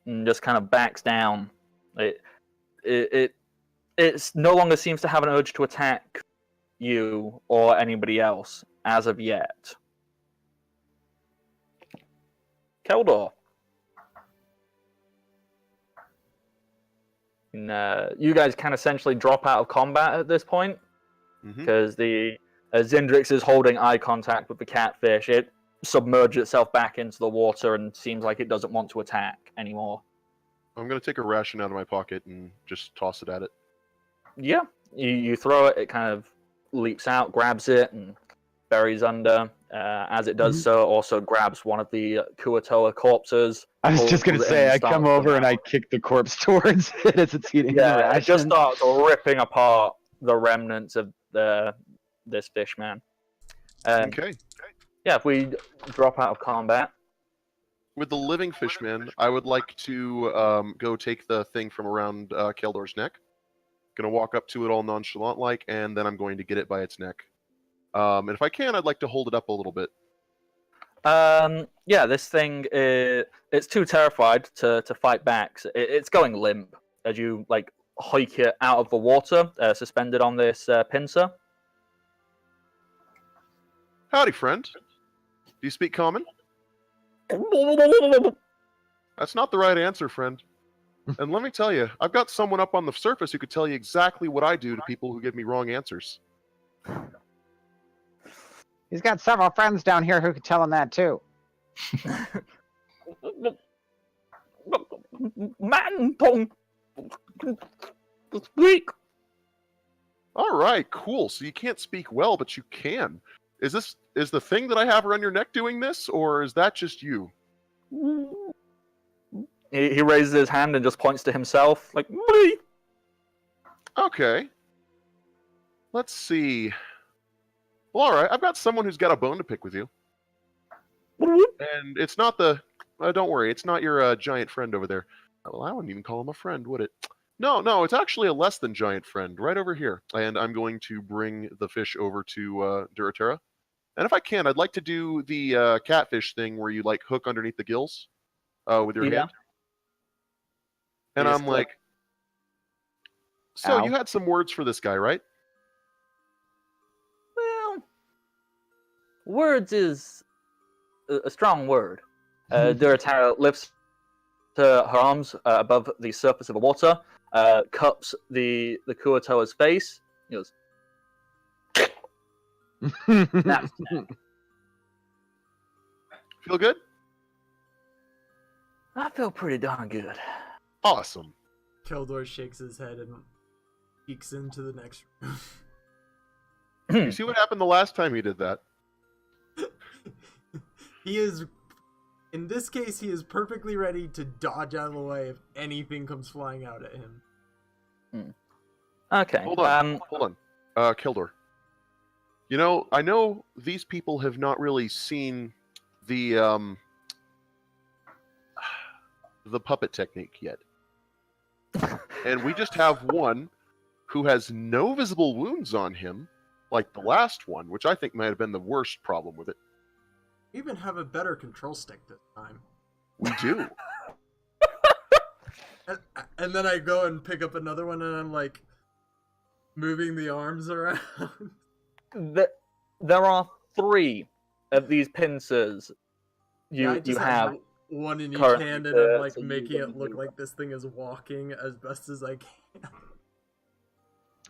kind of backs down. It's no longer seems to have an urge to attack you or anybody else as of yet. Keldor. You guys can essentially drop out of combat at this point, because the Zendrix is holding eye contact with the catfish. It submerged itself back into the water and seems like it doesn't want to attack anymore. I'm going to take a ration out of my pocket and just toss it at it. Yeah, you throw it, it kind of leaps out, grabs it, and buries under. As it does so, also grabs one of the Kuatoa corpses. I was just going to say, I come over and I kick the corpse towards it as it's eating the ration. It just starts ripping apart the remnants of this fish man. Okay. Yeah, if we drop out of combat. With the living fishman, I would like to go take the thing from around Keldor's neck. Gonna walk up to it all nonchalant-like, and then I'm going to get it by its neck. And if I can, I'd like to hold it up a little bit. Yeah, this thing, it's too terrified to fight back. So it's going limp as you like hike it out of the water, suspended on this pincer. Howdy, friend. Do you speak common? That's not the right answer, friend. And let me tell you, I've got someone up on the surface who could tell you exactly what I do to people who give me wrong answers. He's got several friends down here who could tell him that too. Man, speak. All right, cool. So you can't speak well, but you can. Is the thing that I have around your neck doing this, or is that just you? He raises his hand and just points to himself, like, me. Okay. Let's see. Well, all right. I've got someone who's got a bone to pick with you. And it's not the... don't worry. It's not your giant friend over there. Well, I wouldn't even call him a friend, would it? No. It's actually a less than giant friend right over here. And I'm going to bring the fish over to Duratera. And if I can, I'd like to do the catfish thing where you, like, hook underneath the gills with your hand. And I'm like... So, you had some words for this guy, right? Well, words is a strong word. Duratera lifts her arms above the surface of the water, cups the Kuatoa's face. He goes, "That's it." Feel good? I feel pretty darn good. Awesome. Keldor shakes his head and peeks into the next room. You see what happened the last time he did that? He is, in this case, he is perfectly ready to dodge out of the way if anything comes flying out at him. Okay. Hold on. Kildor. You know, I know these people have not really seen the puppet technique yet. And we just have one who has no visible wounds on him, like the last one, which I think might have been the worst problem with it. We even have a better control stick this time. We do. And then I go and pick up another one, and I'm like moving the arms around. There are 3 of these pincers. I just have one in each currently hand, and I'm like so you making it wouldn't look do like this thing is walking as best as I can.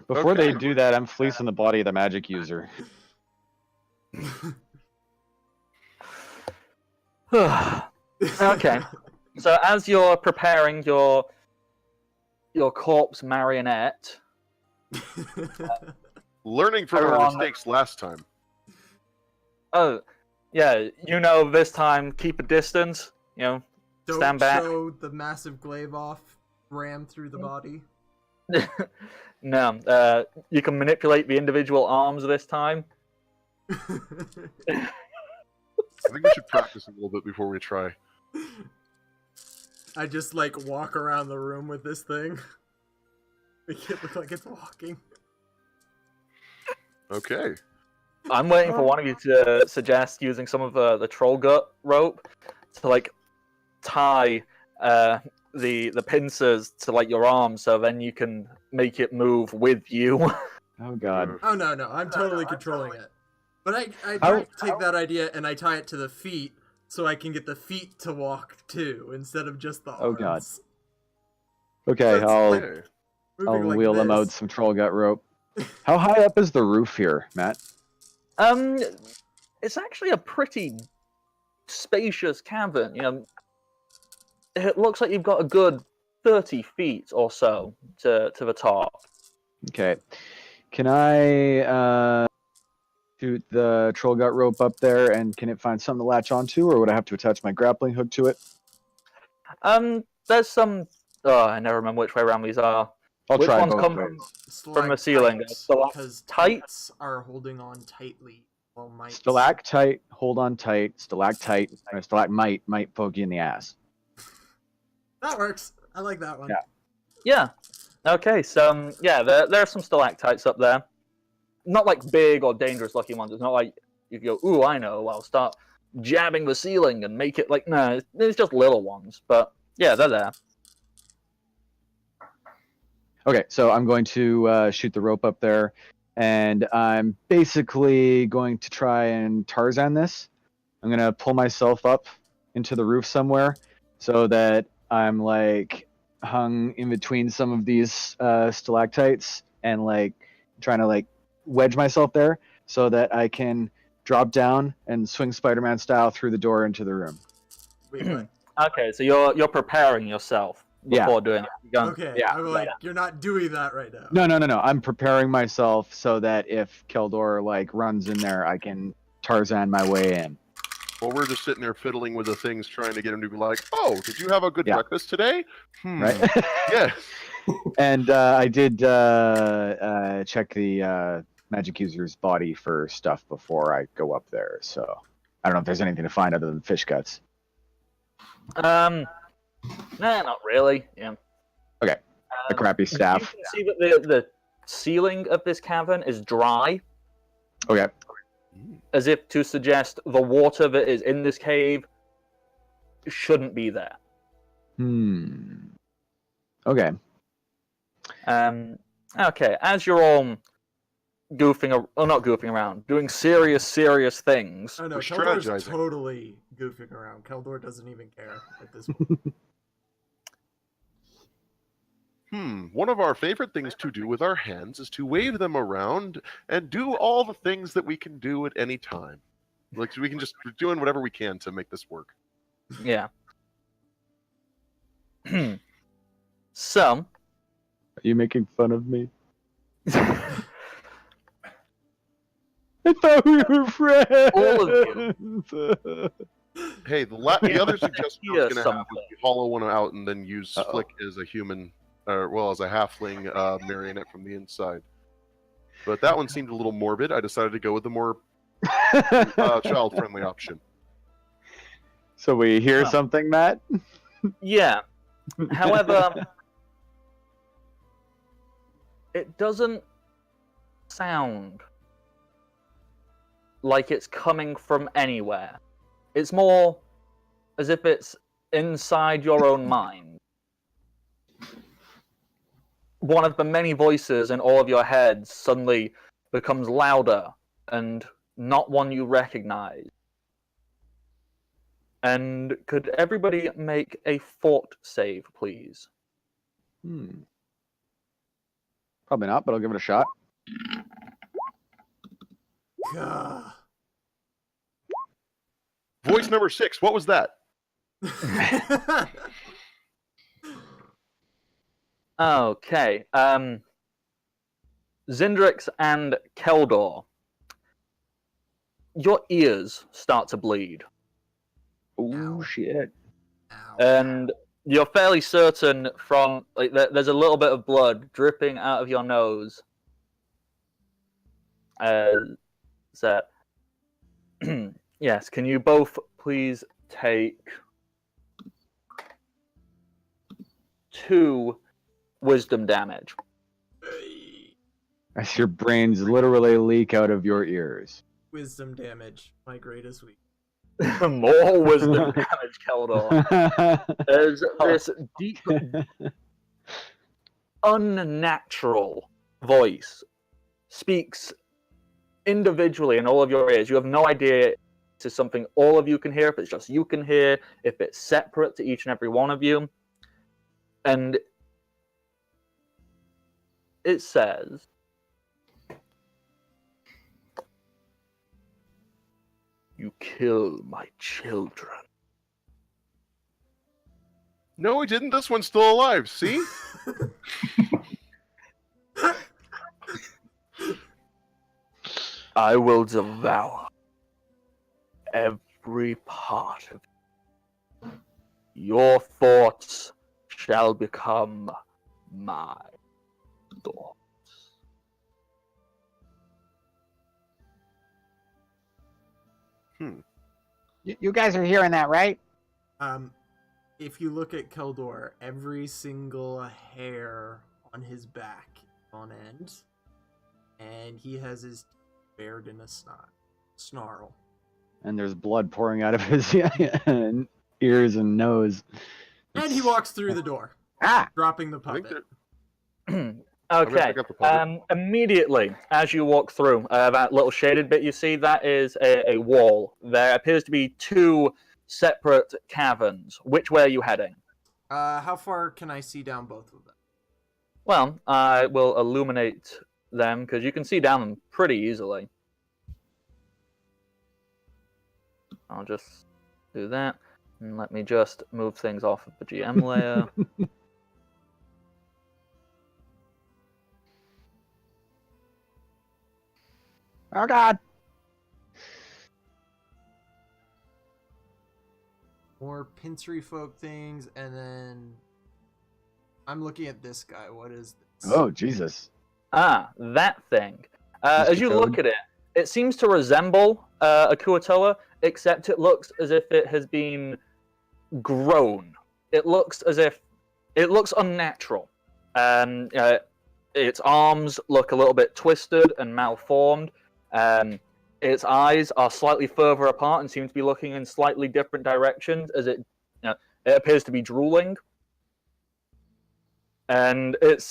Before Okay. they do that, I'm fleecing the body of the magic user. Okay. So as you're preparing your corpse marionette, Learning from our Everyone- mistakes last time. oh yeah, this time keep a distance. Don't stand back. show the massive glaive off ram through the body. No, you can manipulate the individual arms this time. I think we should practice a little bit before we try. I just like walk around the room with this thing. Make it look like it's walking. Okay. I'm waiting for one of you to suggest using some of the troll gut rope to like tie the pincers to like your arm, so then you can make it move with you. Oh god. Oh no, I'm totally controlling it. But I take that idea and I tie it to the feet so I can get the feet to walk too instead of just the arms. Oh, God. Okay, So it's I'll like moving like wheel them out this. some troll gut rope. How high up is the roof here, Matt? It's actually a pretty spacious cavern. It looks like you've got a good 30 feet or so to the top. Okay. Can I shoot the troll gut rope up there, and can it find something to latch onto, or would I have to attach my grappling hook to it? There's some. Oh, I never remember which way around these are. I'll Which try ones both come ways. from the ceiling? Because Stalactites? tights are holding on tightly. While mites... Stalactite, hold on tight. Stalactite, or stalagmite might poke you in the ass. That works. I like that one. Yeah. Okay, so yeah, there are some stalactites up there. Not like big or dangerous looking ones. It's not like you go, ooh, I know, I'll start jabbing the ceiling and make it like, no, it's just little ones. But yeah, they're there. Okay, so I'm going to shoot the rope up there, and I'm basically going to try and Tarzan this. I'm going to pull myself up into the roof somewhere so that I'm like hung in between some of these stalactites and like trying to like wedge myself there so that I can drop down and swing Spider-Man style through the door into the room. Wait, what? Okay, so you're preparing yourself before doing it. You're going, Okay, Yeah, I'm like, you're not doing that right now. No. I'm preparing myself so that if Keldor like runs in there, I can Tarzan my way in. Well, we're just sitting there fiddling with the things, trying to get him to be like, "Oh, did you have a good breakfast today?" Right? Yeah. And I did check the magic user's body for stuff before I go up there. So I don't know if there's anything to find other than fish guts. Nah, not really. Yeah. Okay. The crappy staff. You can see that the ceiling of this cavern is dry, Okay. as if to suggest the water that is in this cave shouldn't be there. Okay. Okay, as you're all not goofing around, doing serious things. Oh no, We're Keldor's strategizing. totally goofing around. Keldor doesn't even care at this point. One of our favorite things to do with our hands is to wave them around and do all the things that we can do at any time. Like we can just we're doing whatever we can to make this work. Yeah. So, Are you making fun of me? I thought we were friends. All of Hey, the other suggestion I was Hear going to have something. was to hollow one out and then use Uh-oh. Flick as a human, or well, as a halfling marionette from the inside. But that one seemed a little morbid. I decided to go with the more child-friendly option. So we hear Well. something, Matt? Yeah. However, it doesn't sound like it's coming from anywhere. It's more as if it's inside your own mind. One of the many voices in all of your heads suddenly becomes louder and not one you recognize. And could everybody make a fort save, please? Probably not, but I'll give it a shot. Gah. Voice number 6, what was that? Okay. Zindrix and Keldor. Your ears start to bleed. Oh, shit. Ow. And you're fairly certain from like there's a little bit of blood dripping out of your nose. So, yes, can you both please take 2 wisdom damage? As your brains literally leak out of your ears. Wisdom damage, my greatest weak. More wisdom damage, Keldor. There's this deep, unnatural voice speaks individually in all of your ears. You have no idea if it's something all of you can hear, if it's just you can hear, if it's separate to each and every one of you. And it says, "You kill my children." No, he didn't. This one's still alive. See? I will devour every part of you. Your thoughts shall become my thoughts. You guys are hearing that, right? If you look at Keldor, every single hair on his back is on end, and he has his teeth bared in a snarl. And there's blood pouring out of his ears and nose. And he walks through the door, dropping the I think puppet. Okay. pick up the puppet. Immediately, as you walk through that little shaded bit you see, that is a wall. There appears to be 2 separate caverns. Which way are you heading? How far can I see down both of them? Well, I will illuminate them because you can see down them pretty easily. I'll just do that. And let me just move things off of the GM layer. Oh God. More pincery folk things, and then I'm looking at this guy. What is this? Oh, Jesus. That thing. Mr. As you Toad? look at it, it seems to resemble a Kuatoa, except it looks as if it has been grown. It looks as if it looks unnatural. Its arms look a little bit twisted and malformed. Its eyes are slightly further apart and seem to be looking in slightly different directions as it appears to be drooling. And it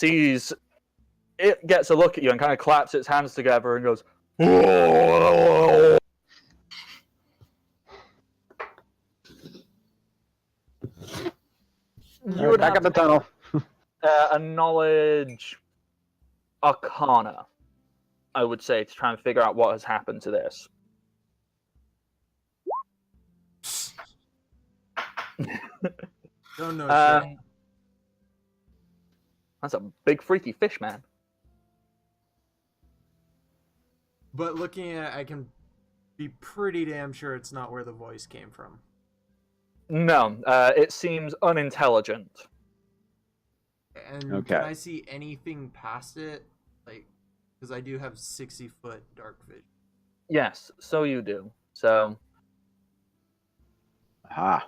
gets a look at you and kind of claps its hands together and goes, "Whoa." You would Back have up the tunnel. a knowledge arcana, I would say, to try and figure out what has happened to this. Don't know. shit. That's a big freaky fish, man. But looking at it, I can be pretty damn sure it's not where the voice came from. No, it seems unintelligent. And Okay. can I see anything past it? Like, because I do have 60-foot dark vision. Yes, so you do. So, Aha.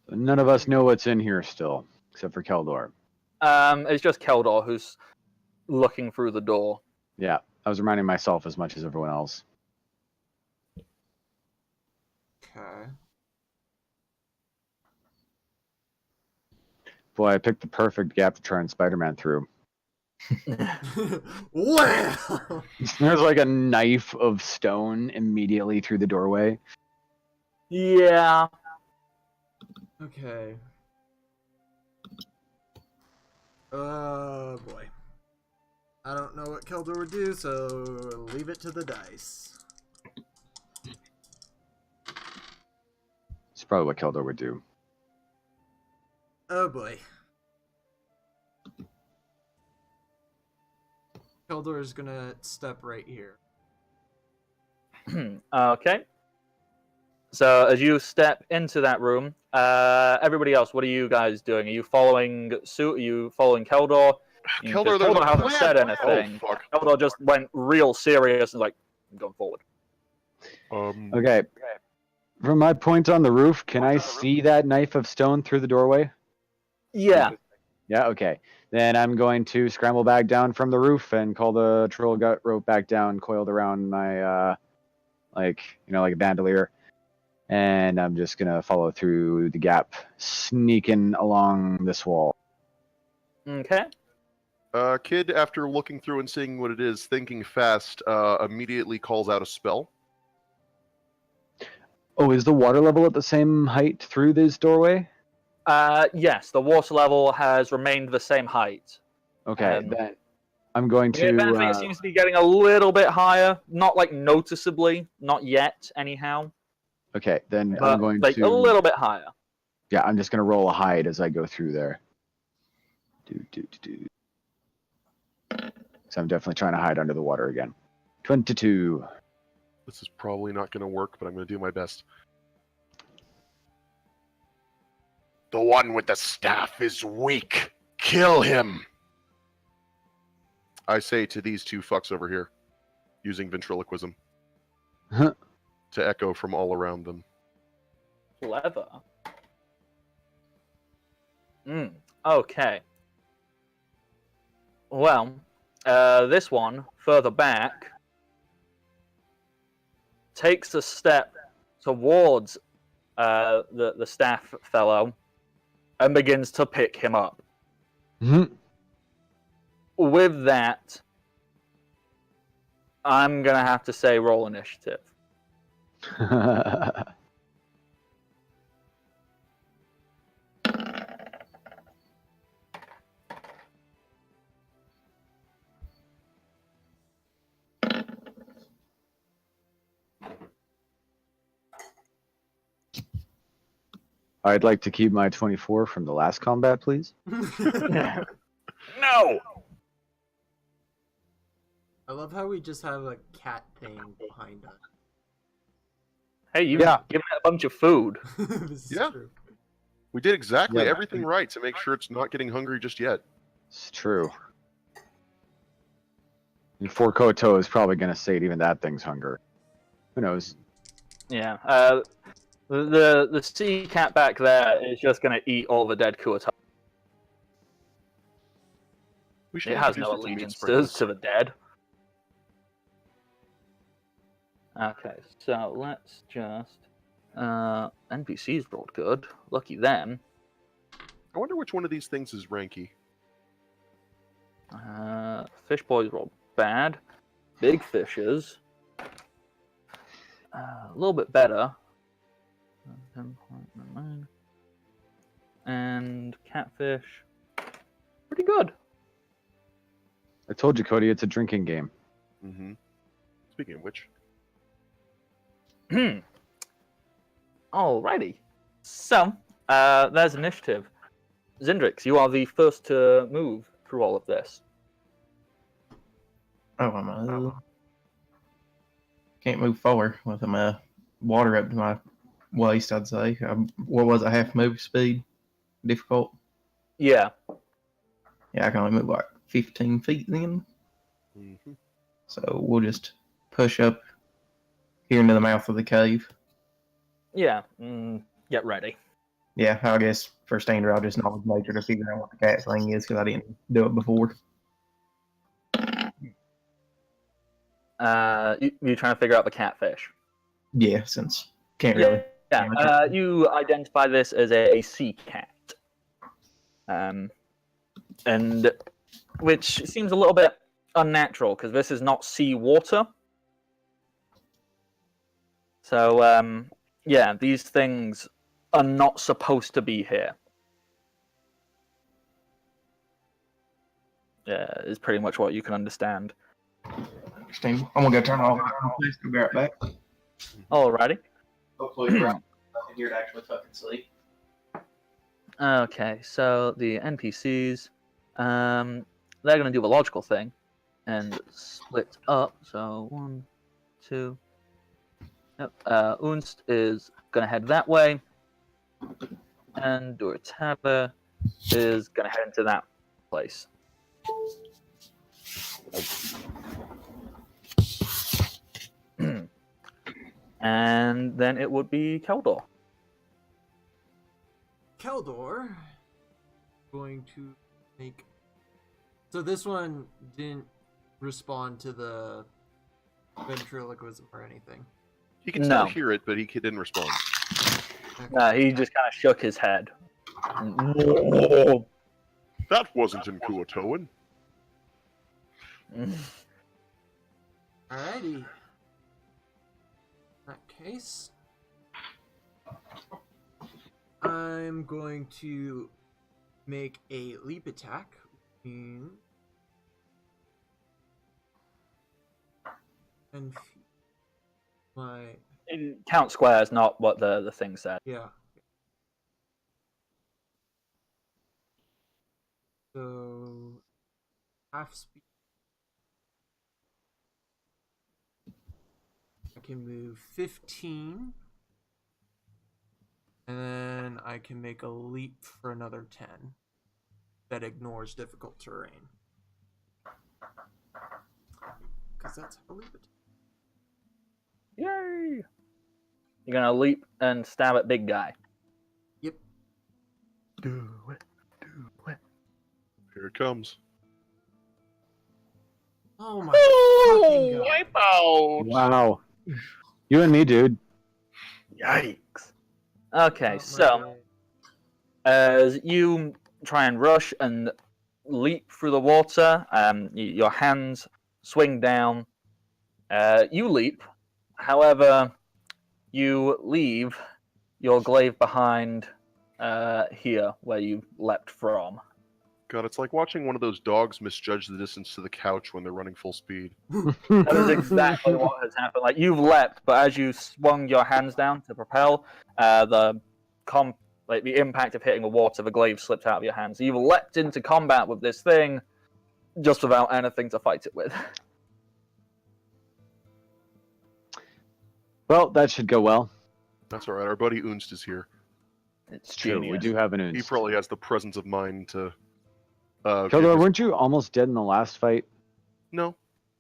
None of us know what's in here still, except for Keldor. it's just Keldor who's looking through the door. Yeah, I was reminding myself as much as everyone else. Okay. Boy, I picked the perfect gap to turn Spider-Man through. Wow! There's like a knife of stone immediately through the doorway. Yeah. Okay. Oh boy. I don't know what Keldor would do, so leave it to the dice. It's probably what Keldor would do. Oh boy. Keldor is gonna step right here. Okay. So as you step into that room, everybody else, what are you guys doing? Are you following suit? Are you following Keldor? Keldor, there's a hasn't plan. said anything. Oh, fuck. Keldor just went real serious and like, I'm going forward. Okay. From my point on the roof, can I see that knife of stone through the doorway? Yeah. Yeah, okay. Then I'm going to scramble back down from the roof and call the troll gut rope back down, coiled around my, like a bandolier. And I'm just going to follow through the gap, sneaking along this wall. Okay. Kid, after looking through and seeing what it is, thinking fast, immediately calls out a spell. Oh, is the water level at the same height through this doorway? Yes, the water level has remained the same height. Okay, then I'm going If anything, to... it seems to be getting a little bit higher. Not like noticeably, not yet, anyhow. Okay, then But I'm going like to... a little bit higher. Yeah, I'm just going to roll a hide as I go through there. So I'm definitely trying to hide under the water again. 22. This is probably not going to work, but I'm going to do my best. The one with the staff is weak. Kill him. I say to these two fucks over here, using ventriloquism Huh. to echo from all around them. Clever. Okay. Well, this one, further back, takes a step towards the staff fellow and begins to pick him up. Mhm. With that, I'm going to have to say roll initiative. I'd like to keep my 24 from the last combat, please. No! I love how we just have a cat thing behind us. Hey, you've Yeah. given it a bunch of food. This is Yeah. true. We did exactly Yeah. everything right to make sure it's not getting hungry just yet. It's true. And Forkoto is probably going to sate even that thing's hunger. Who knows? Yeah. The sea cat back there is just going to eat all the dead Kuatai. We should It has introduce no it to meat allegiances sprinklers. to the dead. Okay, so let's just... NPCs rolled good. Lucky them. I wonder which one of these things is ranky. Fish boys rolled bad. Big fishes. A little bit better. 10.99. And catfish. Pretty good. I told you, Cody, it's a drinking game. Mm-hmm. Speaking of which, Alrighty. So, there's initiative. Zindrix, you are the first to move through all of this. I'm can't move forward with my water up to my waist, I'd say. What was it, half move speed? Difficult? Yeah. Yeah, I can only move like 15 feet then. Mm-hmm. So we'll just push up here into the mouth of the cave. Yeah. Get ready. Yeah, I guess for standard, I'll just knowledge nature to figure out what the cat thing is because I didn't do it before. You trying to figure out the catfish? Yeah, since can't really. Yeah. You identify this as a sea cat. And which seems a little bit unnatural because this is not sea water. So yeah, these things are not supposed to be here. Yeah, is pretty much what you can understand. Understand. I'm gonna go turn off. Be right back. Alrighty. Hopefully, it's nothing here to actually fucking sleep. Okay, so the NPCs, they're gonna do the logical thing and split up. So 1, 2. Yep. Unst is gonna head that way, and Duratava is gonna head into that place. And then it would be Keldor. Keldor going to make. So this one didn't respond to the ventriloquism or anything. He could still hear it, but he didn't respond. He just kind of shook his head. That wasn't in Kuatoan. Alrighty. In that case, I'm going to make a leap attack. And my Count squares, not what the thing said. yeah. So half speed. I can move 15. And then I can make a leap for another 10. That ignores difficult terrain. Because that's how leap attack. Yay! You're gonna leap and stab at big guy. Yep. Do it. Here it comes. Oh my fucking god. Wipe out! Wow. You and me, dude. Yikes. Okay, Oh, so as you try and rush and leap through the water, your hands swing down. You leap. However, you leave your glaive behind here where you leapt from. God, it's like watching one of those dogs misjudge the distance to the couch when they're running full speed. That is exactly what has happened. Like, you've leapt, but as you swung your hands down to propel, the impact of hitting the water, the glaive slipped out of your hands. So you've leapt into combat with this thing just without anything to fight it with. Well, that should go well. That's alright, our buddy Unst is here. It's True, genius. we do have an He Unst. probably has the presence of mind to... Keldor, weren't you almost dead in the last fight? No.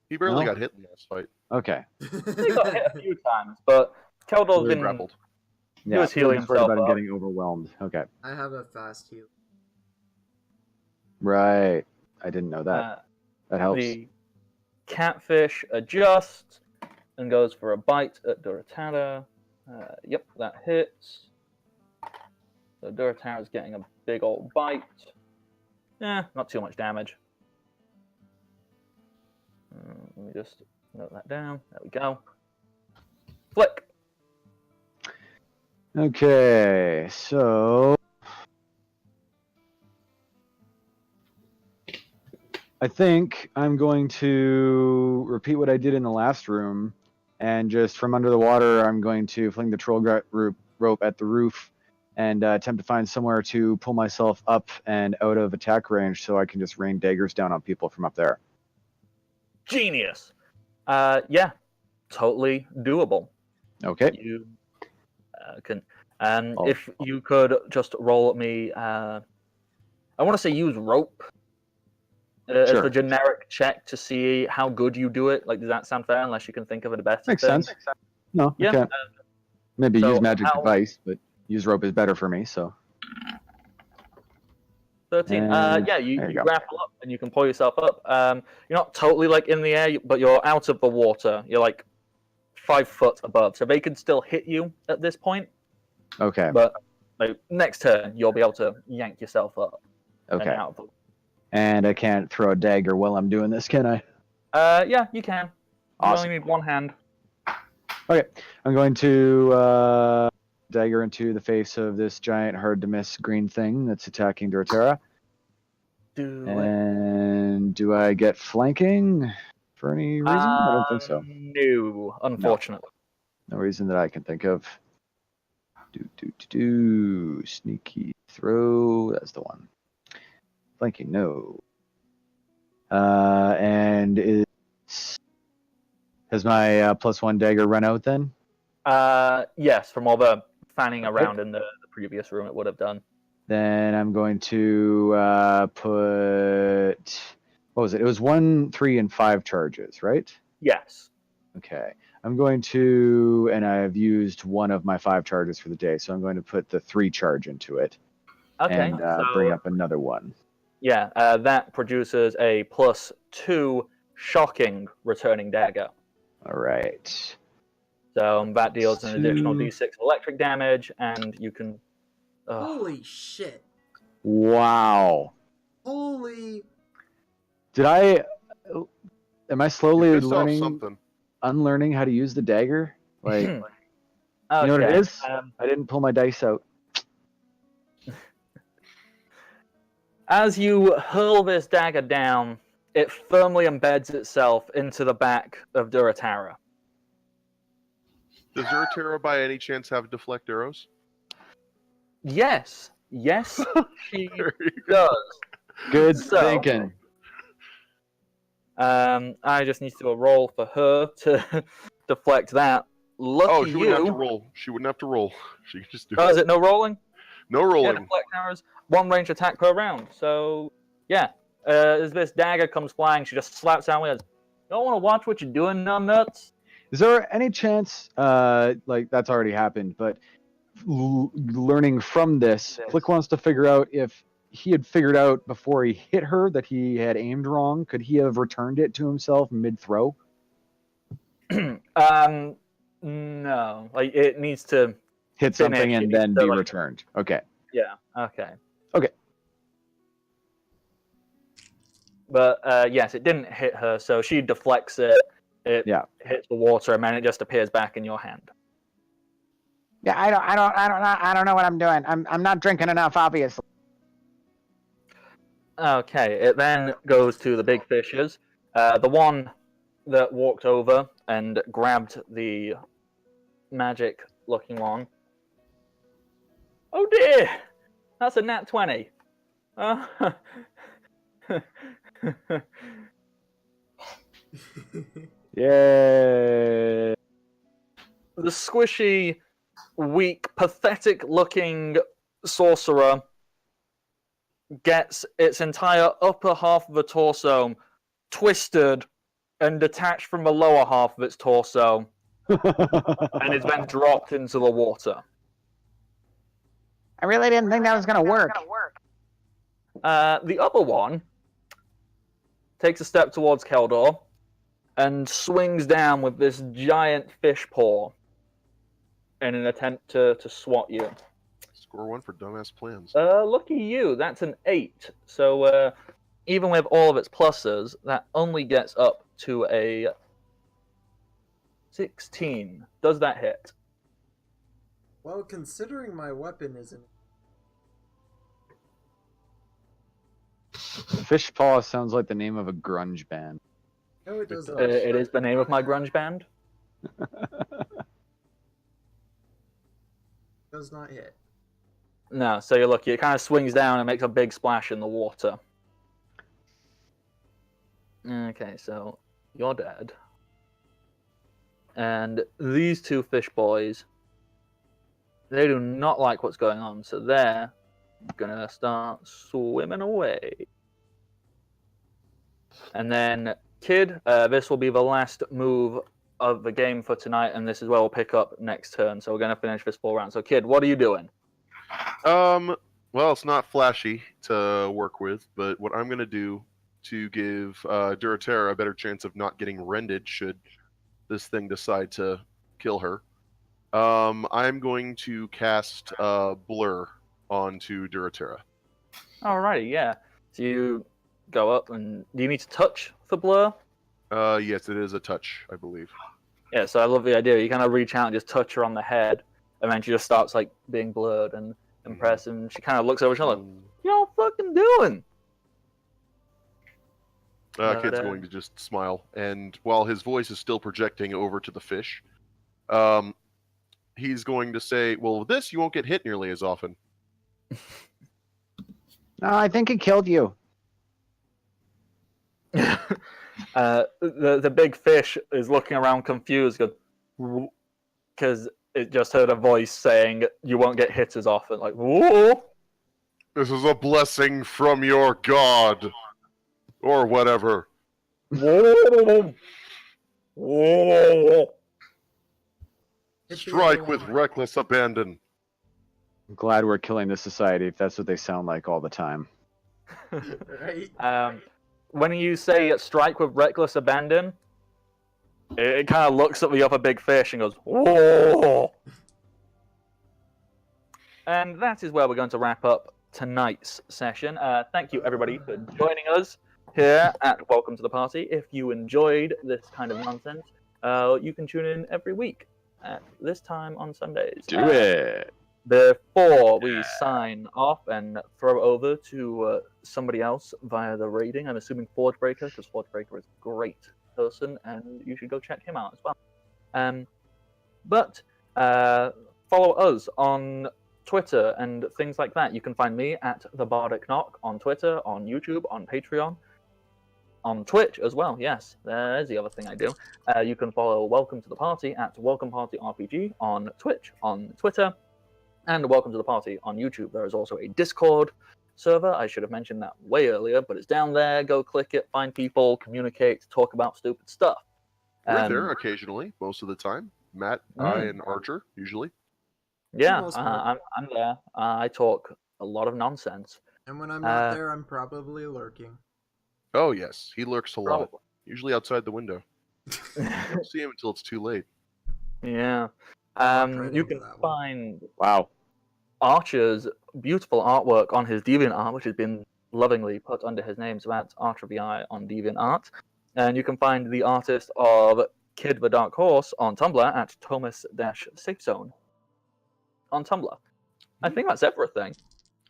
He barely No? got hit in the last fight. Okay. He got hit a few times, but Keldor's been... grappled. He was we were healing just worried himself about him up. getting overwhelmed. Okay. I have a fast heal. Right. I didn't know that. That helps. The catfish adjusts and goes for a bite at Duratara. Yep, that hits. So Duratara's getting a big old bite. Not too much damage. Let me just note that down. There we go. Flick. Okay, so I think I'm going to repeat what I did in the last room, and just from under the water, I'm going to fling the troll rope at the roof and attempt to find somewhere to pull myself up and out of attack range so I can just rain daggers down on people from up there. genius. Yeah, totally doable. Okay. You can. Oh. If you could just roll me, I want to say use rope as Sure. the generic check to see how good you do it. Like, does that sound fair? Unless you can think of a better Makes thing. sense. No, Yeah. I can't. Maybe so use magic how- device, but use rope is better for me. So 13. And Yeah, there you you go. grapple up and you can pull yourself up. You're not totally like in the air, but you're out of the water. You're like 5 foot above, so they can still hit you at this point. okay. But like next turn, you'll be able to yank yourself up and Okay. out of the. And I can't throw a dagger while I'm doing this, can I? Yeah, you can. Awesome. You only need one hand. Okay. I'm going to dagger into the face of this giant, hard to miss green thing that's attacking Dortera. Do it. And do I get flanking for any reason? I don't think so. No, unfortunately. No reason that I can think of. Sneaky throw. That's the one. Flanking, no. And has my +1 dagger run out then? Yes, from all the fanning Okay. around in the previous room, it would have done. Then I'm going to put. What was it? It was 1, 3, and 5 charges, right? Yes. Okay. I'm going to, and I've used one of my 5 charges for the day, so I'm going to put the 3 charge into it. Okay. And so, bring up another one. Yeah, that produces a +2 shocking returning dagger. All right. So that deals an additional 2. d6 electric damage, and you can. Holy shit. Wow. Holy. Did I? Am I slowly You pissed off learning, something. unlearning how to use the dagger? Like, you Okay. know what it is? I didn't pull my dice out. As you hurl this dagger down, it firmly embeds itself into the back of Duratara. Does Zeraterra by any chance have deflect arrows? Yes, she There you go. does. Good So- thinking. I just need to do a roll for her to deflect that. Lucky Oh, she wouldn't have to you. roll. She wouldn't have to roll. She could just do Oh, it. is it no rolling? No Yeah, rolling. deflect arrows. 1 range attack per round. So, yeah. As this dagger comes flying, she just slaps down with it. You don't want to watch what you're doing, numbnuts? Is there any chance, like that's already happened, but learning from this, Flick wants to figure out if he had figured out before he hit her that he had aimed wrong. Could he have returned it to himself mid-throw? No. Like, it needs to Hit something finish, and it then needs to, be like- returned. Okay. Yeah, okay. Okay. But, yes, it didn't hit her, so she deflects it. It Yeah. hits the water, and then it just appears back in your hand. Yeah, I don't know what I'm doing. I'm not drinking enough, obviously. Okay, it then goes to the big fishes. The one that walked over and grabbed the magic-looking one. Oh dear! That's a nat 20. Yay! The squishy, weak, pathetic-looking sorcerer gets its entire upper half of the torso twisted and detached from the lower half of its torso, and is then dropped into the water. I really didn't think that was gonna work. The other one takes a step towards Keldor and swings down with this giant fish paw in an attempt to swat you. Score 1 for dumbass plans. Lucky you, that's an 8. So even with all of its pluses, that only gets up to a 16. Does that hit? Well, considering my weapon isn't. Fish Paw sounds like the name of a grunge band. No, it doesn't. It is the name of my grunge band. Does not hit. No, so you're lucky. It kind of swings down and makes a big splash in the water. Okay, so you're dead. And these two fish boys, they do not like what's going on, so they're gonna start swimming away. And then, Kid, this will be the last move of the game for tonight, and this is where we'll pick up next turn. So we're gonna finish this 4 rounds. So, Kid, what are you doing? Well, it's not flashy to work with, but what I'm gonna do to give Duratera a better chance of not getting rended should this thing decide to kill her. I'm going to cast Blur onto Duratera. Alrighty, yeah. So you go up, and do you need to touch for blur? Yes, it is a touch, I believe. Yeah, so I love the idea. You kind of reach out and just touch her on the head, and then she just starts like being blurred and impressed, and she kind of looks over, she's like, "What y'all fucking doing?" Kid's going to just smile, and while his voice is still projecting over to the fish, he's going to say, "Well, with this, you won't get hit nearly as often." No, I think he killed you. The big fish is looking around confused, because it just heard a voice saying, "You won't get hit as often." Like, whoa! This is a blessing from your god, or whatever. Whoa! Whoa! Strike with reckless abandon. I'm glad we're killing the society if that's what they sound like all the time. Right? When you say strike with reckless abandon, it kind of looks at the other big fish and goes, "Whoa!" And that is where we're going to wrap up tonight's session. Thank you, everybody, for joining us here at Welcome to the Party. If you enjoyed this kind of nonsense, you can tune in every week at this time on Sundays. Do it. Before we sign off and throw over to somebody else via the rating, I'm assuming Forgebreaker, because Forgebreaker is a great person and you should go check him out as well. But follow us on Twitter and things like that. You can find me at The Bardic Knock on Twitter, on YouTube, on Patreon, on Twitch as well. Yes, there's the other thing I do. You can follow Welcome to the Party at Welcome Party RPG on Twitch, on Twitter, and Welcome to the Party on YouTube. There is also a Discord server. I should have mentioned that way earlier, but it's down there. Go click it, find people, communicate, talk about stupid stuff. We're there occasionally, most of the time. Matt, I, and Archer, usually. Yeah, I'm there. I talk a lot of nonsense. And when I'm not there, I'm probably lurking. Oh, yes. He lurks a lot. Probably. Usually outside the window. You don't see him until it's too late. Yeah. Right You into can that one. find Wow. Archer's beautiful artwork on his DeviantArt, which has been lovingly put under his name, so that's Archer of the Eye on DeviantArt. And you can find the artist of Kid the Dark Horse on Tumblr at Thomas-SafeZone on Tumblr. I think that's everything.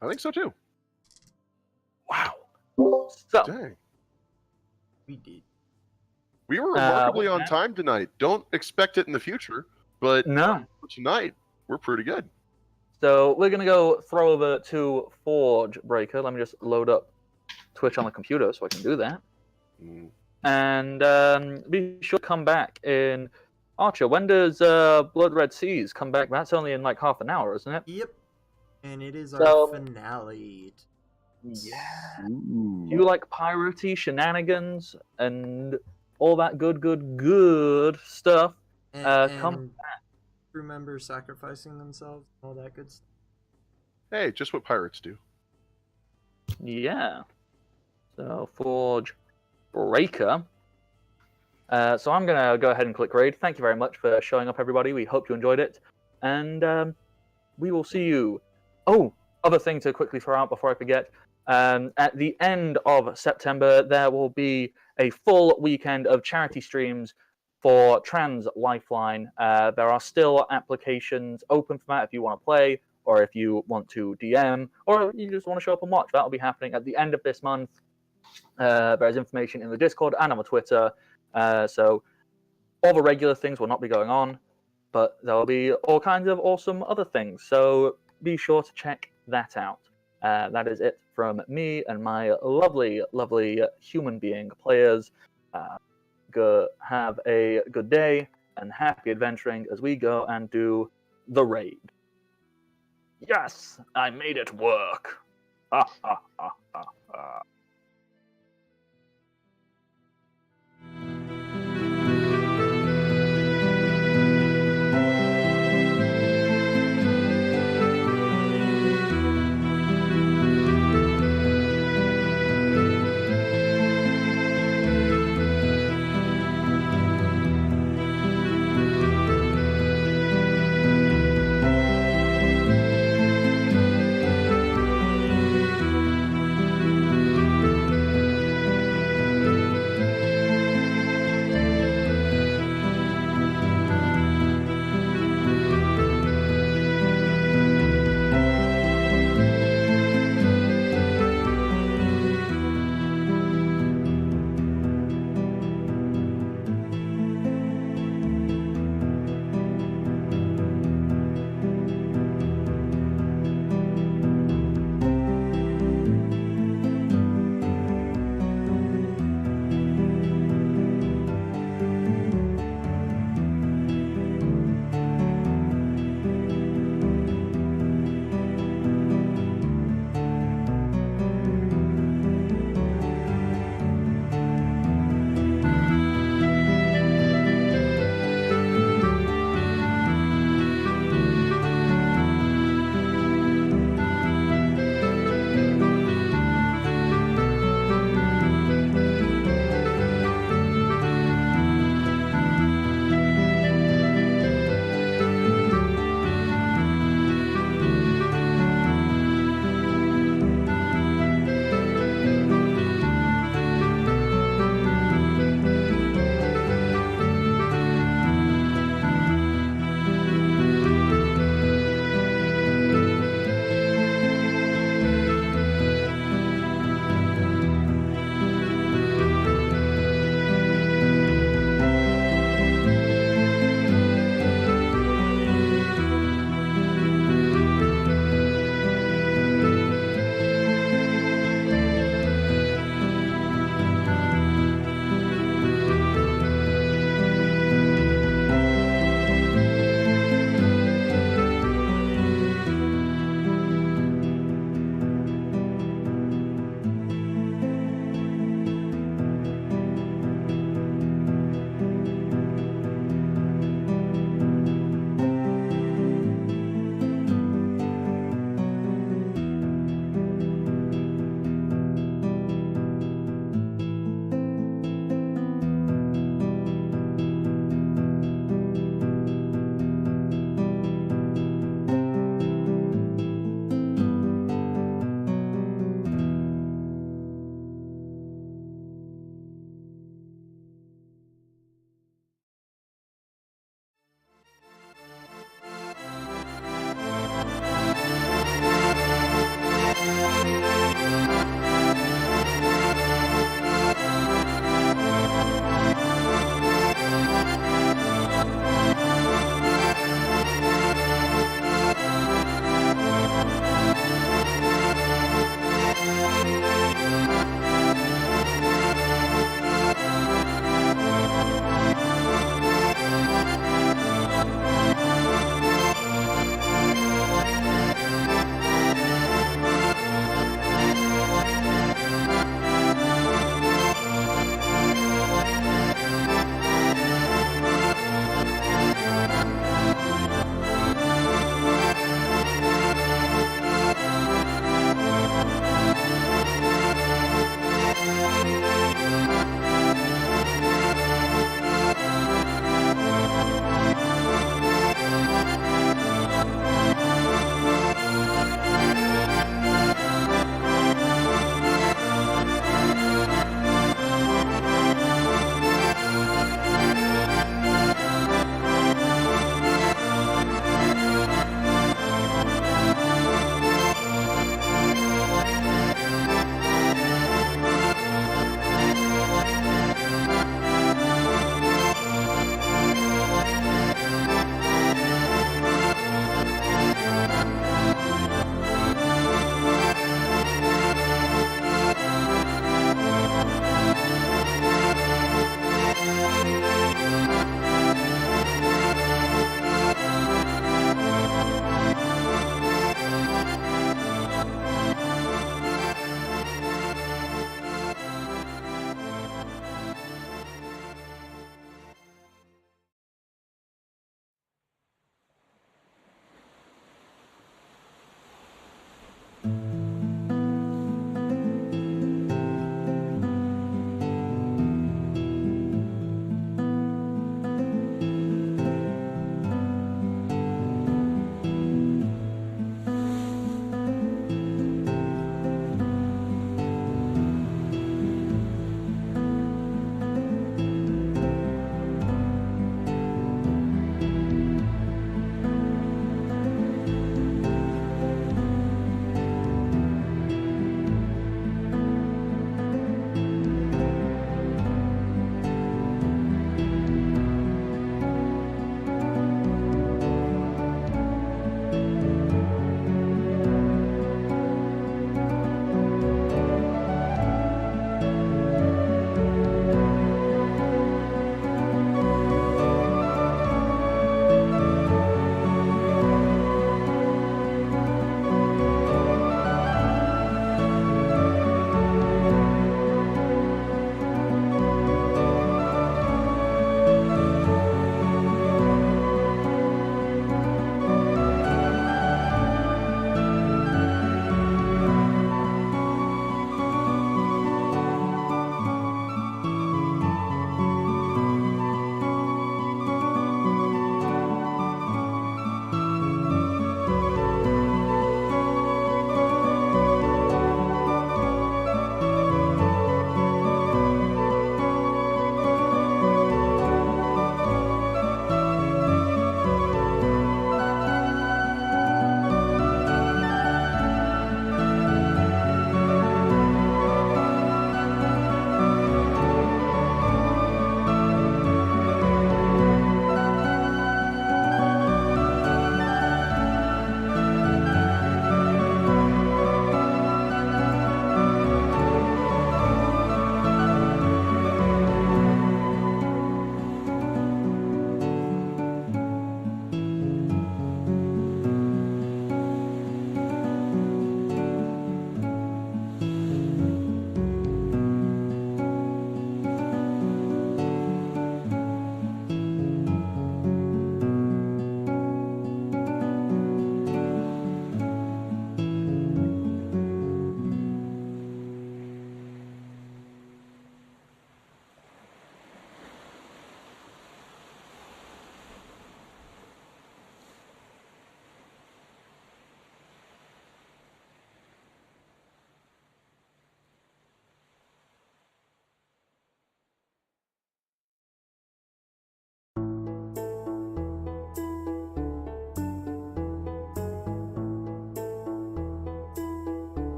I think so too. Wow. So, Dang. We did. We were remarkably on time tonight. Don't expect it in the future, but no. for tonight, we're pretty good. So we're going to go throw over to Forgebreaker. Let me just load up Twitch on the computer so I can do that. And be sure to come back in... Archer, when does Blood Red Seas come back? That's only in like half an hour, isn't it? Yep. And it is So- our finale. Yeah. Ooh. You like piratey shenanigans and all that good stuff. And, Come and crew members sacrificing themselves, all that good stuff. Hey, just what pirates do. Yeah. So, Forge Breaker. So I'm going to go ahead and click raid. Thank you very much for showing up, everybody. We hope you enjoyed it. And we will see you. Oh, other thing to quickly throw out before I forget. At the end of September, there will be a full weekend of charity streams for Trans Lifeline. There are still applications open for that if you want to play, or if you want to DM, or you just want to show up and watch. That will be happening at the end of this month. There's information in the Discord and on the Twitter. So all the regular things will not be going on, but there will be all kinds of awesome other things. So be sure to check that out. That is it from me and my lovely, lovely human being players. have a good day and happy adventuring as we go and do the raid. Yes, I made it work. Ha ha ha ha ha.